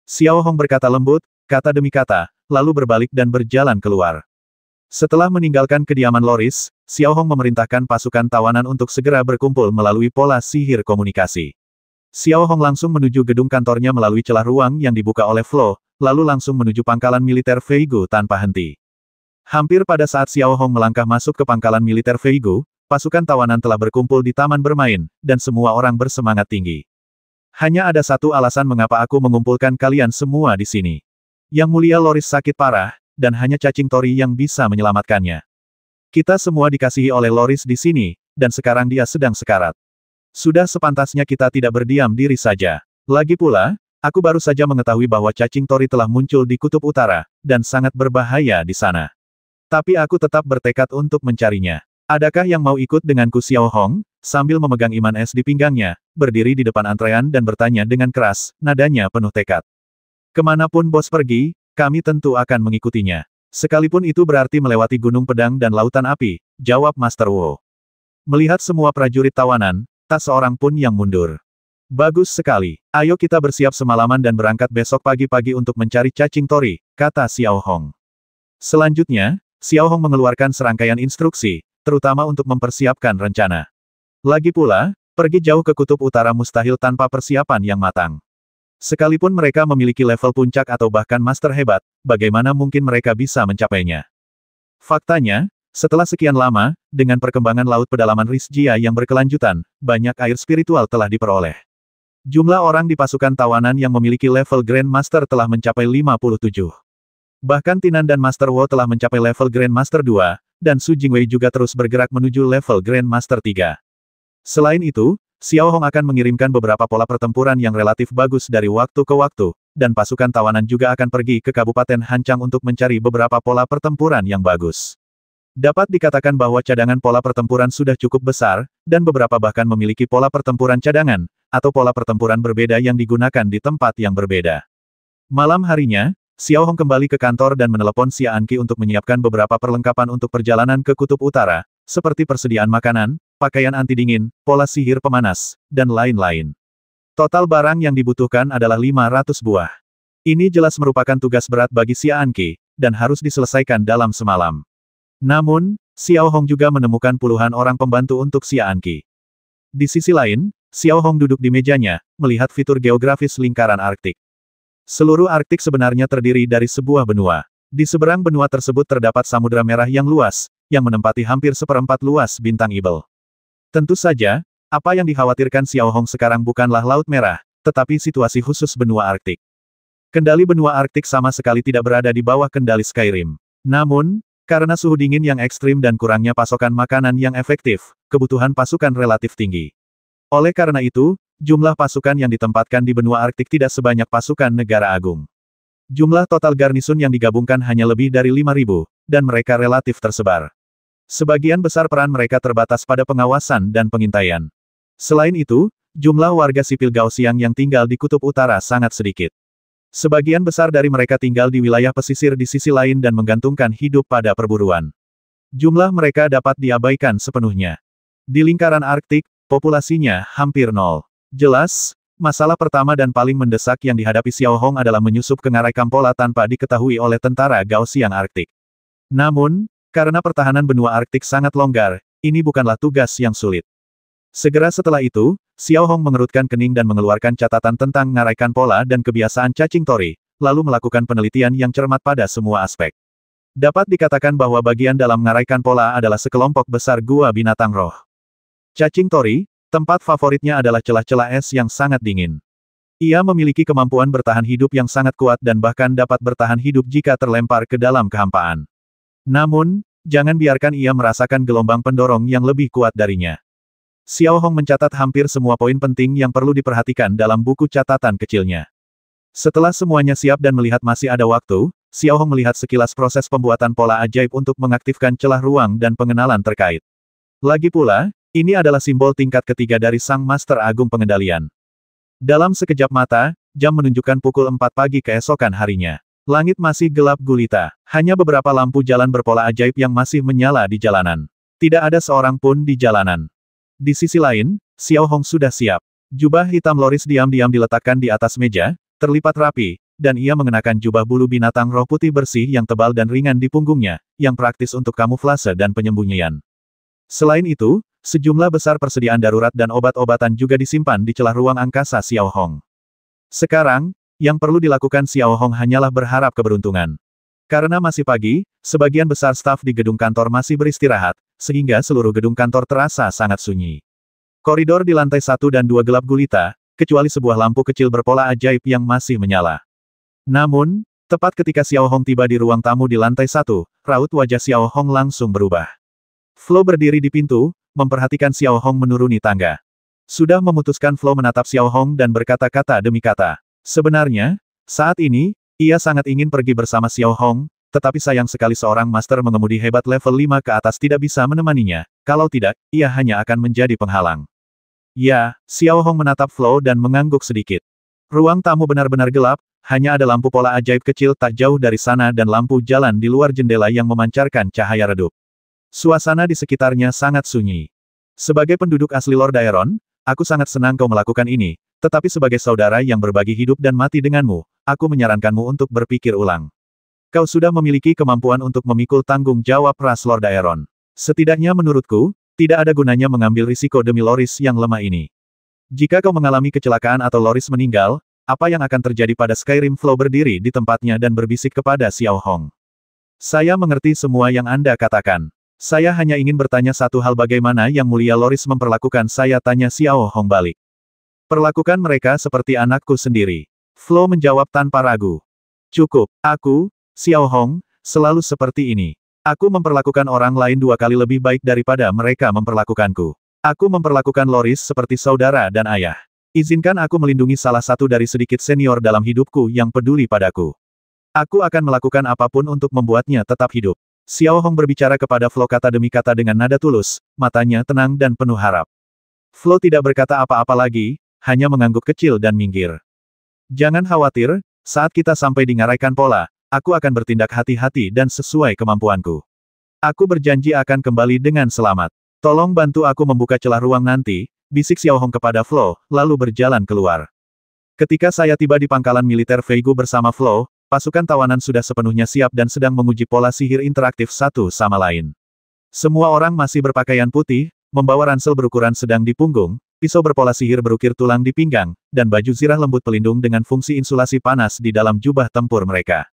Xiao Hong berkata lembut, kata demi kata, lalu berbalik dan berjalan keluar. Setelah meninggalkan kediaman Loris, Xiao Hong memerintahkan pasukan tawanan untuk segera berkumpul melalui pola sihir komunikasi. Xiao Hong langsung menuju gedung kantornya melalui celah ruang yang dibuka oleh Flo, lalu langsung menuju pangkalan militer Veigu tanpa henti. Hampir pada saat Xiao Hong melangkah masuk ke pangkalan militer Veigu, pasukan tawanan telah berkumpul di taman bermain, dan semua orang bersemangat tinggi. Hanya ada satu alasan mengapa aku mengumpulkan kalian semua di sini. Yang mulia Loris sakit parah, dan hanya cacing tori yang bisa menyelamatkannya. Kita semua dikasihi oleh Loris di sini, dan sekarang dia sedang sekarat. Sudah sepantasnya kita tidak berdiam diri saja. Lagi pula, aku baru saja mengetahui bahwa cacing tori telah muncul di Kutub Utara, dan sangat berbahaya di sana. Tapi aku tetap bertekad untuk mencarinya. Adakah yang mau ikut denganku? Xiao Hong, sambil memegang iman es di pinggangnya, berdiri di depan antrean dan bertanya dengan keras, nadanya penuh tekad. Kemanapun bos pergi, kami tentu akan mengikutinya. Sekalipun itu berarti melewati gunung pedang dan lautan api, jawab Master Wu. Melihat semua prajurit tawanan, tak seorang pun yang mundur. Bagus sekali. Ayo kita bersiap semalaman dan berangkat besok pagi-pagi untuk mencari cacing tori, kata Xiao Hong. Selanjutnya, Xiao Hong mengeluarkan serangkaian instruksi, terutama untuk mempersiapkan rencana. Lagi pula, pergi jauh ke Kutub Utara mustahil tanpa persiapan yang matang. Sekalipun mereka memiliki level puncak atau bahkan master hebat, bagaimana mungkin mereka bisa mencapainya? Faktanya, setelah sekian lama, dengan perkembangan laut pedalaman Rizjia yang berkelanjutan, banyak air spiritual telah diperoleh. Jumlah orang di pasukan tawanan yang memiliki level Grand Master telah mencapai 57. Bahkan Tinan dan Master Wo telah mencapai level Grand Master 2, dan Su Jingwei juga terus bergerak menuju level Grand Master 3. Selain itu, Xiao Hong akan mengirimkan beberapa pola pertempuran yang relatif bagus dari waktu ke waktu, dan pasukan tawanan juga akan pergi ke Kabupaten Hancang untuk mencari beberapa pola pertempuran yang bagus. Dapat dikatakan bahwa cadangan pola pertempuran sudah cukup besar, dan beberapa bahkan memiliki pola pertempuran cadangan, atau pola pertempuran berbeda yang digunakan di tempat yang berbeda. Malam harinya, Xiao Hong kembali ke kantor dan menelepon Xia Anqi untuk menyiapkan beberapa perlengkapan untuk perjalanan ke Kutub Utara, seperti persediaan makanan, pakaian anti dingin, pola sihir pemanas, dan lain-lain. Total barang yang dibutuhkan adalah 500 buah. Ini jelas merupakan tugas berat bagi Xia Anqi, dan harus diselesaikan dalam semalam. Namun, Xiao Hong juga menemukan puluhan orang pembantu untuk Xia Anqi. Di sisi lain, Xiao Hong duduk di mejanya, melihat fitur geografis lingkaran Arktik. Seluruh Arktik sebenarnya terdiri dari sebuah benua. Di seberang benua tersebut terdapat Samudra Merah yang luas, yang menempati hampir seperempat luas bintang Ibel. Tentu saja, apa yang dikhawatirkan Xiao Hong sekarang bukanlah Laut Merah, tetapi situasi khusus benua Arktik. Kendali benua Arktik sama sekali tidak berada di bawah kendali Skyrim. Namun, karena suhu dingin yang ekstrim dan kurangnya pasokan makanan yang efektif, kebutuhan pasukan relatif tinggi. Oleh karena itu, jumlah pasukan yang ditempatkan di benua Arktik tidak sebanyak pasukan negara agung. Jumlah total garnison yang digabungkan hanya lebih dari 5.000, dan mereka relatif tersebar. Sebagian besar peran mereka terbatas pada pengawasan dan pengintaian. Selain itu, jumlah warga sipil Gaoxiang yang tinggal di Kutub Utara sangat sedikit. Sebagian besar dari mereka tinggal di wilayah pesisir di sisi lain dan menggantungkan hidup pada perburuan. Jumlah mereka dapat diabaikan sepenuhnya. Di lingkaran Arktik, populasinya hampir nol. Jelas, masalah pertama dan paling mendesak yang dihadapi Xiao Hong adalah menyusup ke ngarai Kampola tanpa diketahui oleh tentara Gaoxiang Arktik. Namun, karena pertahanan benua Arktik sangat longgar, ini bukanlah tugas yang sulit. Segera setelah itu, Xiao Hong mengerutkan kening dan mengeluarkan catatan tentang ngarai Kampola dan kebiasaan cacing tori, lalu melakukan penelitian yang cermat pada semua aspek. Dapat dikatakan bahwa bagian dalam ngarai Kampola adalah sekelompok besar gua binatang roh. Cacing tori, tempat favoritnya adalah celah-celah es yang sangat dingin. Ia memiliki kemampuan bertahan hidup yang sangat kuat dan bahkan dapat bertahan hidup jika terlempar ke dalam kehampaan. Namun, jangan biarkan ia merasakan gelombang pendorong yang lebih kuat darinya. Xiao Hong mencatat hampir semua poin penting yang perlu diperhatikan dalam buku catatan kecilnya. Setelah semuanya siap dan melihat masih ada waktu, Xiao Hong melihat sekilas proses pembuatan pola ajaib untuk mengaktifkan celah ruang dan pengenalan terkait. Lagi pula, ini adalah simbol tingkat ketiga dari Sang Master Agung Pengendalian. Dalam sekejap mata, jam menunjukkan pukul 4 pagi keesokan harinya. Langit masih gelap gulita, hanya beberapa lampu jalan berpola ajaib yang masih menyala di jalanan. Tidak ada seorang pun di jalanan. Di sisi lain, Xiao Hong sudah siap. Jubah hitam loris diam-diam diletakkan di atas meja, terlipat rapi, dan ia mengenakan jubah bulu binatang roh putih bersih yang tebal dan ringan di punggungnya, yang praktis untuk kamuflase dan penyembunyian. Selain itu, sejumlah besar persediaan darurat dan obat-obatan juga disimpan di celah ruang angkasa Xiao Hong. Sekarang, yang perlu dilakukan Xiao Hong hanyalah berharap keberuntungan. Karena masih pagi, sebagian besar staf di gedung kantor masih beristirahat, sehingga seluruh gedung kantor terasa sangat sunyi. Koridor di lantai 1 dan 2 gelap gulita, kecuali sebuah lampu kecil berpola ajaib yang masih menyala. Namun, tepat ketika Xiao Hong tiba di ruang tamu di lantai 1, raut wajah Xiao Hong langsung berubah. Flo berdiri di pintu, memperhatikan Xiao Hong menuruni tangga. Sudah memutuskan Flo menatap Xiao Hong dan berkata-kata demi kata. Sebenarnya, saat ini, ia sangat ingin pergi bersama Xiao Hong, tetapi sayang sekali seorang master mengemudi hebat level 5 ke atas tidak bisa menemaninya, kalau tidak, ia hanya akan menjadi penghalang. Ya, Xiao Hong menatap Flo dan mengangguk sedikit. Ruang tamu benar-benar gelap, hanya ada lampu pola ajaib kecil tak jauh dari sana dan lampu jalan di luar jendela yang memancarkan cahaya redup. Suasana di sekitarnya sangat sunyi. Sebagai penduduk asli Lord Daeron, aku sangat senang kau melakukan ini, tetapi sebagai saudara yang berbagi hidup dan mati denganmu, aku menyarankanmu untuk berpikir ulang. Kau sudah memiliki kemampuan untuk memikul tanggung jawab ras Lord Daeron. Setidaknya menurutku, tidak ada gunanya mengambil risiko demi Loris yang lemah ini. Jika kau mengalami kecelakaan atau Loris meninggal, apa yang akan terjadi pada Skyrim? Flo berdiri di tempatnya dan berbisik kepada Xiao Hong. Saya mengerti semua yang Anda katakan. Saya hanya ingin bertanya satu hal, bagaimana Yang Mulia Loris memperlakukan saya, tanya Xiao Hong balik. Perlakukan mereka seperti anakku sendiri. Flo menjawab tanpa ragu. Cukup, aku, Xiao Hong, selalu seperti ini. Aku memperlakukan orang lain 2 kali lebih baik daripada mereka memperlakukanku. Aku memperlakukan Loris seperti saudara dan ayah. Izinkan aku melindungi salah satu dari sedikit senior dalam hidupku yang peduli padaku. Aku akan melakukan apapun untuk membuatnya tetap hidup. Xiao Hong berbicara kepada Flo kata demi kata dengan nada tulus, matanya tenang dan penuh harap. Flo tidak berkata apa-apa lagi, hanya mengangguk kecil dan minggir. Jangan khawatir, saat kita sampai di ngarai Kampola, aku akan bertindak hati-hati dan sesuai kemampuanku. Aku berjanji akan kembali dengan selamat. Tolong bantu aku membuka celah ruang nanti, bisik Xiao Hong kepada Flo, lalu berjalan keluar. Ketika saya tiba di pangkalan militer Veigu bersama Flo, pasukan tawanan sudah sepenuhnya siap dan sedang menguji pola sihir interaktif satu sama lain. Semua orang masih berpakaian putih, membawa ransel berukuran sedang di punggung, pisau berpola sihir berukir tulang di pinggang, dan baju zirah lembut pelindung dengan fungsi insulasi panas di dalam jubah tempur mereka.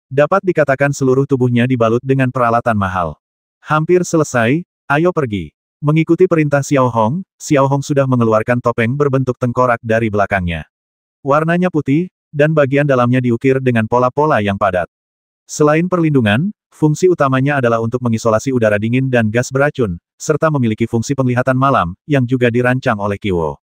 Dapat dikatakan seluruh tubuhnya dibalut dengan peralatan mahal. Hampir selesai, ayo pergi. Mengikuti perintah Xiao Hong sudah mengeluarkan topeng berbentuk tengkorak dari belakangnya. Warnanya putih, dan bagian dalamnya diukir dengan pola-pola yang padat. Selain perlindungan, fungsi utamanya adalah untuk mengisolasi udara dingin dan gas beracun, serta memiliki fungsi penglihatan malam, yang juga dirancang oleh Qiwo.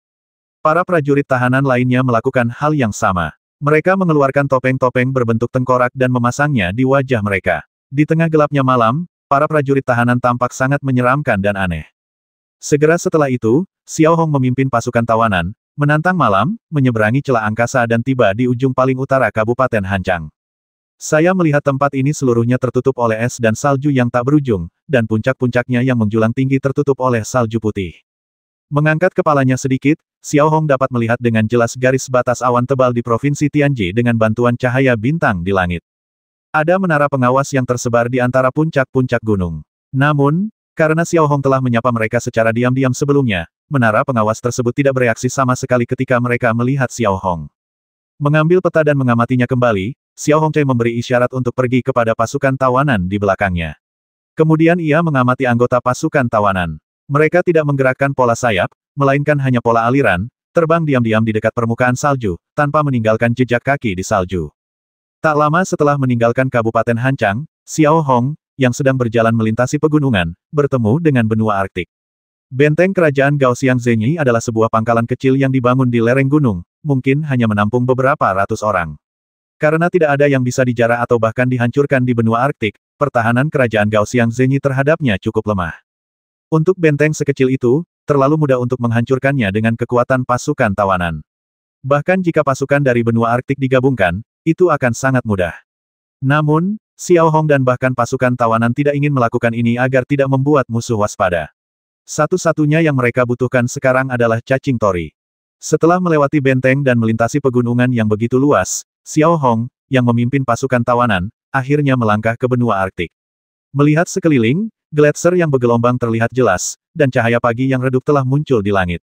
Para prajurit tahanan lainnya melakukan hal yang sama. Mereka mengeluarkan topeng-topeng berbentuk tengkorak dan memasangnya di wajah mereka. Di tengah gelapnya malam, para prajurit tahanan tampak sangat menyeramkan dan aneh. Segera setelah itu, Xiao Hong memimpin pasukan tawanan, Menantang malam, menyeberangi celah angkasa dan tiba di ujung paling utara Kabupaten Hancang. Saya melihat tempat ini seluruhnya tertutup oleh es dan salju yang tak berujung, dan puncak-puncaknya yang menjulang tinggi tertutup oleh salju putih. Mengangkat kepalanya sedikit, Xiao Hong dapat melihat dengan jelas garis batas awan tebal di Provinsi Tianji dengan bantuan cahaya bintang di langit. Ada menara pengawas yang tersebar di antara puncak-puncak gunung. Namun, karena Xiao Hong telah menyapa mereka secara diam-diam sebelumnya, menara pengawas tersebut tidak bereaksi sama sekali ketika mereka melihat Xiao Hong. Mengambil peta dan mengamatinya kembali, Xiao Hongcai memberi isyarat untuk pergi kepada pasukan tawanan di belakangnya. Kemudian ia mengamati anggota pasukan tawanan. Mereka tidak menggerakkan pola sayap, melainkan hanya pola aliran, terbang diam-diam di dekat permukaan salju, tanpa meninggalkan jejak kaki di salju. Tak lama setelah meninggalkan Kabupaten Hancang, Xiao Hong, yang sedang berjalan melintasi pegunungan, bertemu dengan benua Arktik. Benteng kerajaan Gaoxiang Zhenyi adalah sebuah pangkalan kecil yang dibangun di lereng gunung, mungkin hanya menampung beberapa ratus orang. Karena tidak ada yang bisa dijarah atau bahkan dihancurkan di benua Arktik, pertahanan kerajaan Gaoxiang Zhenyi terhadapnya cukup lemah. Untuk benteng sekecil itu, terlalu mudah untuk menghancurkannya dengan kekuatan pasukan tawanan. Bahkan jika pasukan dari benua Arktik digabungkan, itu akan sangat mudah. Namun, Xiao Hong dan bahkan pasukan tawanan tidak ingin melakukan ini agar tidak membuat musuh waspada. Satu-satunya yang mereka butuhkan sekarang adalah cacing tori. Setelah melewati benteng dan melintasi pegunungan yang begitu luas, Xiao Hong, yang memimpin pasukan tawanan, akhirnya melangkah ke benua Arktik. Melihat sekeliling, gletser yang bergelombang terlihat jelas, dan cahaya pagi yang redup telah muncul di langit.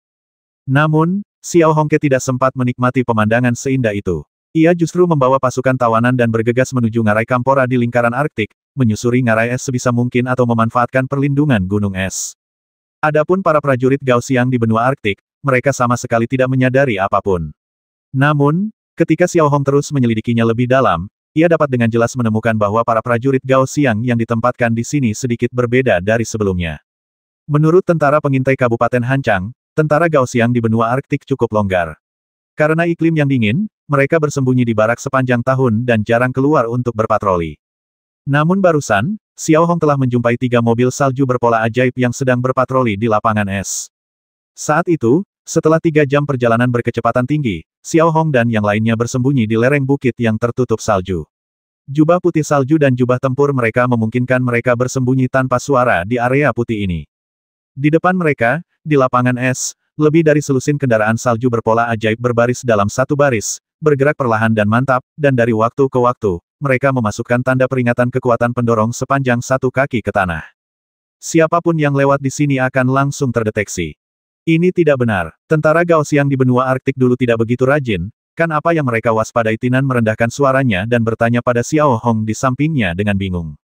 Namun, Xiao Hongke tidak sempat menikmati pemandangan seindah itu. Ia justru membawa pasukan tawanan dan bergegas menuju ngarai Kampora di lingkaran Arktik, menyusuri ngarai es sebisa mungkin atau memanfaatkan perlindungan gunung es. Adapun para prajurit Gaoxiang di benua Arktik, mereka sama sekali tidak menyadari apapun. Namun, ketika Xiao Hong terus menyelidikinya lebih dalam, ia dapat dengan jelas menemukan bahwa para prajurit Gaoxiang yang ditempatkan di sini sedikit berbeda dari sebelumnya. Menurut tentara pengintai Kabupaten Hancang, tentara Gaoxiang di benua Arktik cukup longgar. Karena iklim yang dingin, mereka bersembunyi di barak sepanjang tahun dan jarang keluar untuk berpatroli. Namun barusan, Xiao Hong telah menjumpai 3 mobil salju berpola ajaib yang sedang berpatroli di lapangan es. Saat itu, setelah 3 jam perjalanan berkecepatan tinggi, Xiao Hong dan yang lainnya bersembunyi di lereng bukit yang tertutup salju. Jubah putih salju dan jubah tempur mereka memungkinkan mereka bersembunyi tanpa suara di area putih ini. Di depan mereka, di lapangan es, lebih dari selusin kendaraan salju berpola ajaib berbaris dalam satu baris, bergerak perlahan dan mantap, dan dari waktu ke waktu, mereka memasukkan tanda peringatan kekuatan pendorong sepanjang 1 kaki ke tanah. Siapapun yang lewat di sini akan langsung terdeteksi. Ini tidak benar. Tentara Gaoxiang di benua Arktik dulu tidak begitu rajin, kan apa yang mereka waspadai? Tinan merendahkan suaranya dan bertanya pada Xiao Hong di sampingnya dengan bingung.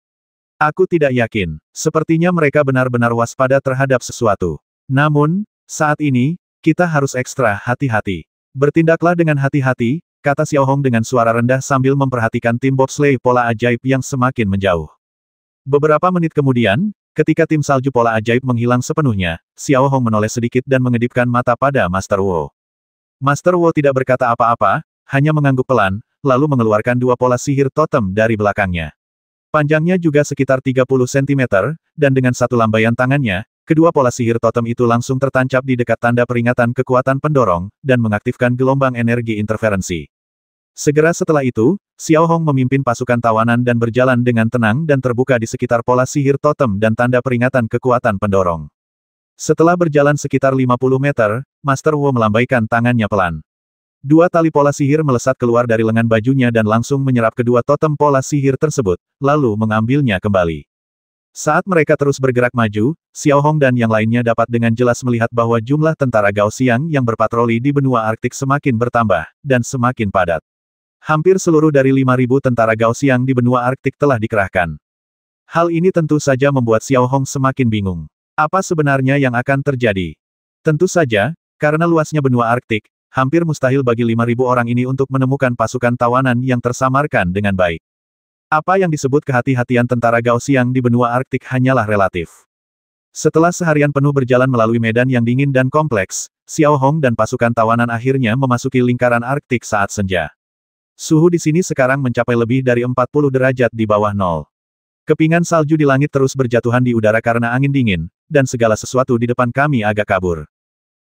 Aku tidak yakin. Sepertinya mereka benar-benar waspada terhadap sesuatu. Namun, saat ini, kita harus ekstra hati-hati. Bertindaklah dengan hati-hati, kata Xiao Hong dengan suara rendah sambil memperhatikan tim bobsleigh pola ajaib yang semakin menjauh. Beberapa menit kemudian, ketika tim salju pola ajaib menghilang sepenuhnya, Xiao Hong menoleh sedikit dan mengedipkan mata pada Master Wu. Master Wu tidak berkata apa-apa, hanya mengangguk pelan, lalu mengeluarkan 2 pola sihir totem dari belakangnya. Panjangnya juga sekitar 30 cm, dan dengan satu lambaian tangannya, kedua pola sihir totem itu langsung tertancap di dekat tanda peringatan kekuatan pendorong, dan mengaktifkan gelombang energi interferensi. Segera setelah itu, Xiao Hong memimpin pasukan tawanan dan berjalan dengan tenang dan terbuka di sekitar pola sihir totem dan tanda peringatan kekuatan pendorong. Setelah berjalan sekitar 50 meter, Master Wu melambaikan tangannya pelan. 2 tali pola sihir melesat keluar dari lengan bajunya dan langsung menyerap kedua totem pola sihir tersebut, lalu mengambilnya kembali. Saat mereka terus bergerak maju, Xiao Hong dan yang lainnya dapat dengan jelas melihat bahwa jumlah tentara Gaoxiang yang berpatroli di benua Arktik semakin bertambah, dan semakin padat. Hampir seluruh dari 5.000 tentara Gaoxiang di benua Arktik telah dikerahkan. Hal ini tentu saja membuat Xiao Hong semakin bingung. Apa sebenarnya yang akan terjadi? Tentu saja, karena luasnya benua Arktik, hampir mustahil bagi 5.000 orang ini untuk menemukan pasukan tawanan yang tersamarkan dengan baik. Apa yang disebut kehati-hatian tentara Gaoxiang di benua Arktik hanyalah relatif. Setelah seharian penuh berjalan melalui medan yang dingin dan kompleks, Xiao Hong dan pasukan tawanan akhirnya memasuki lingkaran Arktik saat senja. Suhu di sini sekarang mencapai lebih dari 40 derajat di bawah nol. Kepingan salju di langit terus berjatuhan di udara karena angin dingin, dan segala sesuatu di depan kami agak kabur.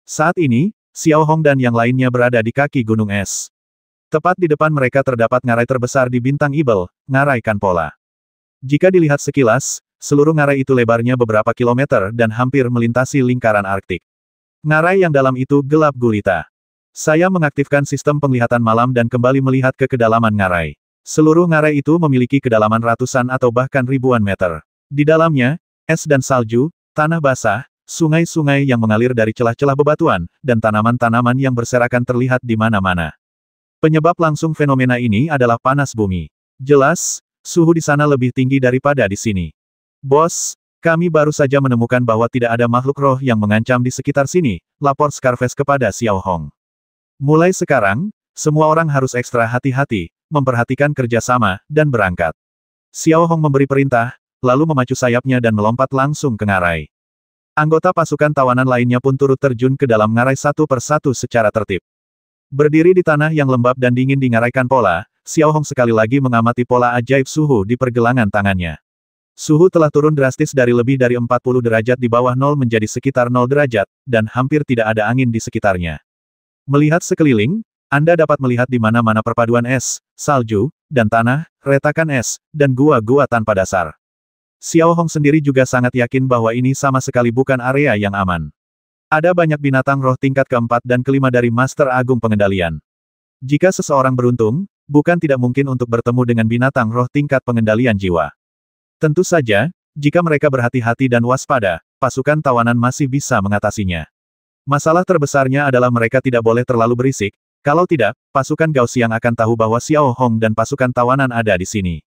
Saat ini, Xiao Hong dan yang lainnya berada di kaki gunung es. Tepat di depan mereka terdapat ngarai terbesar di bintang Ibel, ngarai Kanpola. Jika dilihat sekilas, seluruh ngarai itu lebarnya beberapa kilometer dan hampir melintasi lingkaran Arktik. Ngarai yang dalam itu gelap gulita. Saya mengaktifkan sistem penglihatan malam dan kembali melihat ke kedalaman ngarai. Seluruh ngarai itu memiliki kedalaman ratusan atau bahkan ribuan meter. Di dalamnya, es dan salju, tanah basah, sungai-sungai yang mengalir dari celah-celah bebatuan, dan tanaman-tanaman yang berserakan terlihat di mana-mana. Penyebab langsung fenomena ini adalah panas bumi. Jelas, suhu di sana lebih tinggi daripada di sini. Bos, kami baru saja menemukan bahwa tidak ada makhluk roh yang mengancam di sekitar sini, lapor Scarface kepada Xiao Hong. Mulai sekarang, semua orang harus ekstra hati-hati, memperhatikan kerjasama, dan berangkat. Xiao Hong memberi perintah, lalu memacu sayapnya dan melompat langsung ke ngarai. Anggota pasukan tawanan lainnya pun turut terjun ke dalam ngarai satu persatu secara tertib. Berdiri di tanah yang lembab dan dingin di ngarai Kanpola, Xiao Hong sekali lagi mengamati pola ajaib suhu di pergelangan tangannya. Suhu telah turun drastis dari lebih dari 40 derajat di bawah nol menjadi sekitar 0 derajat, dan hampir tidak ada angin di sekitarnya. Melihat sekeliling, Anda dapat melihat di mana-mana perpaduan es, salju, dan tanah, retakan es, dan gua-gua tanpa dasar. Xiao Hong sendiri juga sangat yakin bahwa ini sama sekali bukan area yang aman. Ada banyak binatang roh tingkat keempat dan kelima dari Master Agung Pengendalian. Jika seseorang beruntung, bukan tidak mungkin untuk bertemu dengan binatang roh tingkat pengendalian jiwa. Tentu saja, jika mereka berhati-hati dan waspada, pasukan tawanan masih bisa mengatasinya. Masalah terbesarnya adalah mereka tidak boleh terlalu berisik, kalau tidak, pasukan Gao Xiang akan tahu bahwa Xiao Hong dan pasukan tawanan ada di sini.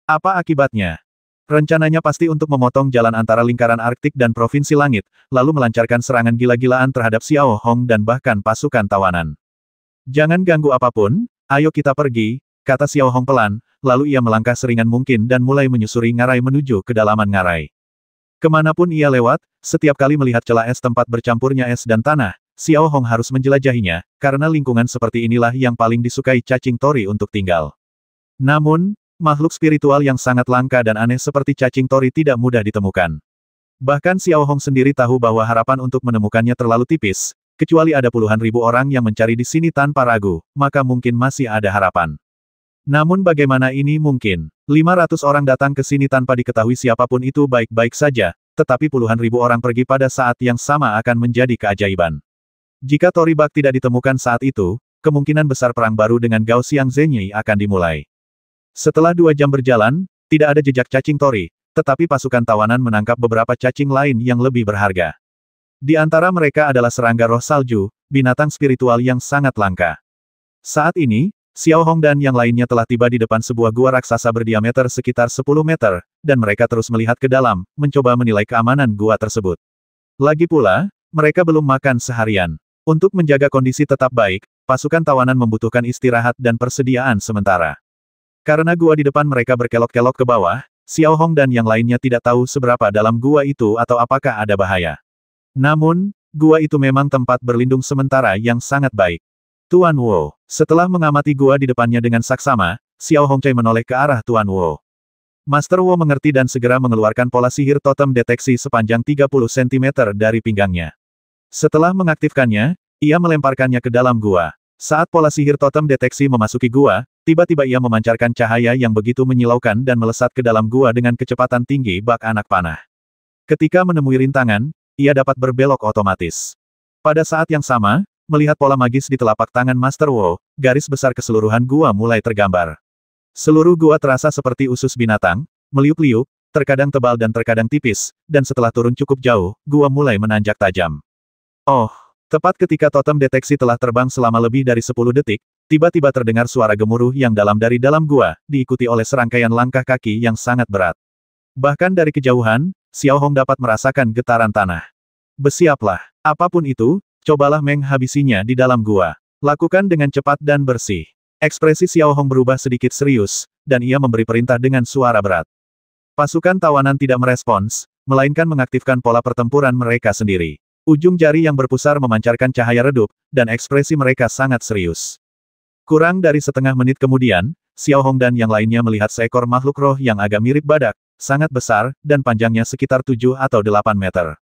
Apa akibatnya? Rencananya pasti untuk memotong jalan antara lingkaran Arktik dan Provinsi Langit, lalu melancarkan serangan gila-gilaan terhadap Xiao Hong dan bahkan pasukan tawanan. Jangan ganggu apapun, ayo kita pergi, kata Xiao Hong pelan, lalu ia melangkah seringan mungkin dan mulai menyusuri ngarai menuju kedalaman ngarai. Kemanapun ia lewat, setiap kali melihat celah es tempat bercampurnya es dan tanah, Xiao Hong harus menjelajahinya, karena lingkungan seperti inilah yang paling disukai cacing tori untuk tinggal. Namun, makhluk spiritual yang sangat langka dan aneh seperti cacing tori tidak mudah ditemukan. Bahkan Xiao Hong sendiri tahu bahwa harapan untuk menemukannya terlalu tipis, kecuali ada puluhan ribu orang yang mencari di sini tanpa ragu, maka mungkin masih ada harapan. Namun bagaimana ini mungkin? 500 orang datang ke sini tanpa diketahui siapapun itu baik-baik saja, tetapi puluhan ribu orang pergi pada saat yang sama akan menjadi keajaiban. Jika Tori Bak tidak ditemukan saat itu, kemungkinan besar perang baru dengan Gao Xiang Zhenyi akan dimulai. Setelah 2 jam berjalan, tidak ada jejak cacing tori, tetapi pasukan tawanan menangkap beberapa cacing lain yang lebih berharga. Di antara mereka adalah serangga roh salju, binatang spiritual yang sangat langka. Saat ini, Xiao Hong dan yang lainnya telah tiba di depan sebuah gua raksasa berdiameter sekitar 10 meter, dan mereka terus melihat ke dalam, mencoba menilai keamanan gua tersebut. Lagi pula, mereka belum makan seharian. Untuk menjaga kondisi tetap baik, pasukan tawanan membutuhkan istirahat dan persediaan sementara. Karena gua di depan mereka berkelok-kelok ke bawah, Xiao Hong dan yang lainnya tidak tahu seberapa dalam gua itu atau apakah ada bahaya. Namun, gua itu memang tempat berlindung sementara yang sangat baik. Tuan Wu. Setelah mengamati gua di depannya dengan saksama, Xiao Hong Cai menoleh ke arah Tuan Wu. Master Wu mengerti dan segera mengeluarkan pola sihir totem deteksi sepanjang 30 cm dari pinggangnya. Setelah mengaktifkannya, ia melemparkannya ke dalam gua. Saat pola sihir totem deteksi memasuki gua, tiba-tiba ia memancarkan cahaya yang begitu menyilaukan dan melesat ke dalam gua dengan kecepatan tinggi bak anak panah. Ketika menemui rintangan, ia dapat berbelok otomatis. Pada saat yang sama, melihat pola magis di telapak tangan Master Wu, garis besar keseluruhan gua mulai tergambar. Seluruh gua terasa seperti usus binatang, meliuk-liuk, terkadang tebal dan terkadang tipis, dan setelah turun cukup jauh, gua mulai menanjak tajam. Oh! Tepat ketika totem deteksi telah terbang selama lebih dari 10 detik, tiba-tiba terdengar suara gemuruh yang dalam dari dalam gua, diikuti oleh serangkaian langkah kaki yang sangat berat. Bahkan dari kejauhan, Xiao Hong dapat merasakan getaran tanah. Bersiaplah. Apapun itu, cobalah menghabisinya di dalam gua. Lakukan dengan cepat dan bersih. Ekspresi Xiao Hong berubah sedikit serius, dan ia memberi perintah dengan suara berat. Pasukan tawanan tidak merespons, melainkan mengaktifkan pola pertempuran mereka sendiri. Ujung jari yang berpusar memancarkan cahaya redup, dan ekspresi mereka sangat serius. Kurang dari setengah menit kemudian, Xiao Hong dan yang lainnya melihat seekor makhluk roh yang agak mirip badak, sangat besar, dan panjangnya sekitar 7 atau 8 meter.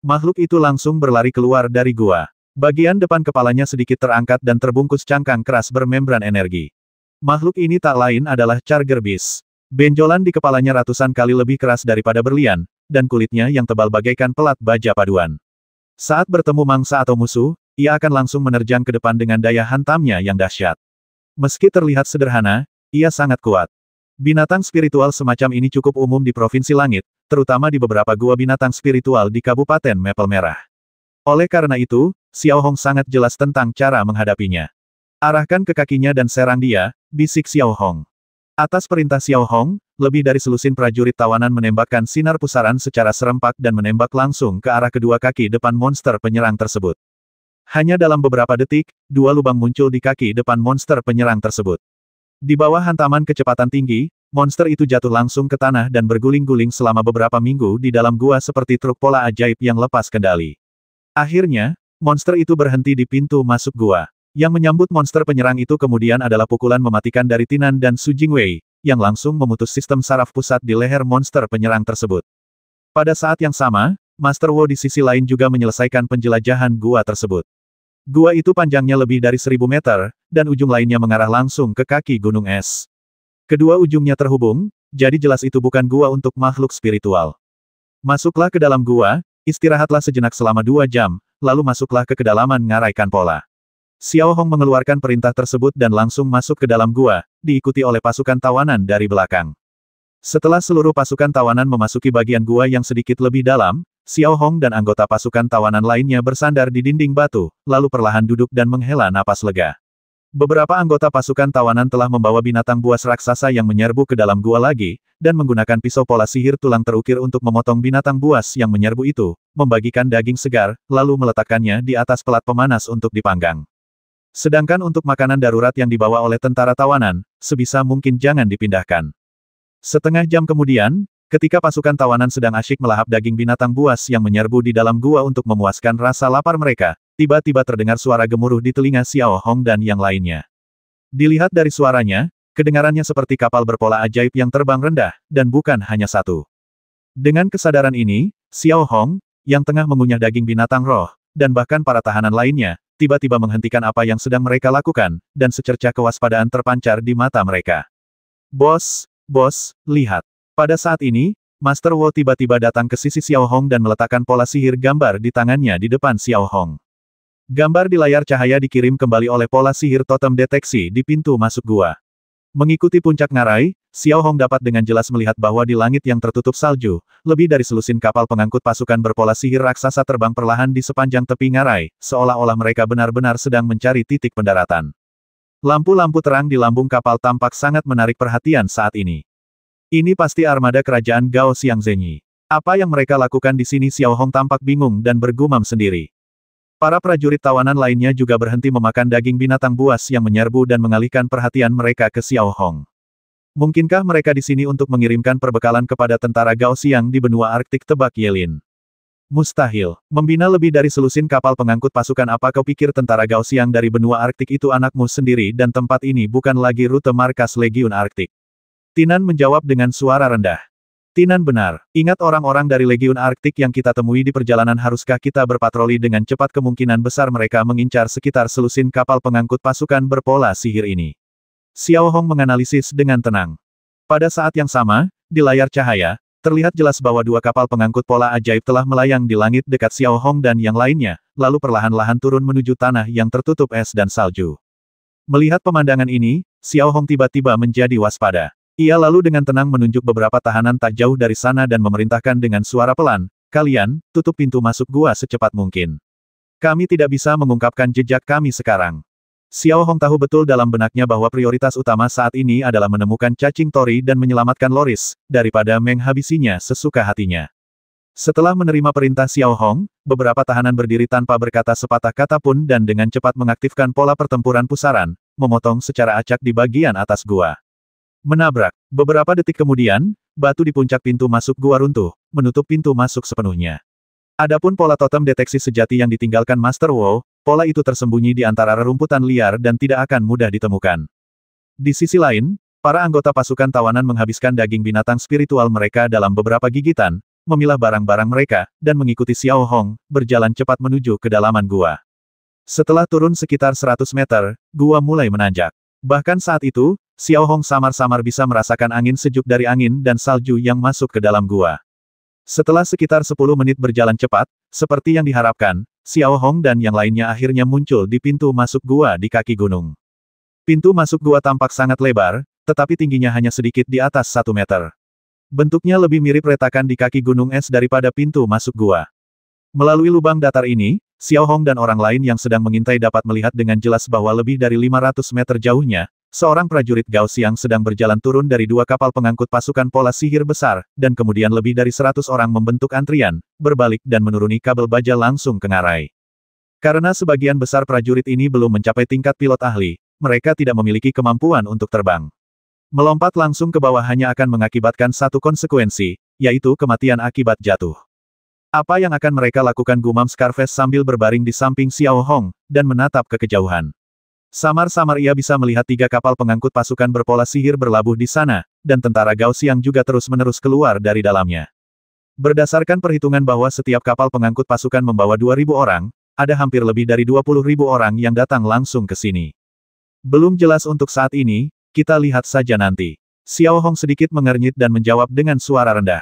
Makhluk itu langsung berlari keluar dari gua. Bagian depan kepalanya sedikit terangkat dan terbungkus cangkang keras bermembran energi. Makhluk ini tak lain adalah Charger Beast. Benjolan di kepalanya ratusan kali lebih keras daripada berlian, dan kulitnya yang tebal bagaikan pelat baja paduan. Saat bertemu mangsa atau musuh, ia akan langsung menerjang ke depan dengan daya hantamnya yang dahsyat. Meski terlihat sederhana, ia sangat kuat. Binatang spiritual semacam ini cukup umum di Provinsi Langit, terutama di beberapa gua binatang spiritual di Kabupaten Maple Merah. Oleh karena itu, Xiao Hong sangat jelas tentang cara menghadapinya. Arahkan ke kakinya dan serang dia, bisik Xiao Hong. Atas perintah Xiao Hong, lebih dari selusin prajurit tawanan menembakkan sinar pusaran secara serempak dan menembak langsung ke arah kedua kaki depan monster penyerang tersebut. Hanya dalam beberapa detik, dua lubang muncul di kaki depan monster penyerang tersebut. Di bawah hantaman kecepatan tinggi, monster itu jatuh langsung ke tanah dan berguling-guling selama beberapa minggu di dalam gua seperti truk pola ajaib yang lepas kendali. Akhirnya, monster itu berhenti di pintu masuk gua. Yang menyambut monster penyerang itu kemudian adalah pukulan mematikan dari Tinan dan Su Jingwei, yang langsung memutus sistem saraf pusat di leher monster penyerang tersebut. Pada saat yang sama, Master Wu di sisi lain juga menyelesaikan penjelajahan gua tersebut. Gua itu panjangnya lebih dari 1000 meter, dan ujung lainnya mengarah langsung ke kaki gunung es. Kedua ujungnya terhubung, jadi jelas itu bukan gua untuk makhluk spiritual. Masuklah ke dalam gua, istirahatlah sejenak selama 2 jam, lalu masuklah ke kedalaman ngaraikan pola. Xiao Hong mengeluarkan perintah tersebut dan langsung masuk ke dalam gua, diikuti oleh pasukan tawanan dari belakang. Setelah seluruh pasukan tawanan memasuki bagian gua yang sedikit lebih dalam, Xiao Hong dan anggota pasukan tawanan lainnya bersandar di dinding batu, lalu perlahan duduk dan menghela napas lega. Beberapa anggota pasukan tawanan telah membawa binatang buas raksasa yang menyerbu ke dalam gua lagi, dan menggunakan pisau pola sihir tulang terukir untuk memotong binatang buas yang menyerbu itu, membagikan daging segar, lalu meletakkannya di atas pelat pemanas untuk dipanggang. Sedangkan untuk makanan darurat yang dibawa oleh tentara tawanan, sebisa mungkin jangan dipindahkan. Setengah jam kemudian, ketika pasukan tawanan sedang asyik melahap daging binatang buas yang menyerbu di dalam gua untuk memuaskan rasa lapar mereka, tiba-tiba terdengar suara gemuruh di telinga Xiao Hong dan yang lainnya. Dilihat dari suaranya, kedengarannya seperti kapal berpola ajaib yang terbang rendah, dan bukan hanya satu. Dengan kesadaran ini, Xiao Hong, yang tengah mengunyah daging binatang roh, dan bahkan para tahanan lainnya, tiba-tiba menghentikan apa yang sedang mereka lakukan, dan secercah kewaspadaan terpancar di mata mereka. Bos, lihat. Pada saat ini, Master Wu tiba-tiba datang ke sisi Xiao Hong dan meletakkan pola sihir gambar di tangannya di depan Xiao Hong. Gambar di layar cahaya dikirim kembali oleh pola sihir totem deteksi di pintu masuk gua. Mengikuti puncak ngarai, Xiao Hong dapat dengan jelas melihat bahwa di langit yang tertutup salju, lebih dari selusin kapal pengangkut pasukan berpola sihir raksasa terbang perlahan di sepanjang tepi ngarai, seolah-olah mereka benar-benar sedang mencari titik pendaratan. Lampu-lampu terang di lambung kapal tampak sangat menarik perhatian saat ini. Ini pasti armada kerajaan Gao Xiangzenyi. Apa yang mereka lakukan di sini? Xiao Hong tampak bingung dan bergumam sendiri. Para prajurit tawanan lainnya juga berhenti memakan daging binatang buas yang menyerbu dan mengalihkan perhatian mereka ke Xiao Hong. Mungkinkah mereka di sini untuk mengirimkan perbekalan kepada tentara Gao Xiang di benua Arktik? Tebak Yelin. Mustahil. Membina lebih dari selusin kapal pengangkut pasukan. Apa kau pikir tentara Gao Xiang dari benua Arktik itu anakmu sendiri dan tempat ini bukan lagi rute markas Legiun Arktik? Tinan menjawab dengan suara rendah. Tinan benar. Ingat orang-orang dari Legiun Arktik yang kita temui di perjalanan. Haruskah kita berpatroli dengan cepat? Kemungkinan besar mereka mengincar sekitar selusin kapal pengangkut pasukan berpola sihir ini. Xiao Hong menganalisis dengan tenang. Pada saat yang sama, di layar cahaya, terlihat jelas bahwa 2 kapal pengangkut pola ajaib telah melayang di langit dekat Xiao Hong dan yang lainnya, lalu perlahan-lahan turun menuju tanah yang tertutup es dan salju. Melihat pemandangan ini, Xiao Hong tiba-tiba menjadi waspada. Ia lalu dengan tenang menunjuk beberapa tahanan tak jauh dari sana dan memerintahkan dengan suara pelan, "Kalian, tutup pintu masuk gua secepat mungkin. Kami tidak bisa mengungkapkan jejak kami sekarang." Xiao Hong tahu betul dalam benaknya bahwa prioritas utama saat ini adalah menemukan cacing tori dan menyelamatkan Loris, daripada menghabisinya sesuka hatinya. Setelah menerima perintah Xiao Hong, beberapa tahanan berdiri tanpa berkata sepatah kata pun dan dengan cepat mengaktifkan pola pertempuran pusaran, memotong secara acak di bagian atas gua. Menabrak. Beberapa detik kemudian, batu di puncak pintu masuk gua runtuh, menutup pintu masuk sepenuhnya. Adapun pola totem deteksi sejati yang ditinggalkan Master Wu, pola itu tersembunyi di antara rerumputan liar dan tidak akan mudah ditemukan. Di sisi lain, para anggota pasukan tawanan menghabiskan daging binatang spiritual mereka dalam beberapa gigitan, memilah barang-barang mereka, dan mengikuti Xiao Hong, berjalan cepat menuju kedalaman gua. Setelah turun sekitar 100 meter, gua mulai menanjak. Bahkan saat itu, Xiao Hong samar-samar bisa merasakan angin sejuk dari angin dan salju yang masuk ke dalam gua. Setelah sekitar 10 menit berjalan cepat, seperti yang diharapkan, Xiao Hong dan yang lainnya akhirnya muncul di pintu masuk gua di kaki gunung. Pintu masuk gua tampak sangat lebar, tetapi tingginya hanya sedikit di atas 1 meter. Bentuknya lebih mirip retakan di kaki gunung es daripada pintu masuk gua. Melalui lubang datar ini, Xiao Hong dan orang lain yang sedang mengintai dapat melihat dengan jelas bahwa lebih dari 500 meter jauhnya, seorang prajurit Gao Xiang sedang berjalan turun dari 2 kapal pengangkut pasukan pola sihir besar, dan kemudian lebih dari 100 orang membentuk antrian, berbalik dan menuruni kabel baja langsung ke ngarai. Karena sebagian besar prajurit ini belum mencapai tingkat pilot ahli, mereka tidak memiliki kemampuan untuk terbang. Melompat langsung ke bawah hanya akan mengakibatkan satu konsekuensi, yaitu kematian akibat jatuh. Apa yang akan mereka lakukan, gumam Scarface sambil berbaring di samping Xiao Hong, dan menatap ke kejauhan. Samar-samar ia bisa melihat 3 kapal pengangkut pasukan berpola sihir berlabuh di sana, dan tentara Gao Xiang juga terus-menerus keluar dari dalamnya. Berdasarkan perhitungan bahwa setiap kapal pengangkut pasukan membawa 2.000 orang, ada hampir lebih dari 20.000 orang yang datang langsung ke sini. Belum jelas untuk saat ini, kita lihat saja nanti. Xiao Hong sedikit mengernyit dan menjawab dengan suara rendah.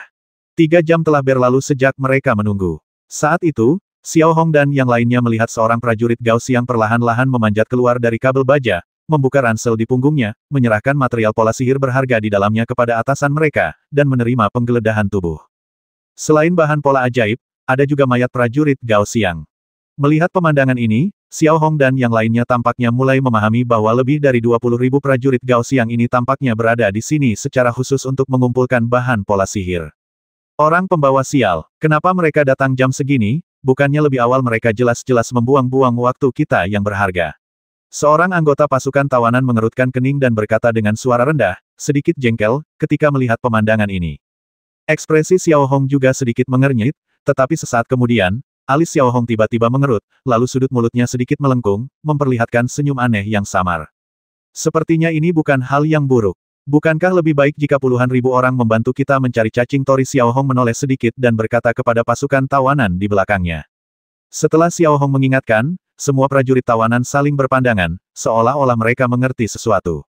3 jam telah berlalu sejak mereka menunggu. Saat itu, Xiao Hong dan yang lainnya melihat seorang prajurit Gao Xiang perlahan-lahan memanjat keluar dari kabel baja, membuka ransel di punggungnya, menyerahkan material pola sihir berharga di dalamnya kepada atasan mereka, dan menerima penggeledahan tubuh. Selain bahan pola ajaib, ada juga mayat prajurit Gao Xiang. Melihat pemandangan ini, Xiao Hong dan yang lainnya tampaknya mulai memahami bahwa lebih dari 20.000 prajurit Gao Xiang ini tampaknya berada di sini secara khusus untuk mengumpulkan bahan pola sihir. Orang pembawa sial, kenapa mereka datang jam segini? Bukannya lebih awal mereka jelas-jelas membuang-buang waktu kita yang berharga. Seorang anggota pasukan tawanan mengerutkan kening dan berkata dengan suara rendah, sedikit jengkel, ketika melihat pemandangan ini. Ekspresi Xiao Hong juga sedikit mengernyit, tetapi sesaat kemudian, alis Xiao Hong tiba-tiba mengerut, lalu sudut mulutnya sedikit melengkung, memperlihatkan senyum aneh yang samar. Sepertinya ini bukan hal yang buruk. Bukankah lebih baik jika puluhan ribu orang membantu kita mencari cacing tori? Xiao Hong menoleh sedikit dan berkata kepada pasukan tawanan di belakangnya. Setelah Xiao Hong mengingatkan, semua prajurit tawanan saling berpandangan, seolah-olah mereka mengerti sesuatu.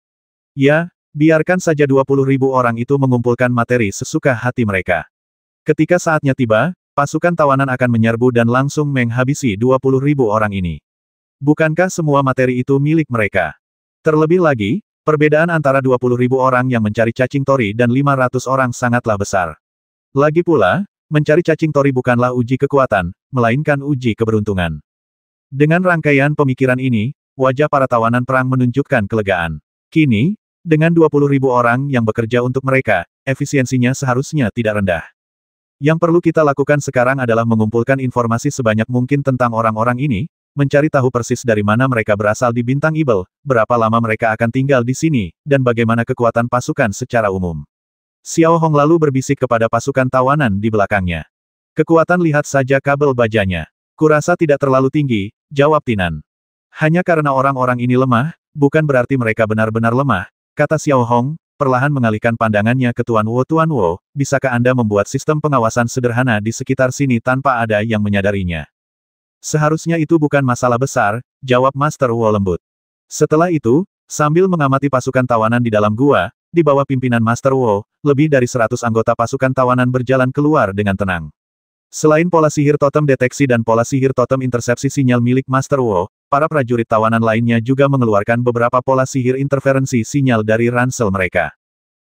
Ya, biarkan saja 20.000 orang itu mengumpulkan materi sesuka hati mereka. Ketika saatnya tiba, pasukan tawanan akan menyerbu dan langsung menghabisi 20.000 orang ini. Bukankah semua materi itu milik mereka? Terlebih lagi, perbedaan antara 20.000 orang yang mencari cacing tori dan 500 orang sangatlah besar. Lagi pula, mencari cacing tori bukanlah uji kekuatan, melainkan uji keberuntungan. Dengan rangkaian pemikiran ini, wajah para tawanan perang menunjukkan kelegaan. Kini, dengan 20.000 orang yang bekerja untuk mereka, efisiensinya seharusnya tidak rendah. Yang perlu kita lakukan sekarang adalah mengumpulkan informasi sebanyak mungkin tentang orang-orang ini, mencari tahu persis dari mana mereka berasal di Bintang Ibel, berapa lama mereka akan tinggal di sini, dan bagaimana kekuatan pasukan secara umum. Xiao Hong lalu berbisik kepada pasukan tawanan di belakangnya. Kekuatan, lihat saja kabel bajanya. Kurasa tidak terlalu tinggi, jawab Tinan. Hanya karena orang-orang ini lemah, bukan berarti mereka benar-benar lemah, kata Xiao Hong, perlahan mengalihkan pandangannya ke Tuan Wo. Tuan Wo, bisakah Anda membuat sistem pengawasan sederhana di sekitar sini tanpa ada yang menyadarinya? Seharusnya itu bukan masalah besar, jawab Master Wu lembut. Setelah itu, sambil mengamati pasukan tawanan di dalam gua, di bawah pimpinan Master Wu, lebih dari 100 anggota pasukan tawanan berjalan keluar dengan tenang. Selain pola sihir totem deteksi dan pola sihir totem intersepsi sinyal milik Master Wu, para prajurit tawanan lainnya juga mengeluarkan beberapa pola sihir interferensi sinyal dari ransel mereka.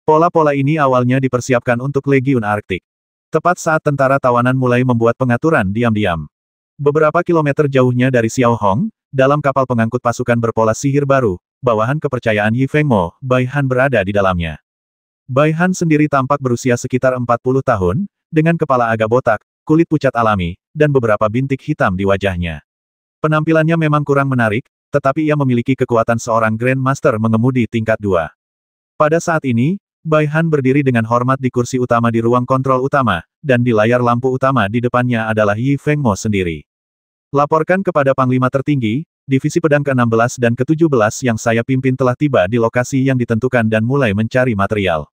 Pola-pola ini awalnya dipersiapkan untuk Legiun Arktik. Tepat saat tentara tawanan mulai membuat pengaturan diam-diam. Beberapa kilometer jauhnya dari Xiao Hong, dalam kapal pengangkut pasukan berpola sihir baru, bawahan kepercayaan Yi Fengmo, Bai Han berada di dalamnya. Bai Han sendiri tampak berusia sekitar 40 tahun, dengan kepala agak botak, kulit pucat alami, dan beberapa bintik hitam di wajahnya. Penampilannya memang kurang menarik, tetapi ia memiliki kekuatan seorang Grandmaster mengemudi tingkat 2. Pada saat ini, Bai Han berdiri dengan hormat di kursi utama di ruang kontrol utama, dan di layar lampu utama di depannya adalah Yi Fengmo sendiri. Laporkan kepada Panglima Tertinggi, Divisi Pedang ke-16 dan ke-17 yang saya pimpin telah tiba di lokasi yang ditentukan dan mulai mencari material.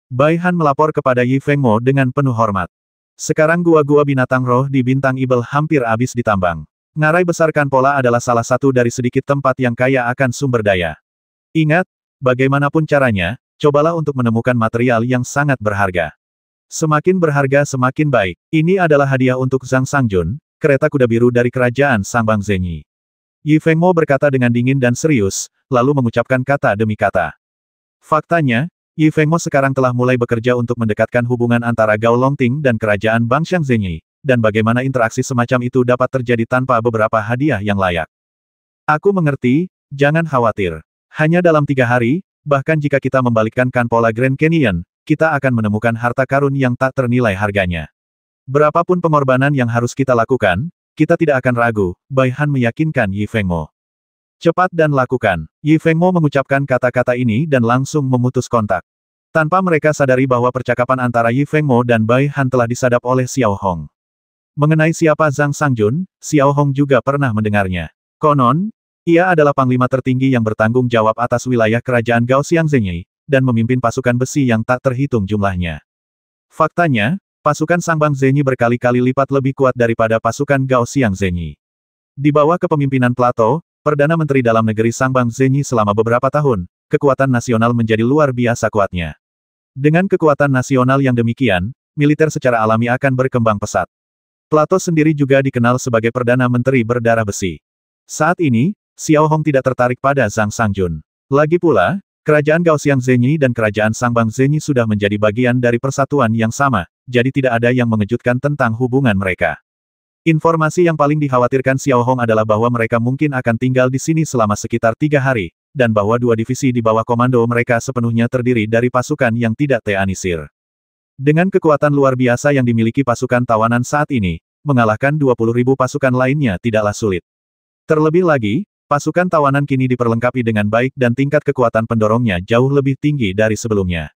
Bai Han melapor kepada Yi Fengmo dengan penuh hormat. Sekarang gua-gua binatang roh di Bintang Ibel hampir habis ditambang. Ngarai besar Kanpola adalah salah satu dari sedikit tempat yang kaya akan sumber daya. Ingat, bagaimanapun caranya, cobalah untuk menemukan material yang sangat berharga. Semakin berharga semakin baik. Ini adalah hadiah untuk Zhang Sangjun, kereta kuda biru dari kerajaan Sangbang Zenyi. Yi Fengmo berkata dengan dingin dan serius, lalu mengucapkan kata demi kata. Faktanya, Yi Fengmo sekarang telah mulai bekerja untuk mendekatkan hubungan antara Gao Longting dan kerajaan Bangshan Zenyi, dan bagaimana interaksi semacam itu dapat terjadi tanpa beberapa hadiah yang layak. Aku mengerti, jangan khawatir. Hanya dalam 3 hari, bahkan jika kita membalikkan Kanpola Grand Canyon, kita akan menemukan harta karun yang tak ternilai harganya. Berapapun pengorbanan yang harus kita lakukan, kita tidak akan ragu, Bai Han meyakinkan Yi Fengmo. Cepat dan lakukan. Yi Fengmo mengucapkan kata-kata ini dan langsung memutus kontak. Tanpa mereka sadari bahwa percakapan antara Yi Fengmo dan Bai Han telah disadap oleh Xiao Hong. Mengenai siapa Zhang Sangjun, Xiao Hong juga pernah mendengarnya. Konon, ia adalah panglima tertinggi yang bertanggung jawab atas wilayah kerajaan Gao Xiangzenyi, dan memimpin pasukan besi yang tak terhitung jumlahnya. Faktanya, pasukan Sangbang Zenyi berkali-kali lipat lebih kuat daripada pasukan Gao Xiangzenyi. Di bawah kepemimpinan Plato, Perdana Menteri Dalam Negeri Sangbang Zenyi selama beberapa tahun, kekuatan nasional menjadi luar biasa kuatnya. Dengan kekuatan nasional yang demikian, militer secara alami akan berkembang pesat. Plato sendiri juga dikenal sebagai Perdana Menteri berdarah besi. Saat ini, Xiao Hong tidak tertarik pada Zhang Sangjun. Lagi pula, kerajaan Gao Xiangzenyi dan kerajaan Sangbang Zenyi sudah menjadi bagian dari persatuan yang sama, jadi tidak ada yang mengejutkan tentang hubungan mereka. Informasi yang paling dikhawatirkan Xiao Hong adalah bahwa mereka mungkin akan tinggal di sini selama sekitar 3 hari, dan bahwa 2 divisi di bawah komando mereka sepenuhnya terdiri dari pasukan yang tidak teanisir. Dengan kekuatan luar biasa yang dimiliki pasukan tawanan saat ini, mengalahkan 20.000 pasukan lainnya tidaklah sulit. Terlebih lagi, pasukan tawanan kini diperlengkapi dengan baik dan tingkat kekuatan pendorongnya jauh lebih tinggi dari sebelumnya.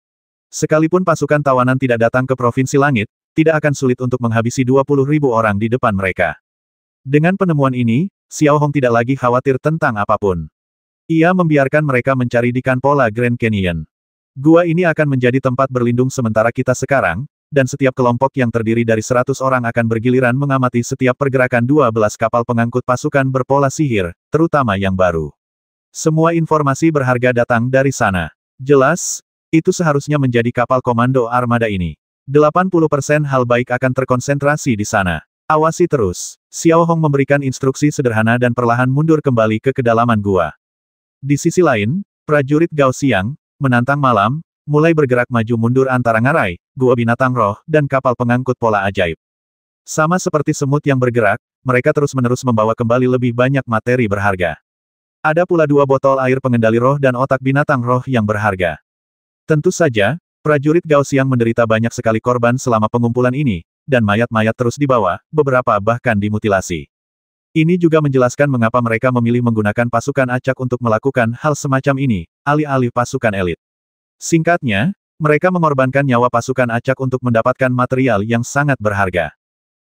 Sekalipun pasukan tawanan tidak datang ke Provinsi Langit, tidak akan sulit untuk menghabisi 20.000 orang di depan mereka. Dengan penemuan ini, Xiao Hong tidak lagi khawatir tentang apapun. Ia membiarkan mereka mencari di Kanpola Grand Canyon. Gua ini akan menjadi tempat berlindung sementara kita sekarang, dan setiap kelompok yang terdiri dari 100 orang akan bergiliran mengamati setiap pergerakan 12 kapal pengangkut pasukan berpola sihir, terutama yang baru. Semua informasi berharga datang dari sana. Jelas, itu seharusnya menjadi kapal komando armada ini. 80% hal baik akan terkonsentrasi di sana. Awasi terus. Xiao Hong memberikan instruksi sederhana dan perlahan mundur kembali ke kedalaman gua. Di sisi lain, prajurit Gao Xiang, menantang malam, mulai bergerak maju mundur antara ngarai, gua binatang roh, dan kapal pengangkut pola ajaib. Sama seperti semut yang bergerak, mereka terus-menerus membawa kembali lebih banyak materi berharga. Ada pula 2 botol air pengendali roh dan otak binatang roh yang berharga. Tentu saja, prajurit Gao Xiang menderita banyak sekali korban selama pengumpulan ini, dan mayat-mayat terus dibawa, beberapa bahkan dimutilasi. Ini juga menjelaskan mengapa mereka memilih menggunakan pasukan acak untuk melakukan hal semacam ini, alih-alih pasukan elit. Singkatnya, mereka mengorbankan nyawa pasukan acak untuk mendapatkan material yang sangat berharga.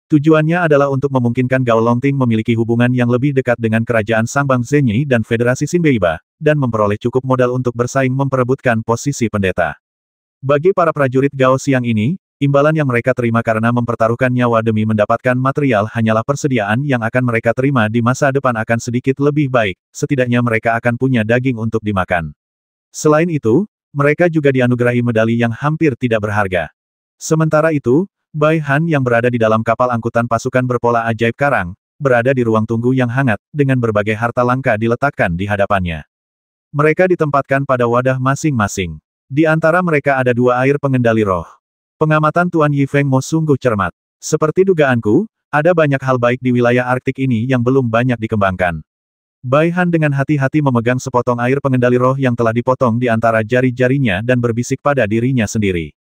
Tujuannya adalah untuk memungkinkan Gao Longting memiliki hubungan yang lebih dekat dengan kerajaan Sangbang Zenyi dan Federasi Xinbeiba, dan memperoleh cukup modal untuk bersaing memperebutkan posisi pendeta. Bagi para prajurit Gao Xiang ini, imbalan yang mereka terima karena mempertaruhkan nyawa demi mendapatkan material hanyalah persediaan yang akan mereka terima di masa depan akan sedikit lebih baik, setidaknya mereka akan punya daging untuk dimakan. Selain itu, mereka juga dianugerahi medali yang hampir tidak berharga. Sementara itu, Bai Han yang berada di dalam kapal angkutan pasukan berpola ajaib karang, berada di ruang tunggu yang hangat, dengan berbagai harta langka diletakkan di hadapannya. Mereka ditempatkan pada wadah masing-masing. Di antara mereka ada 2 air pengendali roh. Pengamatan Tuan Yi Fengmo sungguh cermat. Seperti dugaanku, ada banyak hal baik di wilayah Arktik ini yang belum banyak dikembangkan. Bai Han dengan hati-hati memegang sepotong air pengendali roh yang telah dipotong di antara jari-jarinya dan berbisik pada dirinya sendiri.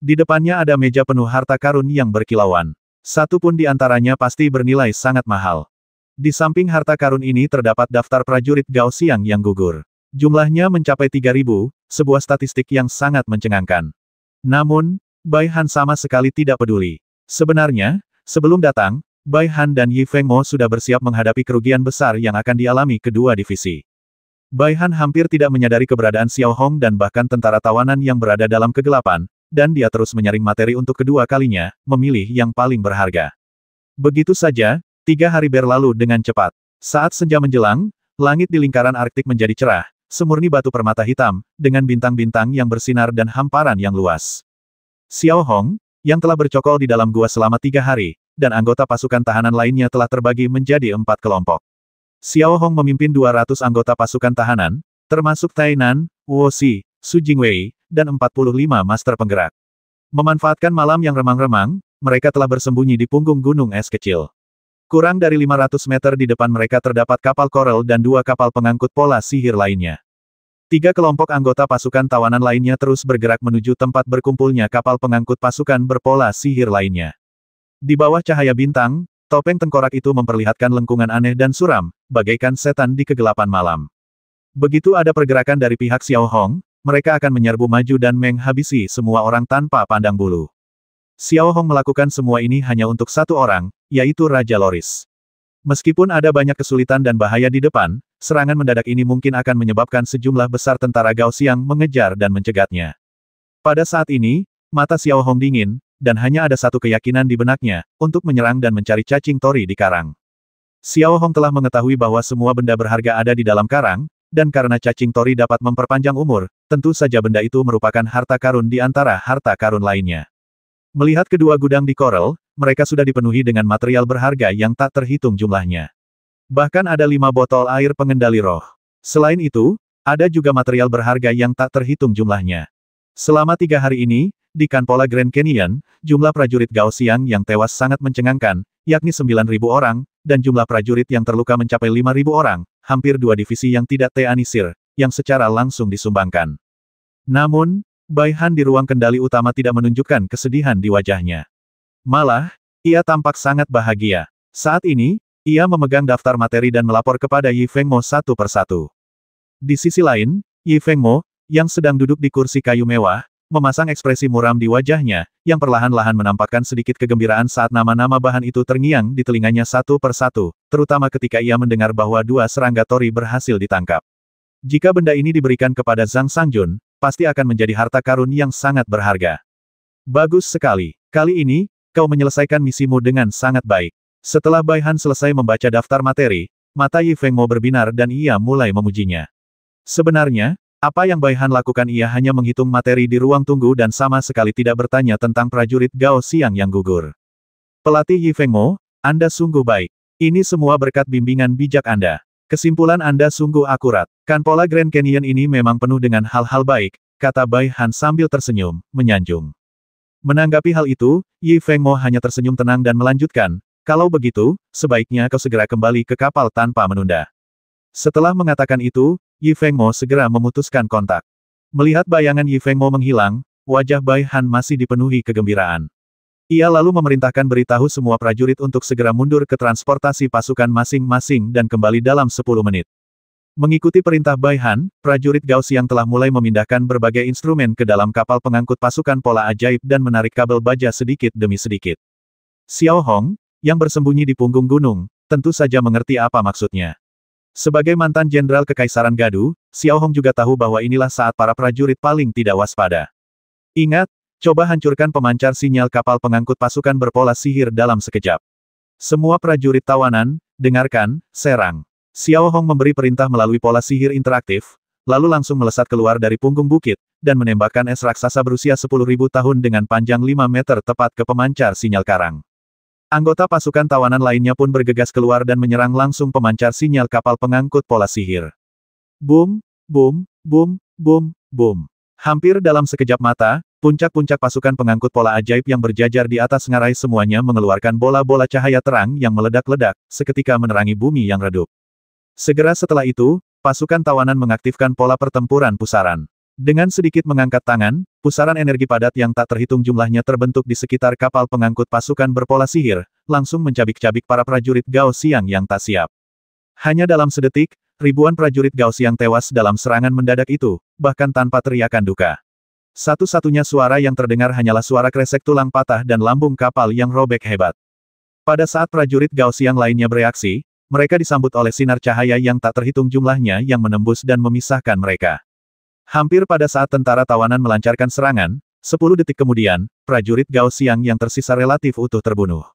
Di depannya ada meja penuh harta karun yang berkilauan. Satu pun di antaranya pasti bernilai sangat mahal. Di samping harta karun ini terdapat daftar prajurit Gao Xiang yang gugur. Jumlahnya mencapai 3.000, sebuah statistik yang sangat mencengangkan. Namun, Bai Han sama sekali tidak peduli. Sebenarnya, sebelum datang, Bai Han dan Yi Fengmo sudah bersiap menghadapi kerugian besar yang akan dialami kedua divisi. Bai Han hampir tidak menyadari keberadaan Xiao Hong dan bahkan tentara tawanan yang berada dalam kegelapan, dan dia terus menyaring materi untuk kedua kalinya, memilih yang paling berharga. Begitu saja, 3 hari berlalu dengan cepat. Saat senja menjelang, langit di lingkaran Arktik menjadi cerah, semurni batu permata hitam, dengan bintang-bintang yang bersinar dan hamparan yang luas. Xiao Hong, yang telah bercokol di dalam gua selama 3 hari, dan anggota pasukan tahanan lainnya telah terbagi menjadi 4 kelompok. Xiao Hong memimpin 200 anggota pasukan tahanan, termasuk Tainan, Wu Xi, Su Jingwei, dan 45 master penggerak. Memanfaatkan malam yang remang-remang, mereka telah bersembunyi di punggung gunung es kecil. Kurang dari 500 meter di depan mereka terdapat kapal Coral dan 2 kapal pengangkut pola sihir lainnya. 3 kelompok anggota pasukan tawanan lainnya terus bergerak menuju tempat berkumpulnya kapal pengangkut pasukan berpola sihir lainnya. Di bawah cahaya bintang, topeng tengkorak itu memperlihatkan lengkungan aneh dan suram, bagaikan setan di kegelapan malam. Begitu ada pergerakan dari pihak Xiao Hong, mereka akan menyerbu maju dan menghabisi semua orang tanpa pandang bulu. Xiao Hong melakukan semua ini hanya untuk satu orang, yaitu Raja Loris. Meskipun ada banyak kesulitan dan bahaya di depan, serangan mendadak ini mungkin akan menyebabkan sejumlah besar tentara Gao Xiang mengejar dan mencegatnya. Pada saat ini, mata Xiao Hong dingin, dan hanya ada satu keyakinan di benaknya, untuk menyerang dan mencari cacing tori di karang. Xiao Hong telah mengetahui bahwa semua benda berharga ada di dalam karang, dan karena cacing tori dapat memperpanjang umur, tentu saja benda itu merupakan harta karun di antara harta karun lainnya. Melihat kedua gudang di Coral, mereka sudah dipenuhi dengan material berharga yang tak terhitung jumlahnya. Bahkan ada 5 botol air pengendali roh. Selain itu, ada juga material berharga yang tak terhitung jumlahnya. Selama 3 hari ini, di Kanpola Grand Canyon, jumlah prajurit Gao Xiang yang tewas sangat mencengangkan, yakni 9.000 orang, dan jumlah prajurit yang terluka mencapai 5.000 orang, hampir 2 divisi yang tidak teanisir, yang secara langsung disumbangkan. Namun, Bai Han di ruang kendali utama tidak menunjukkan kesedihan di wajahnya. Malah, ia tampak sangat bahagia. Saat ini, ia memegang daftar materi dan melapor kepada Yi Fengmo satu persatu. Di sisi lain, Yi Fengmo, yang sedang duduk di kursi kayu mewah, memasang ekspresi muram di wajahnya, yang perlahan-lahan menampakkan sedikit kegembiraan saat nama-nama bahan itu terngiang di telinganya satu persatu, terutama ketika ia mendengar bahwa 2 serangga tori berhasil ditangkap. Jika benda ini diberikan kepada Zhang Sangjun, pasti akan menjadi harta karun yang sangat berharga. Bagus sekali. Kali ini, kau menyelesaikan misimu dengan sangat baik. Setelah Bai Han selesai membaca daftar materi, mata Yi Fengmo berbinar dan ia mulai memujinya. Sebenarnya, apa yang Bai Han lakukan ia hanya menghitung materi di ruang tunggu dan sama sekali tidak bertanya tentang prajurit Gao Xiang yang gugur. Pelatih Yi Fengmo, Anda sungguh baik. Ini semua berkat bimbingan bijak Anda. Kesimpulan Anda sungguh akurat. Kanpola Grand Canyon ini memang penuh dengan hal-hal baik, kata Bai Han sambil tersenyum, menyanjung. Menanggapi hal itu, Yi Fengmo hanya tersenyum tenang dan melanjutkan, kalau begitu, sebaiknya kau segera kembali ke kapal tanpa menunda. Setelah mengatakan itu, Yi Fengmo segera memutuskan kontak. Melihat bayangan Yi Fengmo menghilang, wajah Bai Han masih dipenuhi kegembiraan. Ia lalu memerintahkan beritahu semua prajurit untuk segera mundur ke transportasi pasukan masing-masing dan kembali dalam 10 menit. Mengikuti perintah Bai Han, prajurit Gao Xiang telah mulai memindahkan berbagai instrumen ke dalam kapal pengangkut pasukan pola ajaib dan menarik kabel baja sedikit demi sedikit. Xiao Hong, yang bersembunyi di punggung gunung, tentu saja mengerti apa maksudnya. Sebagai mantan jenderal Kekaisaran Gadu, Xiao Hong juga tahu bahwa inilah saat para prajurit paling tidak waspada. Ingat, coba hancurkan pemancar sinyal kapal pengangkut pasukan berpola sihir dalam sekejap. Semua prajurit tawanan, dengarkan, serang. Xiao Hong memberi perintah melalui pola sihir interaktif, lalu langsung melesat keluar dari punggung bukit, dan menembakkan es raksasa berusia 10.000 tahun dengan panjang 5 meter tepat ke pemancar sinyal karang. Anggota pasukan tawanan lainnya pun bergegas keluar dan menyerang langsung pemancar sinyal kapal pengangkut pola sihir. Boom, boom, boom, boom, boom. Hampir dalam sekejap mata, puncak-puncak pasukan pengangkut pola ajaib yang berjajar di atas ngarai semuanya mengeluarkan bola-bola cahaya terang yang meledak-ledak, seketika menerangi bumi yang redup. Segera setelah itu, pasukan tawanan mengaktifkan pola pertempuran pusaran. Dengan sedikit mengangkat tangan, pusaran energi padat yang tak terhitung jumlahnya terbentuk di sekitar kapal pengangkut pasukan berpola sihir, langsung mencabik-cabik para prajurit Gao Xiang yang tak siap. Hanya dalam sedetik, ribuan prajurit Gao Xiang tewas dalam serangan mendadak itu, bahkan tanpa teriakan duka. Satu-satunya suara yang terdengar hanyalah suara kresek tulang patah dan lambung kapal yang robek hebat. Pada saat prajurit Gao Xiang lainnya bereaksi, mereka disambut oleh sinar cahaya yang tak terhitung jumlahnya yang menembus dan memisahkan mereka. Hampir pada saat tentara tawanan melancarkan serangan, 10 detik kemudian, prajurit Gao Xiang yang tersisa relatif utuh terbunuh.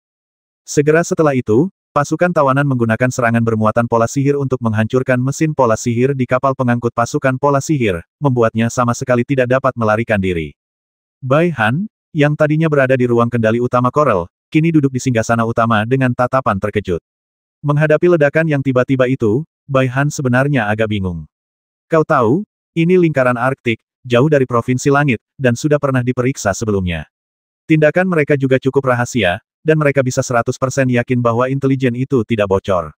Segera setelah itu, Pasukan tawanan menggunakan serangan bermuatan pola sihir untuk menghancurkan mesin pola sihir di kapal pengangkut pasukan pola sihir, membuatnya sama sekali tidak dapat melarikan diri. Bai Han, yang tadinya berada di ruang kendali utama Coral, kini duduk di singgasana utama dengan tatapan terkejut. Menghadapi ledakan yang tiba-tiba itu, Bai Han sebenarnya agak bingung. Kau tahu, ini lingkaran Arktik, jauh dari Provinsi Langit, dan sudah pernah diperiksa sebelumnya. Tindakan mereka juga cukup rahasia, dan mereka bisa 100% yakin bahwa intelijen itu tidak bocor.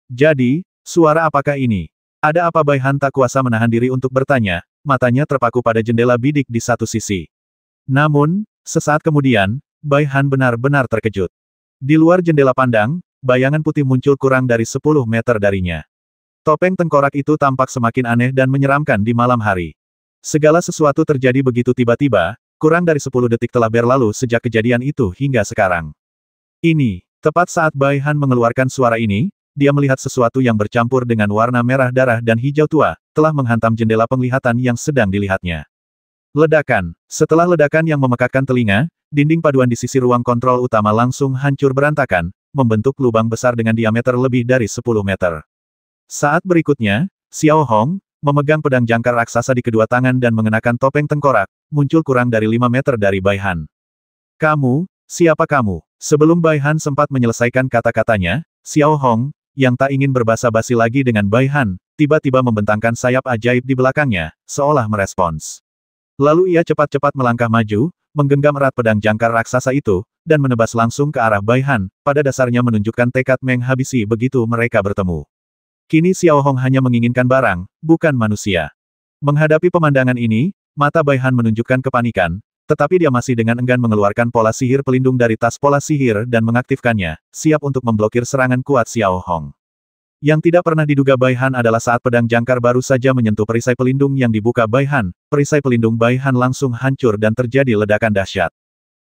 Jadi, suara apakah ini? Ada apa? Bai Han tak kuasa menahan diri untuk bertanya, matanya terpaku pada jendela bidik di satu sisi. Namun, sesaat kemudian, Bai Han benar-benar terkejut. Di luar jendela pandang, bayangan putih muncul kurang dari 10 meter darinya. Topeng tengkorak itu tampak semakin aneh dan menyeramkan di malam hari. Segala sesuatu terjadi begitu tiba-tiba, kurang dari 10 detik telah berlalu sejak kejadian itu hingga sekarang. Ini, tepat saat Bai Han mengeluarkan suara ini, dia melihat sesuatu yang bercampur dengan warna merah darah dan hijau tua, telah menghantam jendela penglihatan yang sedang dilihatnya. Ledakan. Setelah ledakan yang memekakkan telinga, dinding paduan di sisi ruang kontrol utama langsung hancur berantakan, membentuk lubang besar dengan diameter lebih dari 10 meter. Saat berikutnya, Xiao Hong, memegang pedang jangkar raksasa di kedua tangan dan mengenakan topeng tengkorak, muncul kurang dari 5 meter dari Bai Han. Kamu, siapa kamu? Sebelum Bai Han sempat menyelesaikan kata-katanya, Xiao Hong, yang tak ingin berbasa-basi lagi dengan Bai Han, tiba-tiba membentangkan sayap ajaib di belakangnya, seolah merespons. Lalu ia cepat-cepat melangkah maju, menggenggam erat pedang jangkar raksasa itu, dan menebas langsung ke arah Bai Han, pada dasarnya menunjukkan tekad menghabisi begitu mereka bertemu. Kini Xiao Hong hanya menginginkan barang, bukan manusia. Menghadapi pemandangan ini, mata Bai Han menunjukkan kepanikan, tetapi dia masih dengan enggan mengeluarkan pola sihir pelindung dari tas pola sihir dan mengaktifkannya, siap untuk memblokir serangan kuat Xiao Hong. Yang tidak pernah diduga Bai Han adalah saat pedang jangkar baru saja menyentuh perisai pelindung yang dibuka Bai Han, perisai pelindung Bai Han langsung hancur dan terjadi ledakan dahsyat.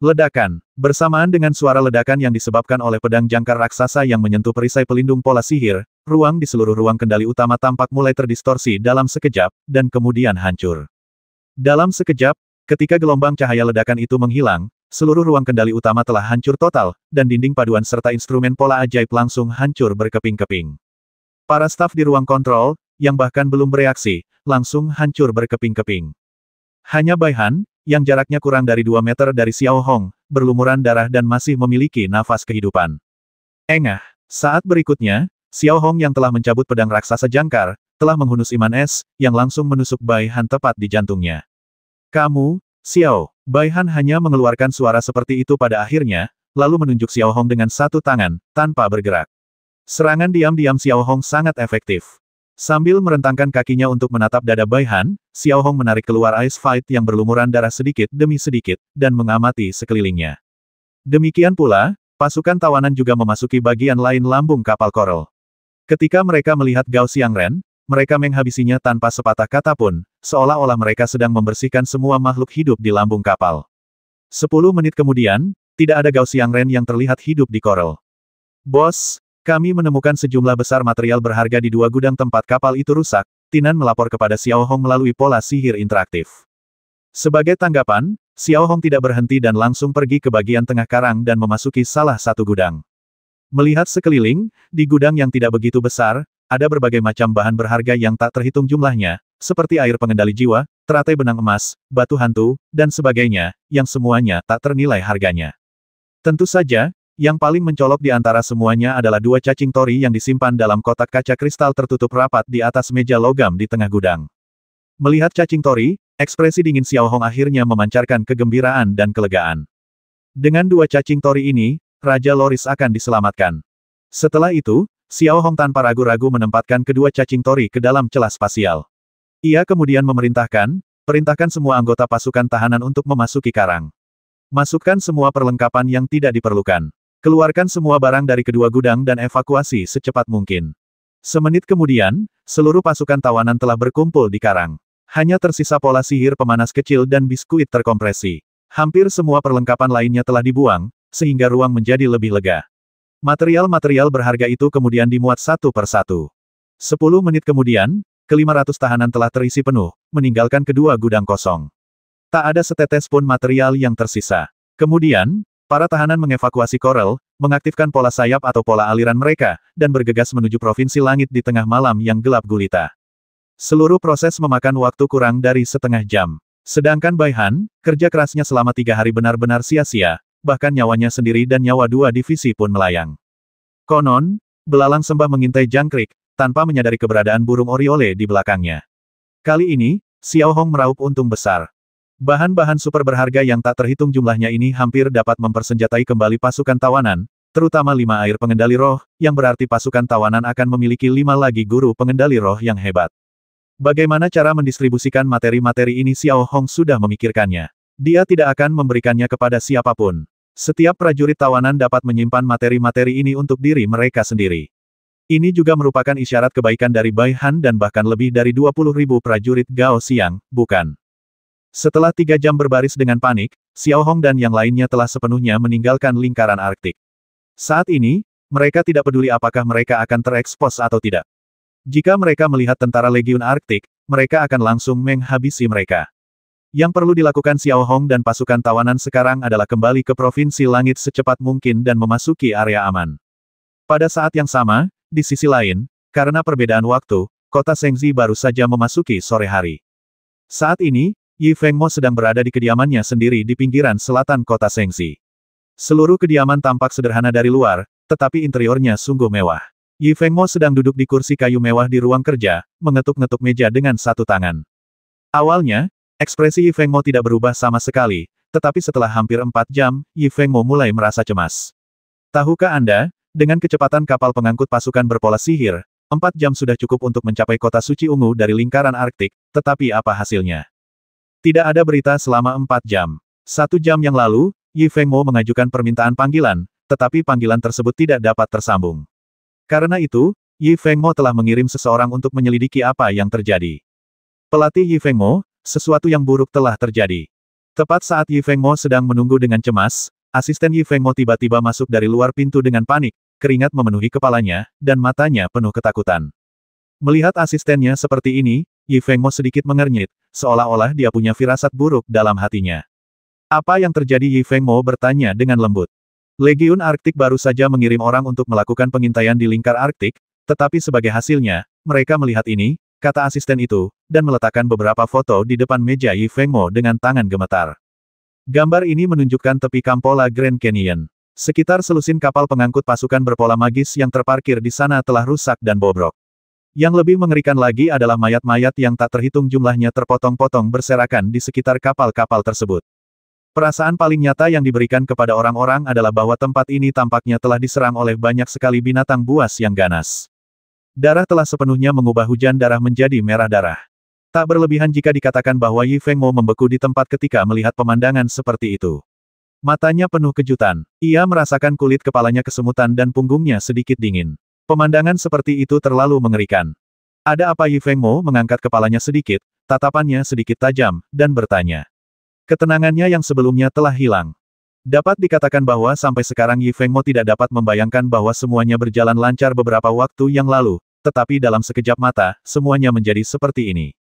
Ledakan. Bersamaan dengan suara ledakan yang disebabkan oleh pedang jangkar raksasa yang menyentuh perisai pelindung pola sihir, ruang di seluruh ruang kendali utama tampak mulai terdistorsi dalam sekejap, dan kemudian hancur. Dalam sekejap, ketika gelombang cahaya ledakan itu menghilang, seluruh ruang kendali utama telah hancur total, dan dinding paduan serta instrumen pola ajaib langsung hancur berkeping-keping. Para staf di ruang kontrol, yang bahkan belum bereaksi, langsung hancur berkeping-keping. Hanya Bai Han, yang jaraknya kurang dari 2 meter dari Xiao Hong, berlumuran darah dan masih memiliki nafas kehidupan. Engah. Saat berikutnya, Xiao Hong yang telah mencabut pedang raksasa jangkar, telah menghunus iman es, yang langsung menusuk Bai Han tepat di jantungnya. Kamu, Xiao. Bai Han hanya mengeluarkan suara seperti itu pada akhirnya, lalu menunjuk Xiao Hong dengan satu tangan, tanpa bergerak. Serangan diam-diam Xiao Hong sangat efektif. Sambil merentangkan kakinya untuk menatap dada Bai Han, Xiao Hong menarik keluar Ice Fight yang berlumuran darah sedikit demi sedikit, dan mengamati sekelilingnya. Demikian pula, pasukan tawanan juga memasuki bagian lain lambung kapal Coral. Ketika mereka melihat Gao Xiangren, mereka menghabisinya tanpa sepatah kata pun, seolah-olah mereka sedang membersihkan semua makhluk hidup di lambung kapal. 10 menit kemudian, tidak ada Gao Xiangren yang terlihat hidup di Coral. Bos, kami menemukan sejumlah besar material berharga di 2 gudang tempat kapal itu rusak, Tinan melapor kepada Xiao Hong melalui pola sihir interaktif. Sebagai tanggapan, Xiao Hong tidak berhenti dan langsung pergi ke bagian tengah karang dan memasuki salah satu gudang. Melihat sekeliling, di gudang yang tidak begitu besar, ada berbagai macam bahan berharga yang tak terhitung jumlahnya, seperti air pengendali jiwa, teratai benang emas, batu hantu, dan sebagainya, yang semuanya tak ternilai harganya. Tentu saja, yang paling mencolok di antara semuanya adalah 2 cacing tori yang disimpan dalam kotak kaca kristal tertutup rapat di atas meja logam di tengah gudang. Melihat cacing tori, ekspresi dingin Xiao Hong akhirnya memancarkan kegembiraan dan kelegaan. Dengan 2 cacing tori ini, Raja Loris akan diselamatkan. Setelah itu, Xiao Hong tanpa ragu-ragu menempatkan kedua cacing tori ke dalam celah spasial. Ia kemudian perintahkan semua anggota pasukan tahanan untuk memasuki karang. Masukkan semua perlengkapan yang tidak diperlukan. Keluarkan semua barang dari kedua gudang dan evakuasi secepat mungkin. Semenit kemudian, seluruh pasukan tawanan telah berkumpul di karang. Hanya tersisa pola sihir pemanas kecil dan biskuit terkompresi. Hampir semua perlengkapan lainnya telah dibuang, sehingga ruang menjadi lebih lega. Material-material berharga itu kemudian dimuat satu persatu. 10 menit kemudian, ke-500 tahanan telah terisi penuh, meninggalkan kedua gudang kosong. Tak ada setetes pun material yang tersisa. Kemudian, Para tahanan mengevakuasi Korel, mengaktifkan pola sayap atau pola aliran mereka, dan bergegas menuju provinsi langit di tengah malam yang gelap gulita. Seluruh proses memakan waktu kurang dari setengah jam. Sedangkan Bai Han, kerja kerasnya selama 3 hari benar-benar sia-sia, bahkan nyawanya sendiri dan nyawa 2 divisi pun melayang. Konon, belalang sembah mengintai jangkrik, tanpa menyadari keberadaan burung oriole di belakangnya. Kali ini, Xiao Hong meraup untung besar. Bahan-bahan super berharga yang tak terhitung jumlahnya ini hampir dapat mempersenjatai kembali pasukan tawanan, terutama 5 air pengendali roh, yang berarti pasukan tawanan akan memiliki 5 lagi guru pengendali roh yang hebat. Bagaimana cara mendistribusikan materi-materi ini Xiao Hong sudah memikirkannya. Dia tidak akan memberikannya kepada siapapun. Setiap prajurit tawanan dapat menyimpan materi-materi ini untuk diri mereka sendiri. Ini juga merupakan isyarat kebaikan dari Bai Han dan bahkan lebih dari 20.000 prajurit Gao Xiang, bukan? Setelah 3 jam berbaris dengan panik, Xiao Hong dan yang lainnya telah sepenuhnya meninggalkan lingkaran Arktik. Saat ini, mereka tidak peduli apakah mereka akan terekspos atau tidak. Jika mereka melihat tentara Legiun Arktik, mereka akan langsung menghabisi mereka. Yang perlu dilakukan Xiao Hong dan pasukan tawanan sekarang adalah kembali ke Provinsi Langit secepat mungkin dan memasuki area aman. Pada saat yang sama, di sisi lain, karena perbedaan waktu, kota Shengzi baru saja memasuki sore hari. Saat ini, Yi Fengmo sedang berada di kediamannya sendiri di pinggiran selatan kota Shengzi. Seluruh kediaman tampak sederhana dari luar, tetapi interiornya sungguh mewah. Yi Fengmo sedang duduk di kursi kayu mewah di ruang kerja, mengetuk-ngetuk meja dengan satu tangan. Awalnya, ekspresi Yi Fengmo tidak berubah sama sekali, tetapi setelah hampir 4 jam, Yi Fengmo mulai merasa cemas. Tahukah Anda, dengan kecepatan kapal pengangkut pasukan berpola sihir, 4 jam sudah cukup untuk mencapai kota suci ungu dari lingkaran Arktik, tetapi apa hasilnya? Tidak ada berita selama 4 jam. 1 jam yang lalu, Yi Fengmo mengajukan permintaan panggilan, tetapi panggilan tersebut tidak dapat tersambung. Karena itu, Yi Fengmo telah mengirim seseorang untuk menyelidiki apa yang terjadi. Pelatih Yi Fengmo, sesuatu yang buruk telah terjadi. Tepat saat Yi Fengmo sedang menunggu dengan cemas, asisten Yi Fengmo tiba-tiba masuk dari luar pintu dengan panik, keringat memenuhi kepalanya, dan matanya penuh ketakutan. Melihat asistennya seperti ini, Yi Fengmo sedikit mengernyit, seolah-olah dia punya firasat buruk dalam hatinya. Apa yang terjadi? Yi Fengmo bertanya dengan lembut. Legiun Arktik baru saja mengirim orang untuk melakukan pengintaian di lingkar Arktik, tetapi sebagai hasilnya, mereka melihat ini, kata asisten itu, dan meletakkan beberapa foto di depan meja Yi Fengmo dengan tangan gemetar. Gambar ini menunjukkan tepi Kampola Grand Canyon. Sekitar selusin kapal pengangkut pasukan berpola magis yang terparkir di sana telah rusak dan bobrok. Yang lebih mengerikan lagi adalah mayat-mayat yang tak terhitung jumlahnya terpotong-potong berserakan di sekitar kapal-kapal tersebut. Perasaan paling nyata yang diberikan kepada orang-orang adalah bahwa tempat ini tampaknya telah diserang oleh banyak sekali binatang buas yang ganas. Darah telah sepenuhnya mengubah hujan darah menjadi merah darah. Tak berlebihan jika dikatakan bahwa Yi Fengmo membeku di tempat ketika melihat pemandangan seperti itu. Matanya penuh kejutan. Ia merasakan kulit kepalanya kesemutan dan punggungnya sedikit dingin. Pemandangan seperti itu terlalu mengerikan. Ada apa? Yi Fengmo mengangkat kepalanya sedikit, tatapannya sedikit tajam, dan bertanya. Ketenangannya yang sebelumnya telah hilang. Dapat dikatakan bahwa sampai sekarang Yi Fengmo tidak dapat membayangkan bahwa semuanya berjalan lancar beberapa waktu yang lalu, tetapi dalam sekejap mata, semuanya menjadi seperti ini.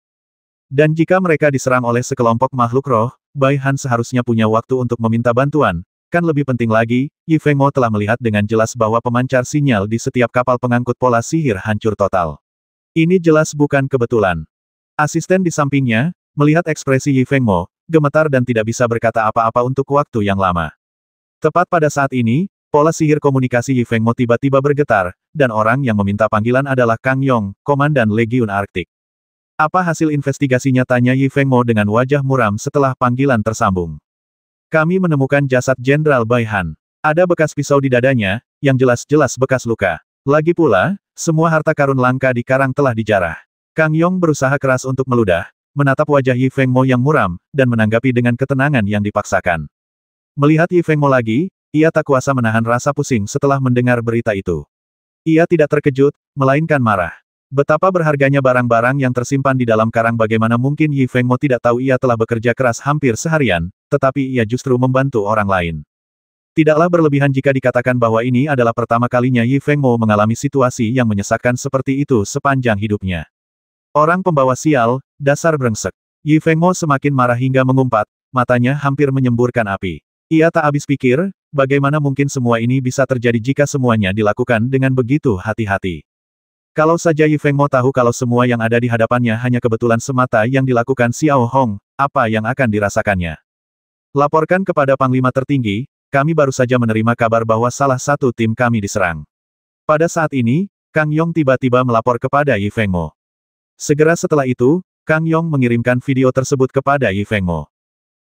Dan jika mereka diserang oleh sekelompok makhluk roh, Bai Han seharusnya punya waktu untuk meminta bantuan. Kan lebih penting lagi, Yi Fengmo telah melihat dengan jelas bahwa pemancar sinyal di setiap kapal pengangkut pola sihir hancur total. Ini jelas bukan kebetulan. Asisten di sampingnya, melihat ekspresi Yi Fengmo, gemetar dan tidak bisa berkata apa-apa untuk waktu yang lama. Tepat pada saat ini, pola sihir komunikasi Yi Fengmo tiba-tiba bergetar, dan orang yang meminta panggilan adalah Kang Yong, Komandan Legiun Arktik. Apa hasil investigasinya? Tanya Yi Fengmo dengan wajah muram setelah panggilan tersambung. Kami menemukan jasad Jenderal Bai Han. Ada bekas pisau di dadanya, yang jelas-jelas bekas luka. Lagi pula, semua harta karun langka di karang telah dijarah. Kang Yong berusaha keras untuk meludah, menatap wajah Yi Fengmo yang muram, dan menanggapi dengan ketenangan yang dipaksakan. Melihat Yi Fengmo lagi, ia tak kuasa menahan rasa pusing setelah mendengar berita itu. Ia tidak terkejut, melainkan marah. Betapa berharganya barang-barang yang tersimpan di dalam karang. Bagaimana mungkin Yi Fengmo tidak tahu ia telah bekerja keras hampir seharian, tetapi ia justru membantu orang lain. Tidaklah berlebihan jika dikatakan bahwa ini adalah pertama kalinya Yi Fengmo mengalami situasi yang menyesakkan seperti itu sepanjang hidupnya. Orang pembawa sial, dasar brengsek. Yi Fengmo semakin marah hingga mengumpat, matanya hampir menyemburkan api. Ia tak habis pikir, bagaimana mungkin semua ini bisa terjadi jika semuanya dilakukan dengan begitu hati-hati. Kalau saja Yi Fengmo tahu kalau semua yang ada di hadapannya hanya kebetulan semata yang dilakukan Xiao Hong, apa yang akan dirasakannya? Laporkan kepada Panglima tertinggi, kami baru saja menerima kabar bahwa salah satu tim kami diserang. Pada saat ini, Kang Yong tiba-tiba melapor kepada Yi Fengmo. Segera setelah itu, Kang Yong mengirimkan video tersebut kepada Yi Fengmo.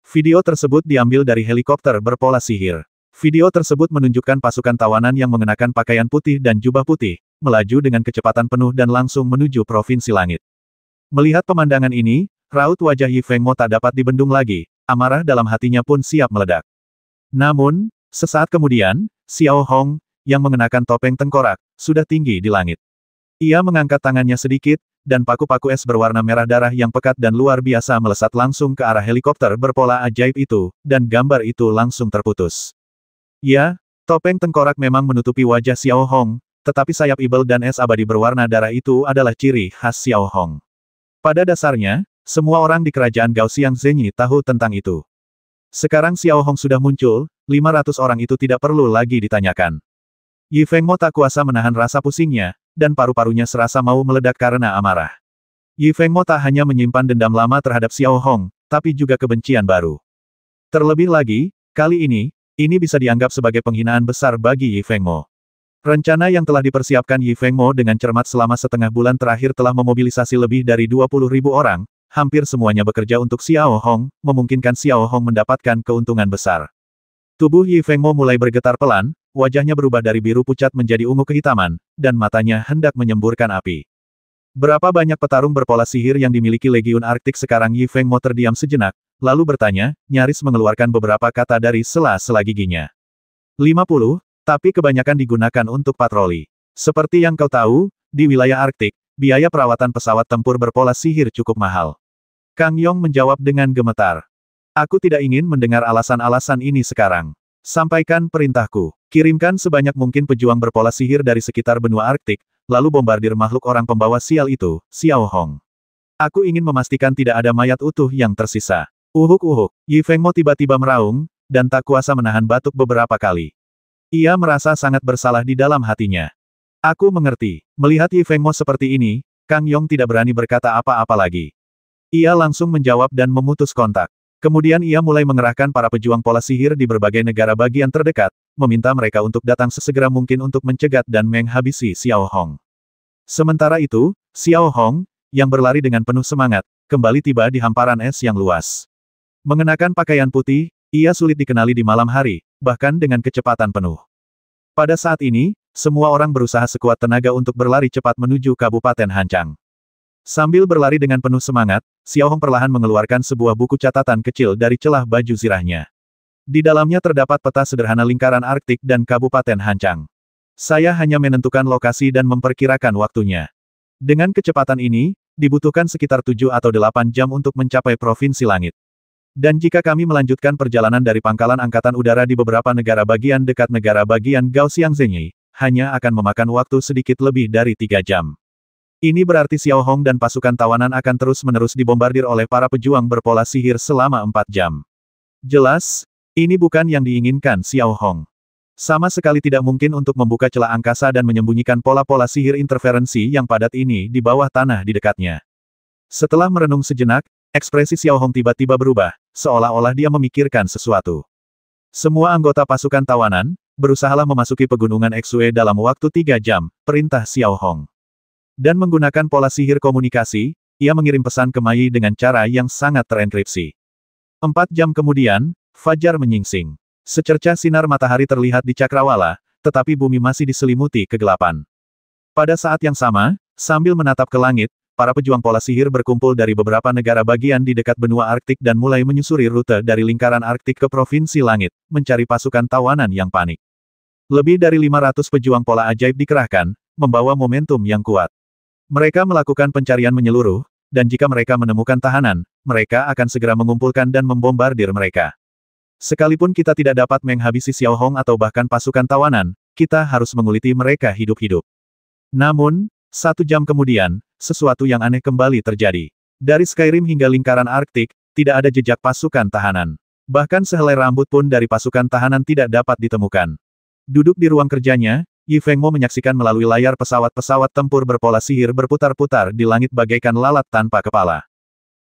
Video tersebut diambil dari helikopter berpola sihir. Video tersebut menunjukkan pasukan tawanan yang mengenakan pakaian putih dan jubah putih, melaju dengan kecepatan penuh dan langsung menuju Provinsi Langit. Melihat pemandangan ini, raut wajah Yi Fengmo tak dapat dibendung lagi, amarah dalam hatinya pun siap meledak. Namun, sesaat kemudian, Xiao Hong, yang mengenakan topeng tengkorak, sudah tinggi di langit. Ia mengangkat tangannya sedikit, dan paku-paku es berwarna merah darah yang pekat dan luar biasa melesat langsung ke arah helikopter berpola ajaib itu, dan gambar itu langsung terputus. Ya, topeng tengkorak memang menutupi wajah Xiao Hong, tetapi sayap ibel dan es abadi berwarna darah itu adalah ciri khas Xiao Hong. Pada dasarnya, semua orang di kerajaan Gaoxiang Zhenyi tahu tentang itu. Sekarang Xiao Hong sudah muncul, 500 orang itu tidak perlu lagi ditanyakan. Yi Fengmo tak kuasa menahan rasa pusingnya, dan paru-parunya serasa mau meledak karena amarah. Yi Fengmo tak hanya menyimpan dendam lama terhadap Xiao Hong, tapi juga kebencian baru. Terlebih lagi, kali ini bisa dianggap sebagai penghinaan besar bagi Yi Fengmo. Rencana yang telah dipersiapkan Yi Fengmo dengan cermat selama setengah bulan terakhir telah memobilisasi lebih dari 20.000 orang, hampir semuanya bekerja untuk Xiao Hong, memungkinkan Xiao Hong mendapatkan keuntungan besar. Tubuh Yi Fengmo mulai bergetar pelan, wajahnya berubah dari biru pucat menjadi ungu kehitaman, dan matanya hendak menyemburkan api. Berapa banyak petarung berpola sihir yang dimiliki Legiun Arktik sekarang? Yi Fengmo terdiam sejenak, lalu bertanya, nyaris mengeluarkan beberapa kata dari sela-sela giginya. 50, tapi kebanyakan digunakan untuk patroli. Seperti yang kau tahu, di wilayah Arktik, biaya perawatan pesawat tempur berpola sihir cukup mahal. Kang Yong menjawab dengan gemetar. Aku tidak ingin mendengar alasan-alasan ini sekarang. Sampaikan perintahku. Kirimkan sebanyak mungkin pejuang berpola sihir dari sekitar benua Arktik, lalu bombardir makhluk orang pembawa sial itu, Xiao Hong. Aku ingin memastikan tidak ada mayat utuh yang tersisa. Uhuk-uhuk, Yi Fengmo tiba-tiba meraung, dan tak kuasa menahan batuk beberapa kali. Ia merasa sangat bersalah di dalam hatinya. Aku mengerti. Melihat Yi Fengmo seperti ini, Kang Yong tidak berani berkata apa-apa lagi. Ia langsung menjawab dan memutus kontak. Kemudian ia mulai mengerahkan para pejuang pola sihir di berbagai negara bagian terdekat, meminta mereka untuk datang sesegera mungkin untuk mencegat dan menghabisi Xiao Hong. Sementara itu, Xiao Hong, yang berlari dengan penuh semangat, kembali tiba di hamparan es yang luas. Mengenakan pakaian putih, ia sulit dikenali di malam hari, bahkan dengan kecepatan penuh. Pada saat ini, semua orang berusaha sekuat tenaga untuk berlari cepat menuju Kabupaten Hancang. Sambil berlari dengan penuh semangat, Xiao Hong perlahan mengeluarkan sebuah buku catatan kecil dari celah baju zirahnya. Di dalamnya terdapat peta sederhana lingkaran Arktik dan Kabupaten Hancang. Saya hanya menentukan lokasi dan memperkirakan waktunya. Dengan kecepatan ini, dibutuhkan sekitar 7 atau 8 jam untuk mencapai Provinsi Langit. Dan jika kami melanjutkan perjalanan dari pangkalan angkatan udara di beberapa negara bagian dekat negara bagian Gaoxiang Zhenyi, hanya akan memakan waktu sedikit lebih dari 3 jam. Ini berarti Xiao Hong dan pasukan tawanan akan terus-menerus dibombardir oleh para pejuang berpola sihir selama 4 jam. Jelas, ini bukan yang diinginkan Xiao Hong. Sama sekali tidak mungkin untuk membuka celah angkasa dan menyembunyikan pola-pola sihir interferensi yang padat ini di bawah tanah di dekatnya. Setelah merenung sejenak, ekspresi Xiao Hong tiba-tiba berubah, seolah-olah dia memikirkan sesuatu. Semua anggota pasukan tawanan, berusahalah memasuki pegunungan Xue dalam waktu 3 jam, perintah Xiao Hong. Dan menggunakan pola sihir komunikasi, ia mengirim pesan ke Mai dengan cara yang sangat terenkripsi. 4 jam kemudian, fajar menyingsing. Secercah sinar matahari terlihat di cakrawala, tetapi bumi masih diselimuti kegelapan. Pada saat yang sama, sambil menatap ke langit, para pejuang pola sihir berkumpul dari beberapa negara bagian di dekat benua Arktik dan mulai menyusuri rute dari lingkaran Arktik ke Provinsi Langit, mencari pasukan tawanan yang panik. Lebih dari 500 pejuang pola ajaib dikerahkan, membawa momentum yang kuat. Mereka melakukan pencarian menyeluruh, dan jika mereka menemukan tahanan, mereka akan segera mengumpulkan dan membombardir mereka. Sekalipun kita tidak dapat menghabisi Xiao Hong atau bahkan pasukan tawanan, kita harus menguliti mereka hidup-hidup. Namun, 1 jam kemudian, sesuatu yang aneh kembali terjadi. Dari Skyrim hingga lingkaran Arktik, tidak ada jejak pasukan tahanan. Bahkan sehelai rambut pun dari pasukan tahanan tidak dapat ditemukan. Duduk di ruang kerjanya, Yi Fengmo menyaksikan melalui layar pesawat-pesawat tempur berpola sihir berputar-putar di langit bagaikan lalat tanpa kepala.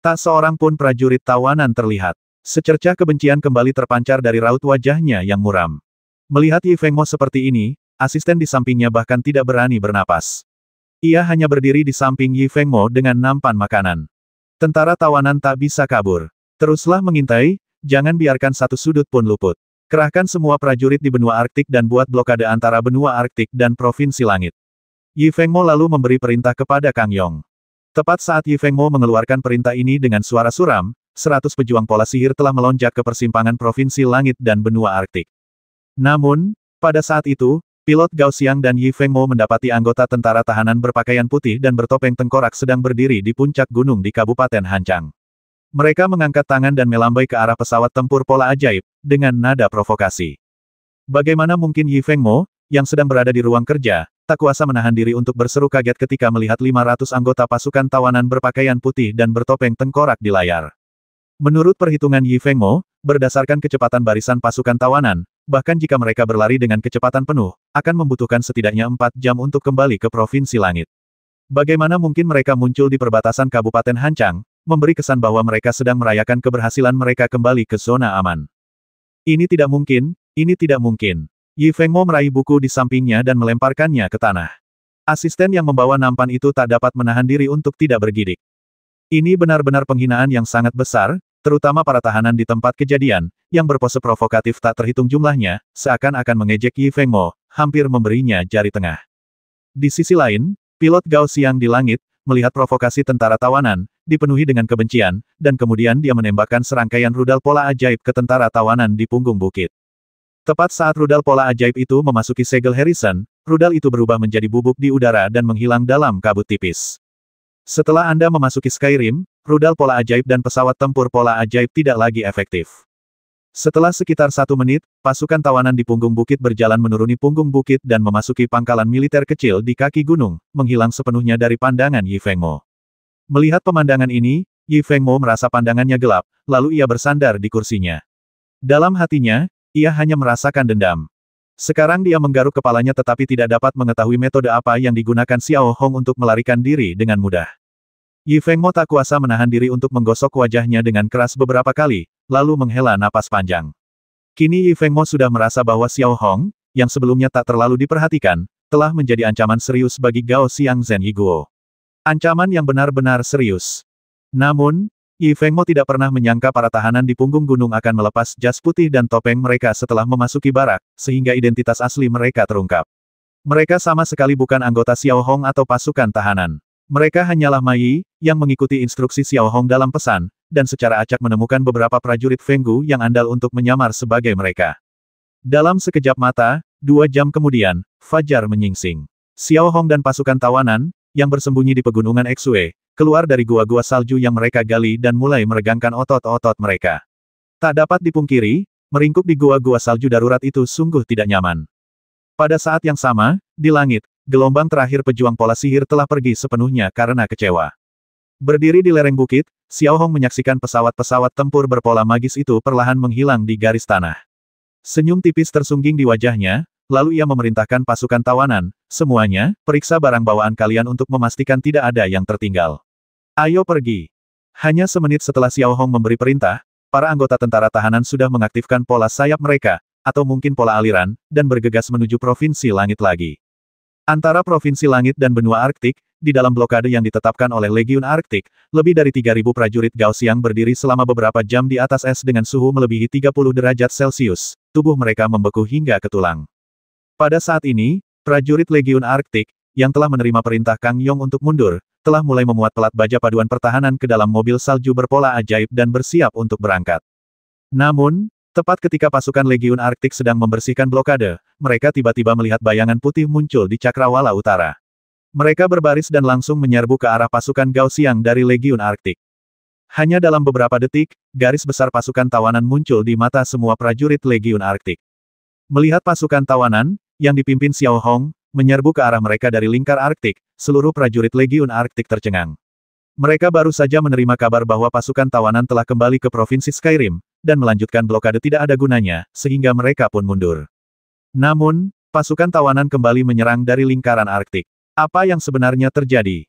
Tak seorang pun prajurit tawanan terlihat. Secercah kebencian kembali terpancar dari raut wajahnya yang muram. Melihat Yi Fengmo seperti ini, asisten di sampingnya bahkan tidak berani bernapas. Ia hanya berdiri di samping Yi Fengmo dengan nampan makanan. Tentara tawanan tak bisa kabur. Teruslah mengintai, jangan biarkan satu sudut pun luput. Kerahkan semua prajurit di benua Arktik dan buat blokade antara benua Arktik dan Provinsi Langit. Yi Fengmo lalu memberi perintah kepada Kang Yong. Tepat saat Yi Fengmo mengeluarkan perintah ini dengan suara suram, 100 pejuang pola sihir telah melonjak ke persimpangan Provinsi Langit dan benua Arktik. Namun, pada saat itu, pilot Gao Xiang dan Yi Fengmo mendapati anggota tentara tahanan berpakaian putih dan bertopeng tengkorak sedang berdiri di puncak gunung di Kabupaten Hancang. Mereka mengangkat tangan dan melambai ke arah pesawat tempur pola ajaib, dengan nada provokasi. Bagaimana mungkin Yi Fengmo, yang sedang berada di ruang kerja, tak kuasa menahan diri untuk berseru kaget ketika melihat 500 anggota pasukan tawanan berpakaian putih dan bertopeng tengkorak di layar. Menurut perhitungan Yi Fengmo, berdasarkan kecepatan barisan pasukan tawanan, bahkan jika mereka berlari dengan kecepatan penuh, akan membutuhkan setidaknya 4 jam untuk kembali ke Provinsi Langit. Bagaimana mungkin mereka muncul di perbatasan Kabupaten Hancang, memberi kesan bahwa mereka sedang merayakan keberhasilan mereka kembali ke zona aman. Ini tidak mungkin, ini tidak mungkin. Yi Fengmo meraih buku di sampingnya dan melemparkannya ke tanah. Asisten yang membawa nampan itu tak dapat menahan diri untuk tidak bergidik. Ini benar-benar penghinaan yang sangat besar, terutama para tahanan di tempat kejadian, yang berpose provokatif tak terhitung jumlahnya, seakan-akan mengejek Yi Fengmo, hampir memberinya jari tengah. Di sisi lain, pilot Gao Xiang di langit, melihat provokasi tentara tawanan, dipenuhi dengan kebencian, dan kemudian dia menembakkan serangkaian rudal pola ajaib ke tentara tawanan di punggung bukit. Tepat saat rudal pola ajaib itu memasuki segel Harrison, rudal itu berubah menjadi bubuk di udara dan menghilang dalam kabut tipis. Setelah Anda memasuki Skyrim, rudal pola ajaib dan pesawat tempur pola ajaib tidak lagi efektif. Setelah sekitar 1 menit, pasukan tawanan di punggung bukit berjalan menuruni punggung bukit dan memasuki pangkalan militer kecil di kaki gunung, menghilang sepenuhnya dari pandangan Yi Fengmo. Melihat pemandangan ini, Yi Fengmo merasa pandangannya gelap, lalu ia bersandar di kursinya. Dalam hatinya, ia hanya merasakan dendam. Sekarang dia menggaruk kepalanya tetapi tidak dapat mengetahui metode apa yang digunakan Xiao Hong untuk melarikan diri dengan mudah. Yi Fengmo tak kuasa menahan diri untuk menggosok wajahnya dengan keras beberapa kali, lalu menghela napas panjang. Kini Yi Fengmo sudah merasa bahwa Xiao Hong, yang sebelumnya tak terlalu diperhatikan, telah menjadi ancaman serius bagi Gao Xiang Zhen Yiguo. Ancaman yang benar-benar serius. Namun, Yi Fengmo tidak pernah menyangka para tahanan di punggung gunung akan melepas jas putih dan topeng mereka setelah memasuki barak, sehingga identitas asli mereka terungkap. Mereka sama sekali bukan anggota Xiao Hong atau pasukan tahanan. Mereka hanyalah Ma Yi, yang mengikuti instruksi Xiao Hong dalam pesan, dan secara acak menemukan beberapa prajurit Fenggu yang andal untuk menyamar sebagai mereka. Dalam sekejap mata, 2 jam kemudian, fajar menyingsing. Xiao Hong dan pasukan tawanan, yang bersembunyi di pegunungan Xue, keluar dari gua-gua salju yang mereka gali dan mulai meregangkan otot-otot mereka. Tak dapat dipungkiri, meringkuk di gua-gua salju darurat itu sungguh tidak nyaman. Pada saat yang sama, di langit, gelombang terakhir pejuang pola sihir telah pergi sepenuhnya karena kecewa. Berdiri di lereng bukit, Xiao Hong menyaksikan pesawat-pesawat tempur berpola magis itu perlahan menghilang di garis tanah. Senyum tipis tersungging di wajahnya, lalu ia memerintahkan pasukan tawanan, semuanya, periksa barang bawaan kalian untuk memastikan tidak ada yang tertinggal. Ayo pergi. Hanya semenit setelah Xiao Hong memberi perintah, para anggota tentara tahanan sudah mengaktifkan pola sayap mereka, atau mungkin pola aliran, dan bergegas menuju Provinsi Langit lagi. Antara Provinsi Langit dan benua Arktik, di dalam blokade yang ditetapkan oleh Legiun Arktik, lebih dari 3.000 prajurit Gao Xiang berdiri selama beberapa jam di atas es dengan suhu melebihi 30 derajat Celcius, tubuh mereka membeku hingga ke tulang. Pada saat ini, prajurit Legiun Arktik, yang telah menerima perintah Kang Yong untuk mundur, telah mulai memuat pelat baja paduan pertahanan ke dalam mobil salju berpola ajaib dan bersiap untuk berangkat. Namun, tepat ketika pasukan Legiun Arktik sedang membersihkan blokade, mereka tiba-tiba melihat bayangan putih muncul di Cakrawala Utara. Mereka berbaris dan langsung menyerbu ke arah pasukan Gao Xiang dari Legiun Arktik. Hanya dalam beberapa detik, garis besar pasukan tawanan muncul di mata semua prajurit Legiun Arktik. Melihat pasukan tawanan, yang dipimpin Xiao Hong, menyerbu ke arah mereka dari lingkar Arktik, seluruh prajurit Legiun Arktik tercengang. Mereka baru saja menerima kabar bahwa pasukan tawanan telah kembali ke Provinsi Skyrim, dan melanjutkan blokade tidak ada gunanya, sehingga mereka pun mundur. Namun, pasukan tawanan kembali menyerang dari lingkaran Arktik. Apa yang sebenarnya terjadi?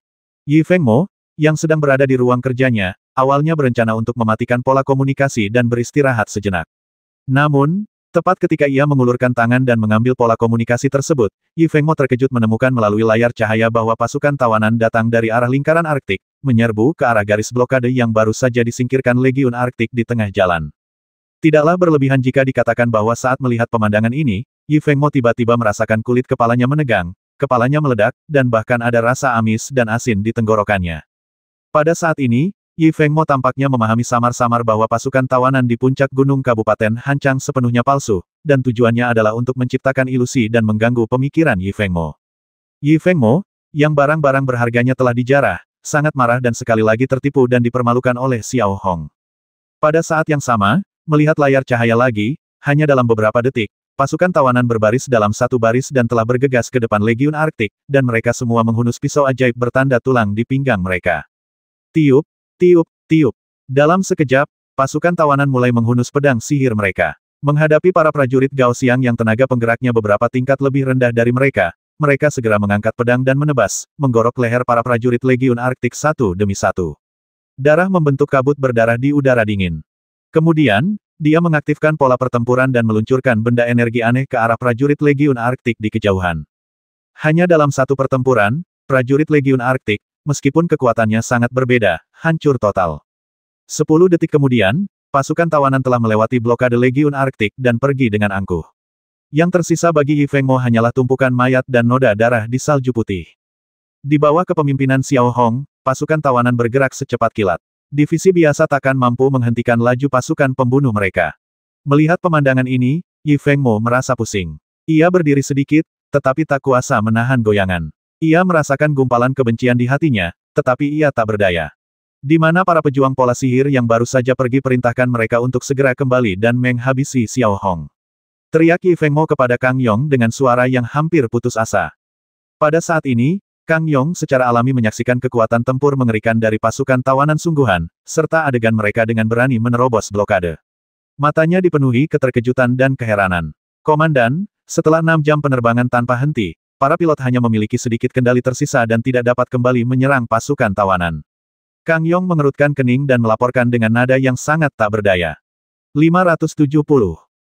Yi Fengmo, yang sedang berada di ruang kerjanya, awalnya berencana untuk mematikan pola komunikasi dan beristirahat sejenak. Namun, tepat ketika ia mengulurkan tangan dan mengambil pola komunikasi tersebut, Yi Fengmo terkejut menemukan melalui layar cahaya bahwa pasukan tawanan datang dari arah lingkaran Arktik, menyerbu ke arah garis blokade yang baru saja disingkirkan Legiun Arktik di tengah jalan. Tidaklah berlebihan jika dikatakan bahwa saat melihat pemandangan ini, Yi Fengmo tiba-tiba merasakan kulit kepalanya menegang, kepalanya meledak, dan bahkan ada rasa amis dan asin di tenggorokannya. Pada saat ini, Yi Fengmo tampaknya memahami samar-samar bahwa pasukan tawanan di puncak gunung Kabupaten Hancang sepenuhnya palsu, dan tujuannya adalah untuk menciptakan ilusi dan mengganggu pemikiran Yi Fengmo. Yi Fengmo, yang barang-barang berharganya telah dijarah, sangat marah dan sekali lagi tertipu dan dipermalukan oleh Xiao Hong. Pada saat yang sama, melihat layar cahaya lagi, hanya dalam beberapa detik, pasukan tawanan berbaris dalam satu baris dan telah bergegas ke depan Legiun Arktik, dan mereka semua menghunus pisau ajaib bertanda tulang di pinggang mereka. Tiup, tiup, tiup. Dalam sekejap, pasukan tawanan mulai menghunus pedang sihir mereka. Menghadapi para prajurit Gao Xiang yang tenaga penggeraknya beberapa tingkat lebih rendah dari mereka, mereka segera mengangkat pedang dan menebas, menggorok leher para prajurit Legiun Arktik satu demi satu. Darah membentuk kabut berdarah di udara dingin. Kemudian, dia mengaktifkan pola pertempuran dan meluncurkan benda energi aneh ke arah prajurit Legiun Arktik di kejauhan. Hanya dalam satu pertempuran, prajurit Legiun Arktik, meskipun kekuatannya sangat berbeda, hancur total. 10 detik kemudian, pasukan tawanan telah melewati blokade Legiun Arktik dan pergi dengan angkuh. Yang tersisa bagi Yi Fengmo hanyalah tumpukan mayat dan noda darah di salju putih. Di bawah kepemimpinan Xiao Hong, pasukan tawanan bergerak secepat kilat. Divisi biasa takkan mampu menghentikan laju pasukan pembunuh mereka. Melihat pemandangan ini, Yi Fengmo merasa pusing. Ia berdiri sedikit, tetapi tak kuasa menahan goyangan. Ia merasakan gumpalan kebencian di hatinya, tetapi ia tak berdaya. Di mana para pejuang pola sihir yang baru saja pergi perintahkan mereka untuk segera kembali dan menghabisi Xiao Hong. Teriak Yi Fengmo kepada Kang Yong dengan suara yang hampir putus asa. Pada saat ini, Kang Yong secara alami menyaksikan kekuatan tempur mengerikan dari pasukan tawanan sungguhan, serta adegan mereka dengan berani menerobos blokade. Matanya dipenuhi keterkejutan dan keheranan. Komandan, setelah 6 jam penerbangan tanpa henti, para pilot hanya memiliki sedikit kendali tersisa dan tidak dapat kembali menyerang pasukan tawanan. Kang Yong mengerutkan kening dan melaporkan dengan nada yang sangat tak berdaya. 570.